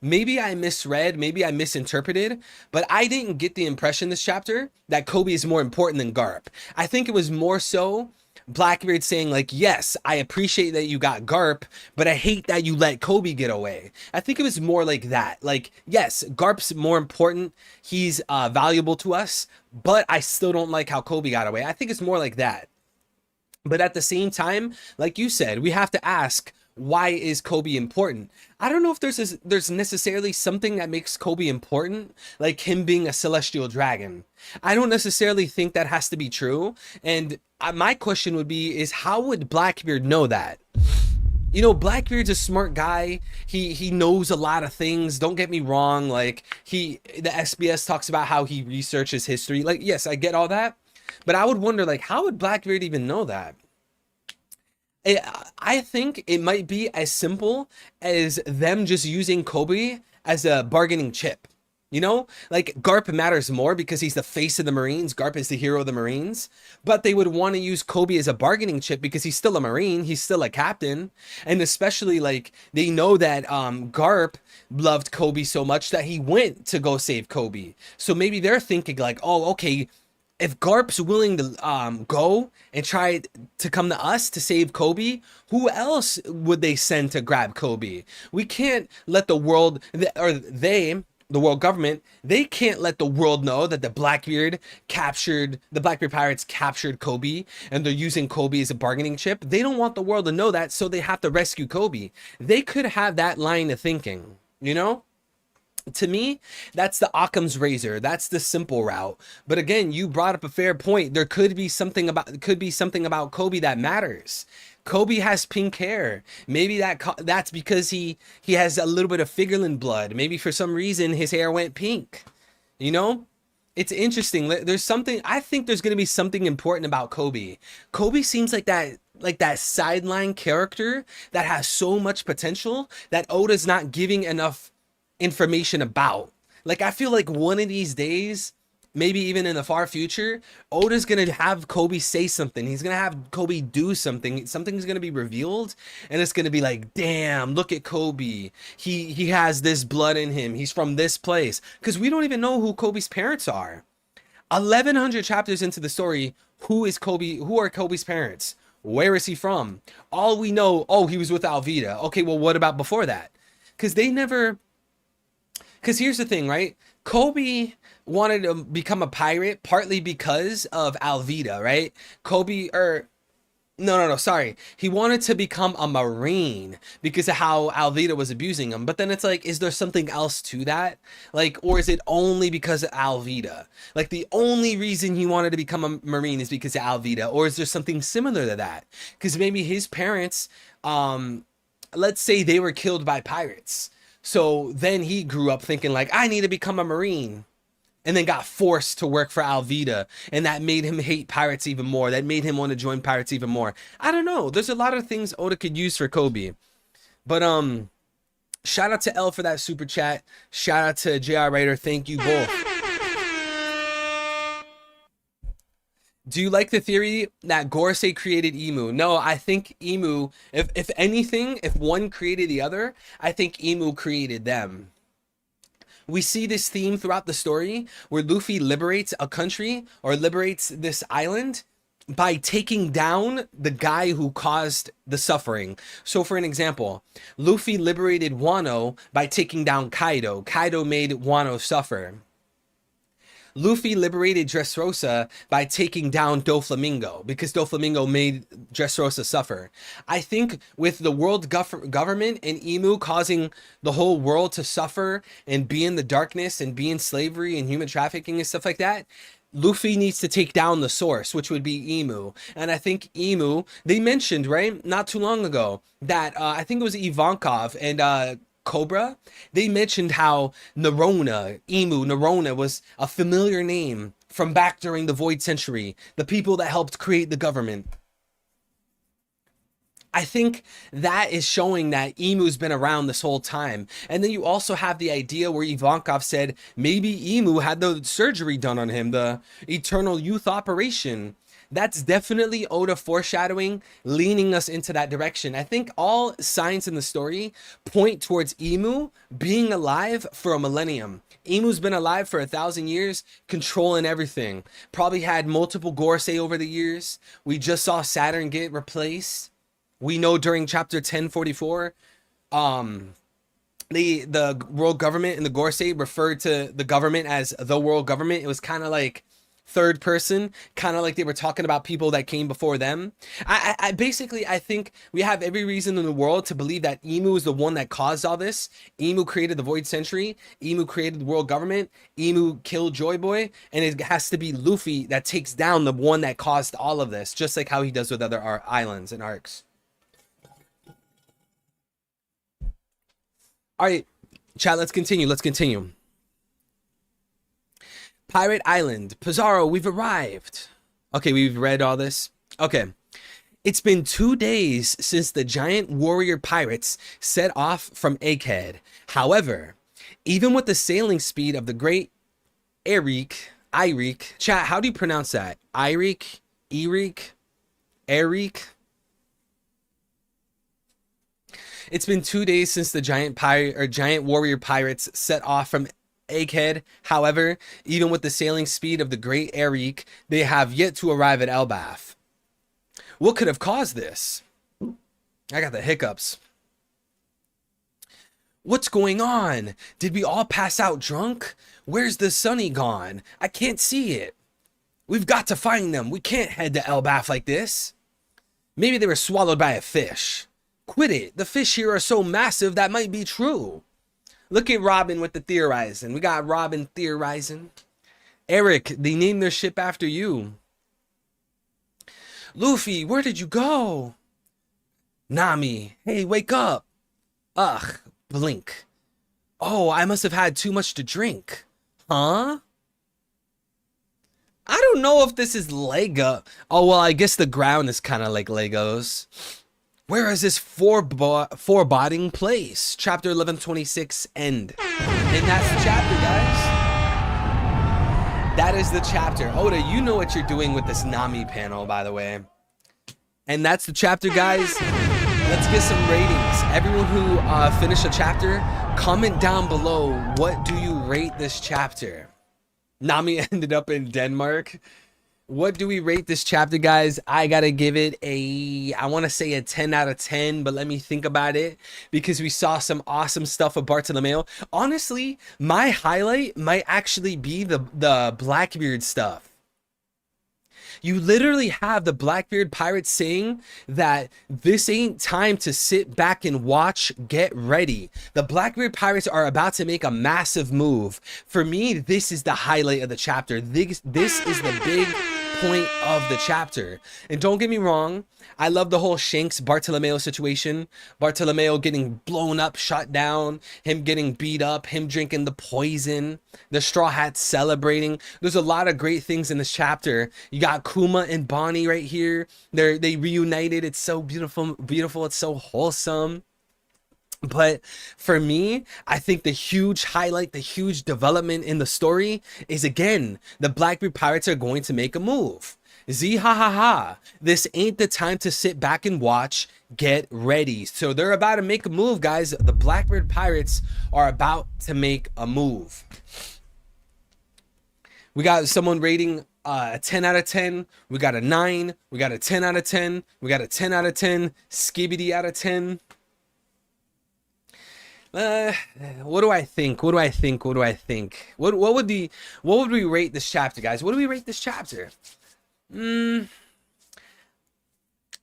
Maybe I misread, maybe I misinterpreted, but I didn't get the impression this chapter that Kobe is more important than Garp. I think it was more so Blackbeard saying like, yes, I appreciate that you got Garp, but I hate that you let Kobe get away. I think it was more like that. Like, yes, Garp's more important. He's valuable to us, but I still don't like how Kobe got away. I think it's more like that. But at the same time, like you said, we have to ask, why is Kobe important? I don't know if there's necessarily something that makes Kobe important, like him being a celestial dragon. I don't necessarily think that has to be true. And my question would be, is how would Blackbeard know that? You know, Blackbeard's a smart guy. He knows a lot of things. Don't get me wrong. Like the SBS talks about how he researches history. Like, yes, I get all that. But I would wonder, like, how would Blackbeard even know that? I think it might be as simple as them just using Kobe as a bargaining chip. You know, like Garp matters more because he's the face of the Marines. Garp is the hero of the Marines. But they would want to use Kobe as a bargaining chip because he's still a Marine. He's still a captain. And especially like they know that Garp loved Kobe so much that he went to go save Kobe. So maybe they're thinking like, oh, okay, if Garp's willing to go and try to come to us to save Kobe, who else would they send to grab Kobe? We can't let the world, or they, the world government, they can't let the world know that the Blackbeard pirates captured Kobe and they're using Kobe as a bargaining chip. They don't want the world to know that, so they have to rescue Kobe. They could have that line of thinking, you know? To me, that's the Occam's razor. That's the simple route. But again, you brought up a fair point. There could be something about Kobe that matters. Kobe has pink hair. Maybe that's because he has a little bit of Figureland blood. Maybe for some reason his hair went pink. You know? It's interesting. There's something, I think there's going to be something important about Kobe. Kobe seems like that sideline character that has so much potential that Oda's not giving enough information about. Like, I feel like one of these days, maybe even in the far future, Oda's gonna have Kobe say something. He's gonna have Kobe do something. Something's gonna be revealed, and it's gonna be like, damn, look at Kobe. He has this blood in him. He's from this place. Because we don't even know who Kobe's parents are. 1,100 chapters into the story, who is Kobe? Who are Kobe's parents? Where is he from? All we know, oh, he was with Alvida. Okay, well, what about before that? Because they never... Because here's the thing, right? Kobe wanted to become a pirate partly because of Alvida, right? Sorry. He wanted to become a Marine because of how Alvida was abusing him. But then it's like, is there something else to that? Like, or is it only because of Alvida? Like, the only reason he wanted to become a Marine is because of Alvida? Or is there something similar to that? Because maybe his parents, let's say they were killed by pirates. So then he grew up thinking like, I need to become a Marine, and then got forced to work for Alvida, and that made him hate pirates even more. That made him want to join pirates even more. I don't know. There's a lot of things Oda could use for Kobe. But shout out to L for that super chat. Shout out to JR Raider. Thank you both. Do you like the theory that Gorosei created Emu? No, I think Emu, if anything, if one created the other, I think Emu created them. We see this theme throughout the story where Luffy liberates a country or liberates this island, by taking down the guy who caused the suffering. So for an example, Luffy liberated Wano by taking down Kaido. Kaido made Wano suffer. Luffy liberated Dressrosa by taking down Doflamingo because Doflamingo made Dressrosa suffer. I think with the world government and Emu causing the whole world to suffer and be in the darkness and be in slavery and human trafficking and stuff like that, Luffy needs to take down the source, which would be Emu. And I think Emu, they mentioned, right, not too long ago, that I think it was Ivankov and Cobra, they mentioned how Narona was a familiar name from back during the Void Century, the people that helped create the government. I think that is showing that Emu's been around this whole time. And then you also have the idea where Ivankov said maybe Emu had the surgery done on him, the Eternal Youth Operation. That's definitely Oda foreshadowing, leaning us into that direction. I think all signs in the story point towards Emu being alive for a millennium. Emu's been alive for 1,000 years, controlling everything. Probably had multiple Gorosei over the years. We just saw Saturn get replaced. We know during chapter 1044, the world government and the Gorosei referred to the government as the world government. It was kind of like third person, kind of like they were talking about people that came before them. I basically, I think we have every reason in the world to believe that Emu is the one that caused all this. Emu created the Void Century. Emu created the world government. Emu killed Joy Boy. And it has to be Luffy that takes down the one that caused all of this, just like how he does with other islands and arcs. All right, chat, let's continue. Let's continue. Pirate Island. Pizarro, we've arrived. Okay, we've read all this. Okay. It's been 2 days since the giant warrior pirates set off from Egghead. However, even with the sailing speed of the great Eirik, chat, how do you pronounce that? Eirik? It's been 2 days since the giant warrior pirates set off from Egghead. However, even with the sailing speed of the great Eirik, they have yet to arrive at Elbaf. What could have caused this? I got the hiccups. What's going on? Did we all pass out drunk? Where's the Sunny gone? I can't see it. We've got to find them. We can't head to Elbaf like this. Maybe they were swallowed by a fish. Quit it. The fish here are so massive that might be true. Look at Robin with the theorizing. We got Robin theorizing. Eric, they named their ship after you. Luffy, where did you go? Nami, hey, wake up. Ugh, blink. Oh, I must have had too much to drink. Huh? I don't know if this is Lego. Oh, well, I guess the ground is kind of like Legos. Where is this foreboding place? Chapter 1126 end. And that's the chapter, guys. That is the chapter. Oda, you know what you're doing with this Nami panel, by the way. And that's the chapter, guys. Let's get some ratings. Everyone who finished a chapter, comment down below, what do you rate this chapter? Nami ended up in Denmark. What do we rate this chapter, guys? I gotta give it I want to say a 10 out of 10, but let me think about it because we saw some awesome stuff of Bartolomeo. Honestly, my highlight might actually be the Blackbeard stuff. You literally have the Blackbeard pirates saying that this ain't time to sit back and watch, get ready. The Blackbeard pirates are about to make a massive move. For me, this is the highlight of the chapter. This is the big point of the chapter. And don't get me wrong, I love the whole Shanks Bartolomeo situation. Bartolomeo getting blown up, shot down, him getting beat up, him drinking the poison, the Straw Hats celebrating. There's a lot of great things in this chapter. You got Kuma and Bonnie right here. They reunited. It's so beautiful, it's so wholesome. But for me, I think the huge highlight, the huge development in the story is, again, the Blackbeard pirates are going to make a move. Z-ha-ha-ha. This ain't the time to sit back and watch. Get ready. So they're about to make a move, guys. The Blackbeard pirates are about to make a move. We got someone rating a 10 out of 10. We got a 9. We got a 10 out of 10. We got a 10 out of 10. Skibbity out of 10. What do I think? What do I think? What do I think? What would we rate this chapter, guys? What do we rate this chapter? I'm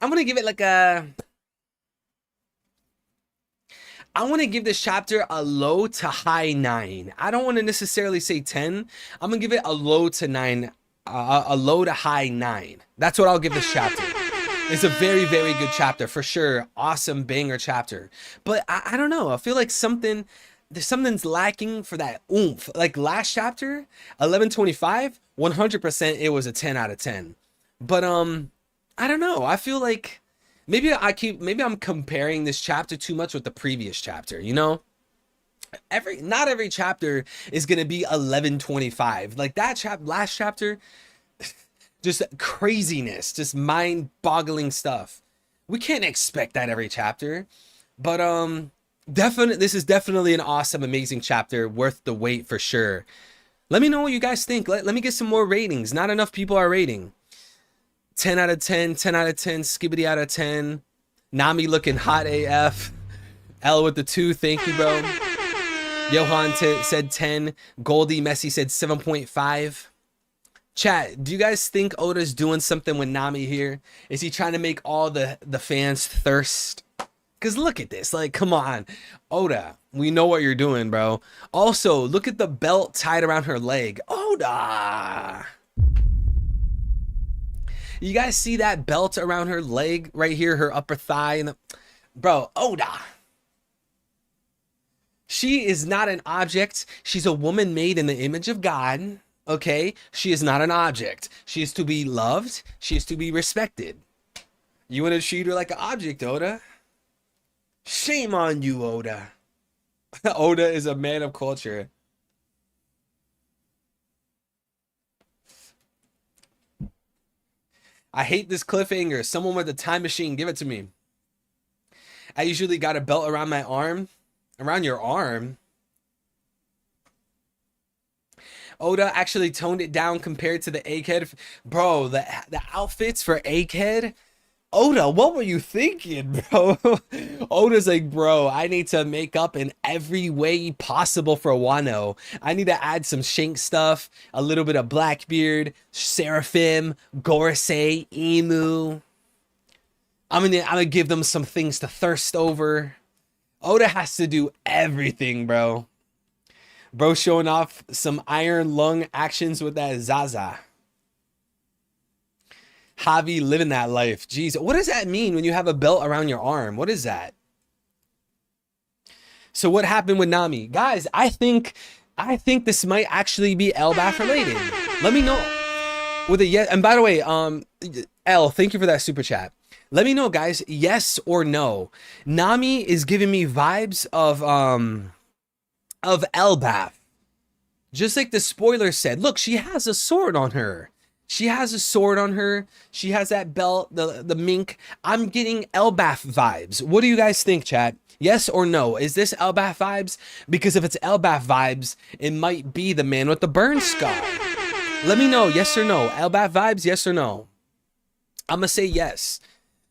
gonna give it like a. I want to give this chapter a low to high 9. I don't want to necessarily say 10. I'm gonna give it a low to 9, a low to high 9. That's what I'll give this chapter. It's a very, very good chapter for sure. Awesome banger chapter. But I don't know. I feel like something's lacking for that oomph. Like last chapter, 1125, 100% it was a 10 out of 10. But I don't know. I feel like maybe I'm comparing this chapter too much with the previous chapter, you know? Not every chapter is going to be 1125. Like that last chapter, just craziness, just mind-boggling stuff. We can't expect that every chapter, but this is definitely an awesome, amazing chapter, worth the wait for sure. Let me know what you guys think. Let me get some more ratings. Not enough people are rating. 10 out of 10, 10 out of 10, Skibbity out of 10. Nami looking hot AF. L with the 2, thank you, bro. Johan said 10. Goldie Messi said 7.5. Chat, do you guys think Oda's doing something with Nami here? Is he trying to make all the fans thirst? Because look at this. Like, come on. Oda, we know what you're doing, bro. Also, look at the belt tied around her leg. Oda! You guys see that belt around her leg right here? Her upper thigh. And bro, Oda. She is not an object. She's a woman made in the image of God. Okay, she is not an object. She is to be loved. She is to be respected. You want to treat her like an object, Oda? Shame on you, Oda. Oda is a man of culture. I hate this cliffhanger. Someone with a time machine, give it to me. I usually got a belt around my arm. Around your arm? Oda actually toned it down compared to the Egghead. Bro, the outfits for Egghead. Oda, what were you thinking, bro? Oda's like, bro, I need to make up in every way possible for Wano. I need to add some Shank stuff, a little bit of Blackbeard, Seraphim, Gorosei, Emu. I'm gonna give them some things to thirst over. Oda has to do everything, bro. Bro showing off some iron lung actions with that Zaza. Javi living that life. Jeez, what does that mean when you have a belt around your arm? What is that? So what happened with Nami? Guys, I think this might actually be Elbaf related. Let me know. With a yes, and by the way, L, thank you for that super chat. Let me know, guys, yes or no. Nami is giving me vibes of Elbaf. Just like the spoiler said. Look, she has a sword on her. She has a sword on her. She has that belt, the mink. I'm getting Elbaf vibes. What do you guys think, chat? Yes or no? Is this Elbaf vibes? Because if it's Elbaf vibes, it might be the man with the burn scar. Let me know, yes or no. Elbaf vibes, yes or no? I'm gonna say yes.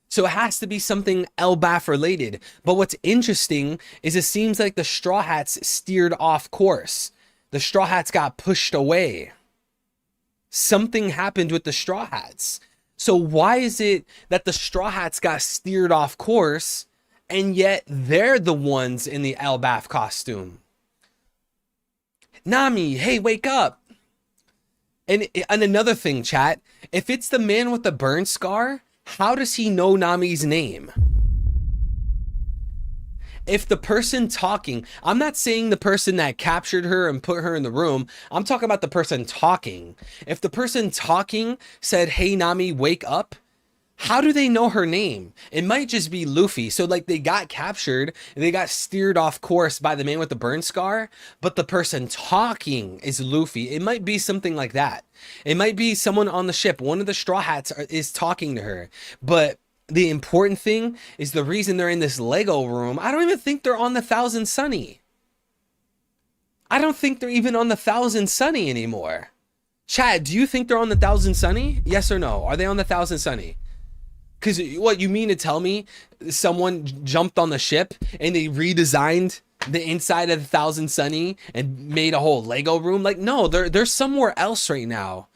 So it has to be something Elbaf related. But what's interesting is it seems like the Straw Hats steered off course. The Straw Hats got pushed away. Something happened with the Straw Hats. So why is it that the Straw Hats got steered off course and yet they're the ones in the Elbaf costume? Nami, hey, wake up. And another thing, chat, if it's the man with the burn scar, how does he know Nami's name? If the person talking, I'm not saying the person that captured her and put her in the room. I'm talking about the person talking. If the person talking said, hey, Nami, wake up. How do they know her name? It might just be Luffy. So like they got captured and they got steered off course by the man with the burn scar, but the person talking is Luffy. It might be something like that. It might be someone on the ship. One of the Straw Hats is talking to her. But the important thing is the reason they're in this Lego room. I don't even think they're on the Thousand Sunny. I don't think they're even on the Thousand Sunny anymore. Chad, do you think they're on the Thousand Sunny? Yes or no? Are they on the Thousand Sunny? Because what you mean to tell me someone jumped on the ship and they redesigned the inside of the Thousand Sunny and made a whole Lego room? Like, no, they're somewhere else right now.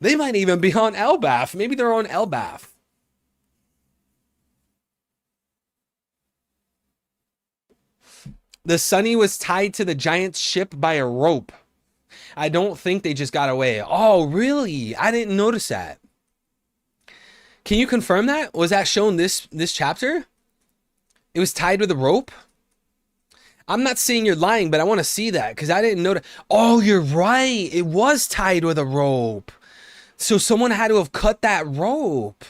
They might even be on Elbaf. Maybe they're on Elbaf. The Sunny was tied to the giant ship by a rope. I don't think they just got away. Oh, really? I didn't notice that. Can you confirm that? Was that shown this chapter? It was tied with a rope? I'm not saying you're lying, but I want to see that because I didn't know that. Oh, you're right. It was tied with a rope. So someone had to have cut that rope.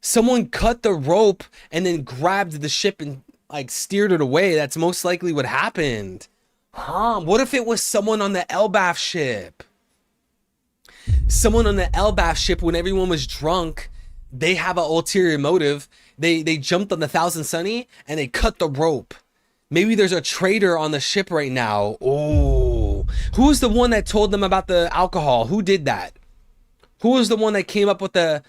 Someone cut the rope and then grabbed the ship and like steered it away. That's most likely what happened. What if it was someone on the Elbaf ship? Someone on the Elbaf ship, when everyone was drunk, they have an ulterior motive. They jumped on the Thousand Sunny and they cut the rope. Maybe there's a traitor on the ship right now. Oh, who's the one that told them about the alcohol? Who did that? Who was the one that came up with the...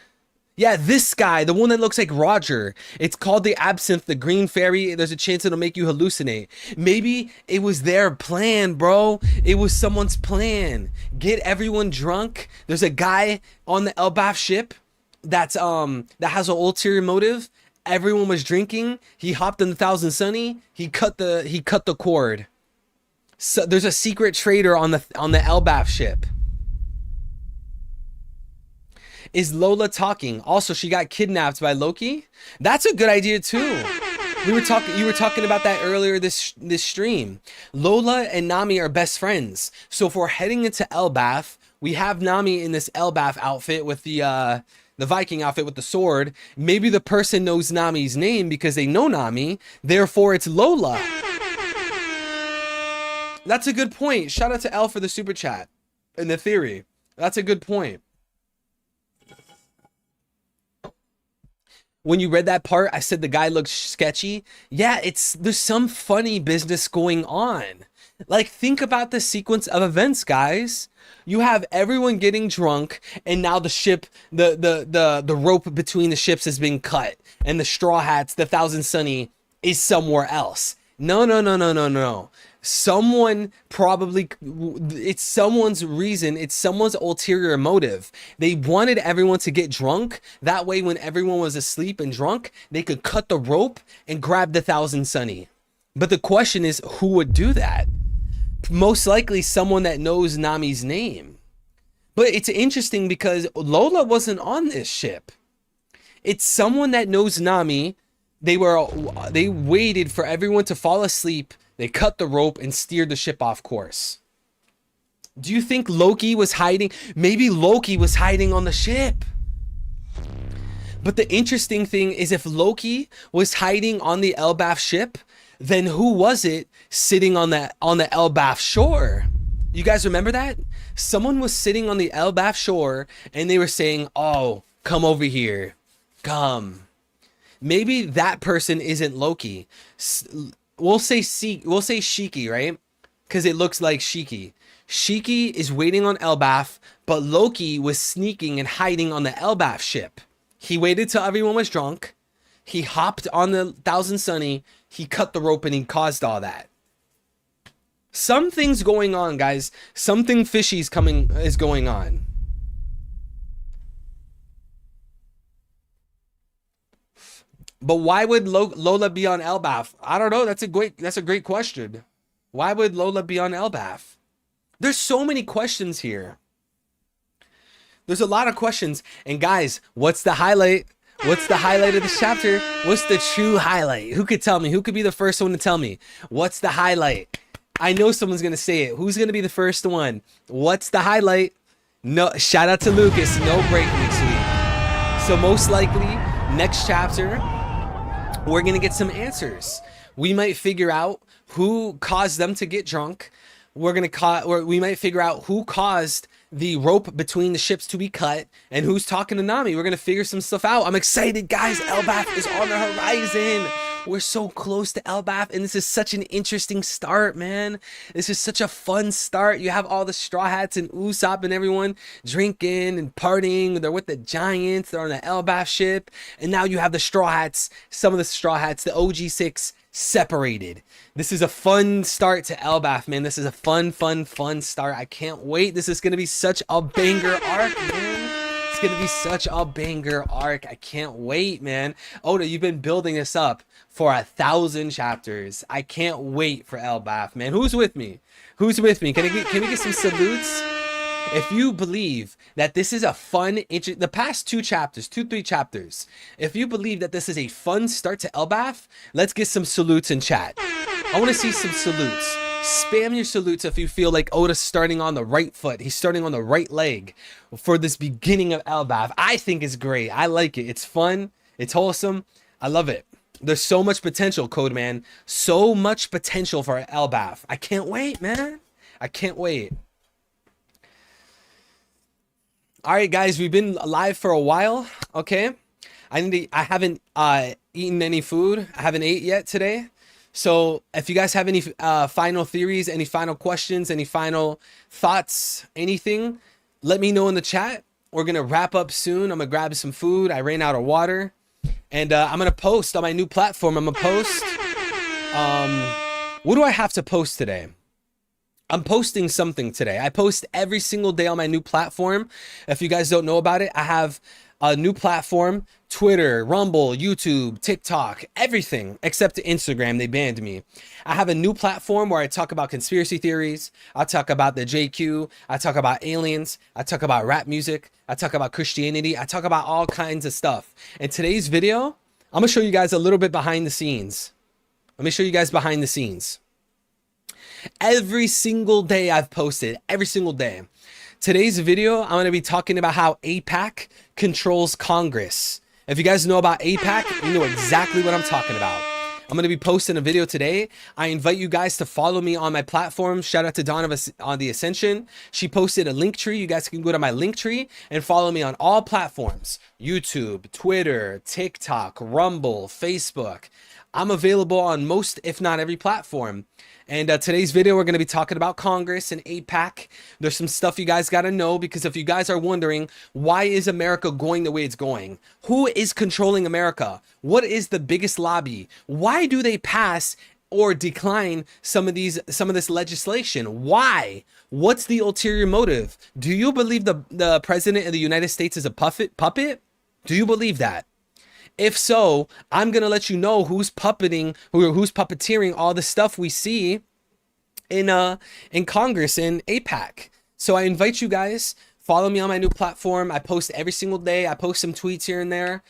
Yeah, this guy, the one that looks like Roger. It's called the absinthe, the green fairy. There's a chance it'll make you hallucinate. Maybe it was their plan, bro. It was someone's plan. Get everyone drunk. There's a guy on the Elbaf ship that's that has an ulterior motive. Everyone was drinking. He hopped in the Thousand Sunny. He cut the cord. So there's a secret traitor on the Elbaf ship. Is Lola talking? Also, she got kidnapped by Loki. That's a good idea too. You were talking about that earlier this stream. Lola and Nami are best friends. So if we're heading into Elbaf, we have Nami in this Elbaf outfit with the Viking outfit with the sword. Maybe the person knows Nami's name because they know Nami. Therefore, it's Lola. That's a good point. Shout out to L for the super chat and the theory. That's a good point. When you read that part, I said the guy looks sketchy. Yeah, there's some funny business going on. Like, think about the sequence of events, guys. You have everyone getting drunk, and now the ship, the rope between the ships has been cut, and the Straw Hats, the Thousand Sunny, is somewhere else. No. Someone probably, it's someone's reason, it's someone's ulterior motive. They wanted everyone to get drunk. That way, when everyone was asleep and drunk, they could cut the rope and grab the Thousand Sunny. But the question is, who would do that? Most likely someone that knows Nami's name. But it's interesting because Lola wasn't on this ship. It's someone that knows Nami. They waited for everyone to fall asleep. They cut the rope and steered the ship off course. Do you think Loki was hiding? Maybe Loki was hiding on the ship. But the interesting thing is, if Loki was hiding on the Elbaf ship, then who was it sitting on the Elbaf shore? You guys remember that? Someone was sitting on the Elbaf shore and they were saying, "Oh, come over here. Come." Maybe that person isn't Loki. We'll say Shiki, right? Because it looks like Shiki. Shiki is waiting on Elbaf, but Loki was sneaking and hiding on the Elbaf ship. He waited till everyone was drunk. He hopped on the Thousand Sunny. He cut the rope and he caused all that. Something's going on, guys. Something fishy is going on. But why would Lola be on Elbaf? I don't know. That's a great question. Why would Lola be on Elbaf? There's so many questions here. There's a lot of questions. And guys, what's the highlight? What's the highlight of this chapter? What's the true highlight? Who could tell me? Who could be the first one to tell me? What's the highlight? I know someone's going to say it. Who's going to be the first one? What's the highlight? No, shout out to Lucas. No break next week. So most likely, next chapter, we're going to get some answers. We might figure out who caused them to get drunk. We might figure out who caused the rope between the ships to be cut and who's talking to Nami. We're going to figure some stuff out. I'm excited, guys. Elbaf is on the horizon. We're so close to Elbath, and this is such an interesting start, man. This is such a fun start. You have all the Straw Hats and Usopp and everyone drinking and partying. They're with the Giants. They're on the Elbath ship. And now you have the Straw Hats, some of the Straw Hats, the OG6 separated. This is a fun start to Elbath, man. This is a fun start. I can't wait. This is going to be such a banger arc, man. It's going to be such a banger arc. I can't wait, man. Oda, you've been building this up for 1,000 chapters. I can't wait for Elbath, man. Who's with me? Who's with me? Can we get some salutes? If you believe that this is a fun, the past 3 chapters, if you believe that this is a fun start to Elbath, let's get some salutes in chat. I want to see some salutes. Spam your salutes if you feel like Oda's starting on the right foot. He's starting on the right leg for this beginning of Elbath. I think it's great. I like it. It's fun. It's wholesome. I love it. There's so much potential, Codeman. So much potential for Elbath. I can't wait, man. I can't wait. All right, guys, we've been live for a while. Okay, I haven't eaten any food. I haven't ate yet today. So if you guys have any final theories, any final questions, any final thoughts, anything, let me know in the chat. We're gonna wrap up soon. I'm gonna grab some food. I ran out of water, and I'm gonna post on my new platform. I'm gonna post. What do I have to post today? I'm posting something today. I post every single day on my new platform. If you guys don't know about it, I have a new platform: Twitter, Rumble, YouTube, TikTok, everything except Instagram. They banned me. I have a new platform where I talk about conspiracy theories. I talk about the JQ. I talk about aliens. I talk about rap music. I talk about Christianity. I talk about all kinds of stuff. In today's video, I'm gonna show you guys a little bit behind the scenes. Let me show you guys behind the scenes. Every single day I've posted, every single day. Today's video, I'm going to be talking about how AIPAC controls Congress. If you guys know about AIPAC, you know exactly what I'm talking about. I'm going to be posting a video today. I invite you guys to follow me on my platform. Shout out to Dawn on the Ascension. She posted a link tree. You guys can go to my link tree and follow me on all platforms: YouTube, Twitter, TikTok, Rumble, Facebook. I'm available on most, if not every platform. And today's video, we're going to be talking about Congress and AIPAC. There's some stuff you guys got to know, because if you guys are wondering, why is America going the way it's going? Who is controlling America? What is the biggest lobby? Why do they pass or decline some of this legislation? Why? What's the ulterior motive? Do you believe the president of the United States is a puppet? Do you believe that? If so, I'm going to let you know who's puppeteering all the stuff we see in Congress and AIPAC. So I invite you guys, follow me on my new platform. I post every single day. I post some tweets here and there.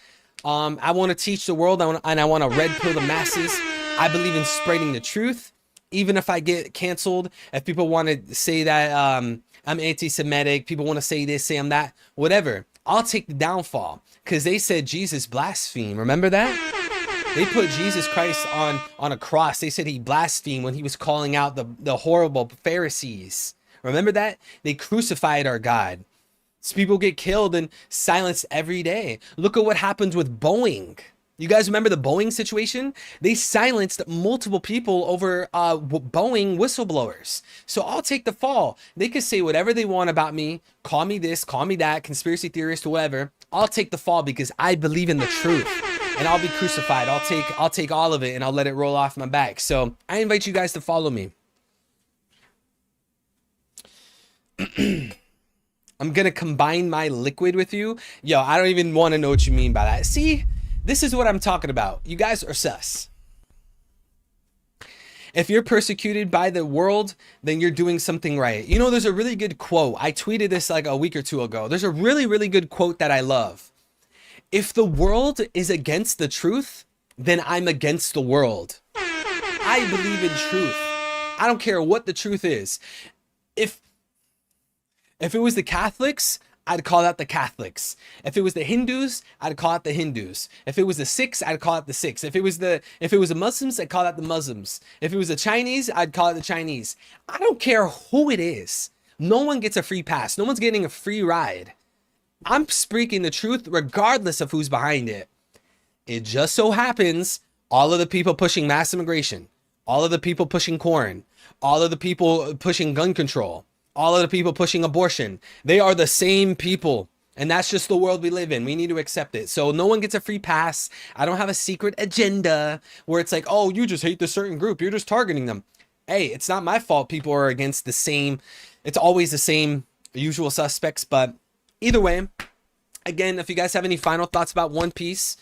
I want to teach the world, and I want to red pill the masses. I believe in spreading the truth. Even if I get canceled, if people want to say that I'm anti-Semitic, people want to say this, say I'm that, whatever, I'll take the downfall. Because they said Jesus blasphemed. Remember that? They put Jesus Christ on a cross. They said he blasphemed when he was calling out the horrible Pharisees. Remember that? They crucified our God. So people get killed and silenced every day. Look at what happened with Boeing. You guys remember the Boeing situation? They silenced multiple people over Boeing whistleblowers. So I'll take the fall. They could say whatever they want about me. Call me this, call me that, conspiracy theorist or whatever. I'll take the fall because I believe in the truth. And I'll be crucified. I'll take all of it and I'll let it roll off my back. So I invite you guys to follow me. I'm going to combine my liquid with you. Yo, I don't even want to know what you mean by that. See? This is what I'm talking about. You guys are sus. If you're persecuted by the world, then you're doing something right. You know, there's a really good quote. I tweeted this like a week or two ago. There's a really, really good quote that I love. If the world is against the truth, then I'm against the world. I believe in truth. I don't care what the truth is. If it was the Catholics, I'd call out the Catholics. If it was the Hindus, I'd call out the Hindus. If it was the Sikhs, I'd call out the Sikhs. If it was the Muslims, I'd call out the Muslims. If it was the Chinese, I'd call it the Chinese. I don't care who it is. No one gets a free pass. No one's getting a free ride. I'm speaking the truth regardless of who's behind it. It just so happens all of the people pushing mass immigration, all of the people pushing corn, all of the people pushing gun control, all of the people pushing abortion, they are the same people. And that's just the world we live in. We need to accept it. So no one gets a free pass. I don't have a secret agenda where it's like, oh, you just hate this certain group, you're just targeting them. Hey, it's not my fault people are against the same. It's always the same usual suspects. But either way, again, if you guys have any final thoughts about One Piece,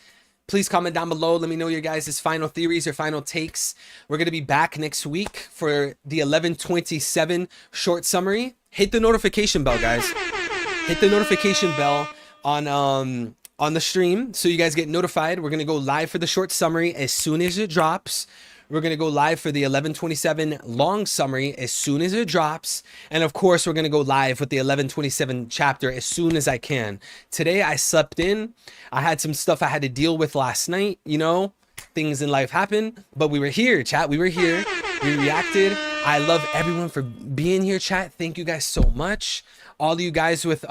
please comment down below. Let me know your guys' final theories or final takes. We're going to be back next week for the 11/27 short summary. Hit the notification bell, guys. Hit the notification bell on the stream so you guys get notified. We're going to go live for the short summary as soon as it drops. We're going to go live for the 11/27 long summary as soon as it drops. And of course, we're going to go live with the 11/27 chapter as soon as I can. Today, I slept in. I had some stuff I had to deal with last night. You know, things in life happen. But we were here, chat. We were here. We reacted. I love everyone for being here, chat. Thank you guys so much. All of you guys with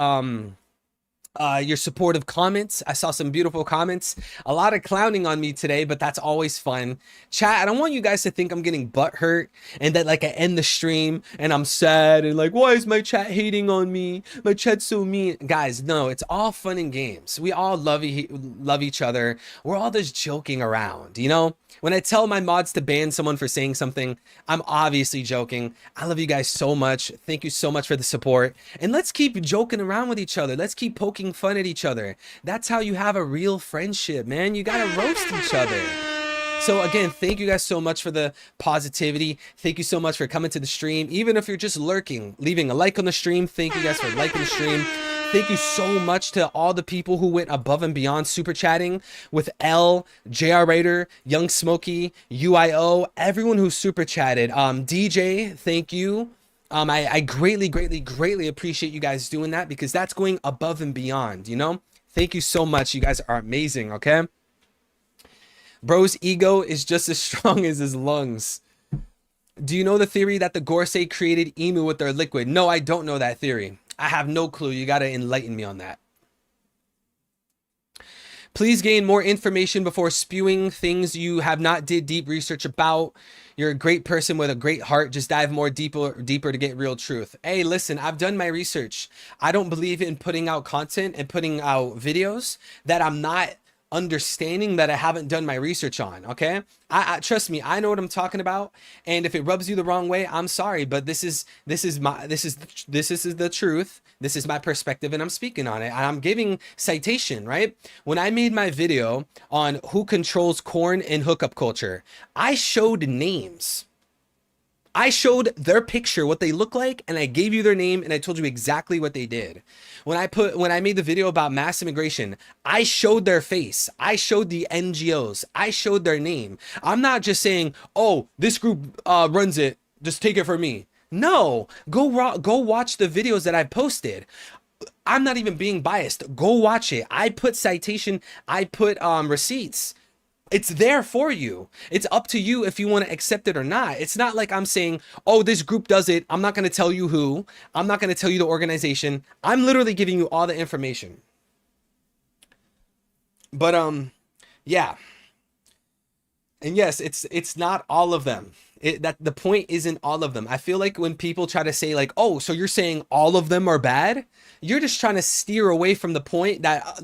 your supportive comments. I saw some beautiful comments. A lot of clowning on me today, but that's always fun. Chat, I don't want you guys to think I'm getting butthurt and that like I end the stream and I'm sad and like, why is my chat hating on me? My chat's so mean. Guys, no, it's all fun and games. We all love each other. We're all just joking around, you know? When I tell my mods to ban someone for saying something, I'm obviously joking. I love you guys so much. Thank you so much for the support. And let's keep joking around with each other. Let's keep poking fun at each other. That's how you have a real friendship, man. You gotta roast each other. So again, thank you guys so much for the positivity. Thank you so much for coming to the stream. Even if you're just lurking, leaving a like on the stream, thank you guys for liking the stream. Thank you so much to all the people who went above and beyond super chatting with L, JR Raider, Young Smokey, UIO, everyone who super chatted. DJ, thank you. I greatly appreciate you guys doing that because that's going above and beyond, you know? Thank you so much. You guys are amazing, okay? Bro's ego is just as strong as his lungs. Do you know the theory that the Gorsei created Emu with their liquid? No, I don't know that theory. I have no clue. You got to enlighten me on that. Please gain more information before spewing things you have not did deep research about. You're a great person with a great heart. Just dive more deeper to get real truth. Hey, listen, I've done my research. I don't believe in putting out content and putting out videos that I'm not understanding, that I haven't done my research on. Okay, I trust me, I know what I'm talking about, and if it rubs you the wrong way, I'm sorry, but this is the truth. This is my perspective and I'm speaking on it, and I'm giving citation. Right, when I made my video on who controls corn and hookup culture, I showed names. I showed their picture, what they look like, and I gave you their name and I told you exactly what they did. When I made the video about mass immigration, I showed their face. I showed the NGOs. I showed their name. I'm not just saying, oh, this group runs it, just take it from me. No, go watch the videos that I posted. I'm not even being biased. Go watch it. I put citation, I put receipts. It's there for you. It's up to you if you want to accept it or not. It's not like I'm saying, oh, this group does it. I'm not going to tell you who. I'm not going to tell you the organization. I'm literally giving you all the information. But yeah. And yes, it's not all of them. That the point isn't all of them. I feel like when people try to say like, oh, so you're saying all of them are bad? You're just trying to steer away from the point that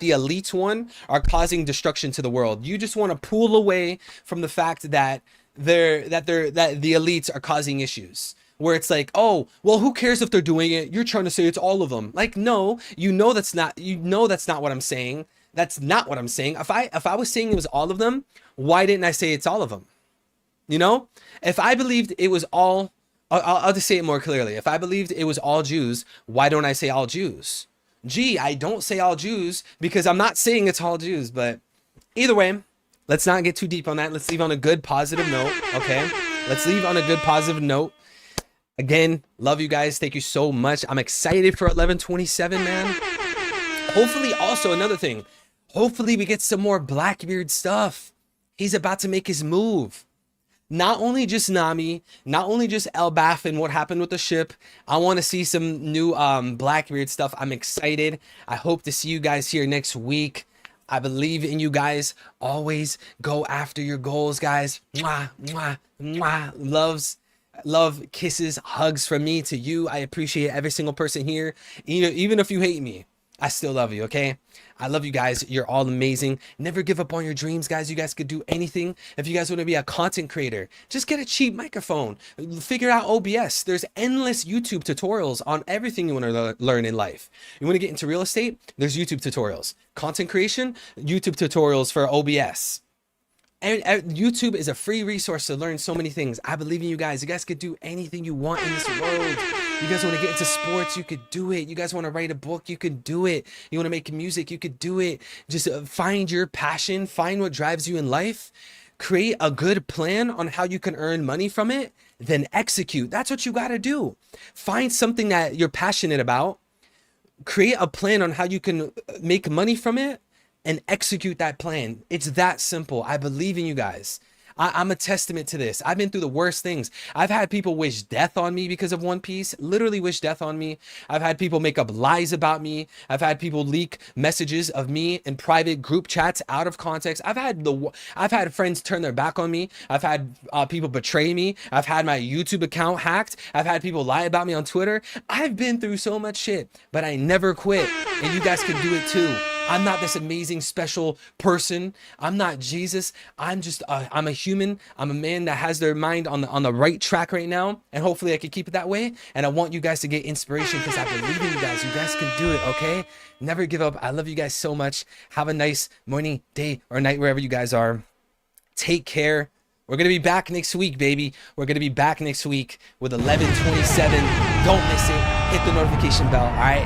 the elite one are causing destruction to the world. You just want to pull away from the fact that the elites are causing issues. Where it's like, oh, well, who cares if they're doing it? You're trying to say it's all of them. Like, no, that's not what I'm saying. That's not what I'm saying. If I was saying it was all of them, why didn't I say it's all of them? You know, if I believed it was all, I'll just say it more clearly. If I believed it was all Jews, why don't I say all Jews? Gee, I don't say all Jews because I'm not saying it's all Jews. But either way, let's not get too deep on that. Let's leave on a good positive note. Okay, let's leave on a good positive note. Again, love you guys. Thank you so much. I'm excited for 11/27, man. Hopefully, also another thing. Hopefully, we get some more Blackbeard stuff. He's about to make his move. Not only just Nami, not only just Elbaf and what happened with the ship. I want to see some new Blackbeard stuff. I'm excited. I hope to see you guys here next week. I believe in you guys. Always go after your goals, guys. Mwah, mwah, mwah. Love, kisses, hugs from me to you. I appreciate every single person here. Even if you hate me, I still love you, okay? I love you guys. You're all amazing. Never give up on your dreams, guys. You guys could do anything. If you guys want to be a content creator, just get a cheap microphone. Figure out OBS. There's endless YouTube tutorials on everything you want to learn in life. You want to get into real estate? There's YouTube tutorials. Content creation? YouTube tutorials for OBS. And YouTube is a free resource to learn so many things. I believe in you guys. You guys could do anything you want in this world. You guys want to get into sports, you could do it. You guys want to write a book, you could do it. You want to make music, you could do it. Just find your passion, find what drives you in life. Create a good plan on how you can earn money from it, then execute. That's what you got to do. Find something that you're passionate about. Create a plan on how you can make money from it and execute that plan. It's that simple. I believe in you guys. I'm a testament to this. I've been through the worst things. I've had people wish death on me because of One Piece, literally wish death on me. I've had people make up lies about me. I've had people leak messages of me in private group chats out of context. I've had friends turn their back on me. I've had people betray me. I've had my YouTube account hacked. I've had people lie about me on Twitter. I've been through so much shit, but I never quit. And you guys can do it too. I'm not this amazing special person. I'm not Jesus. I'm just I'm a human. I'm a man that has their mind on the right track right now, and hopefully I can keep it that way. And I want you guys to get inspiration because I believe in you guys. You guys can do it, okay? Never give up. I love you guys so much. Have a nice morning, day, or night wherever you guys are. Take care. We're going to be back next week, baby. We're going to be back next week with 11:27. Don't miss it. Hit the notification bell, all right?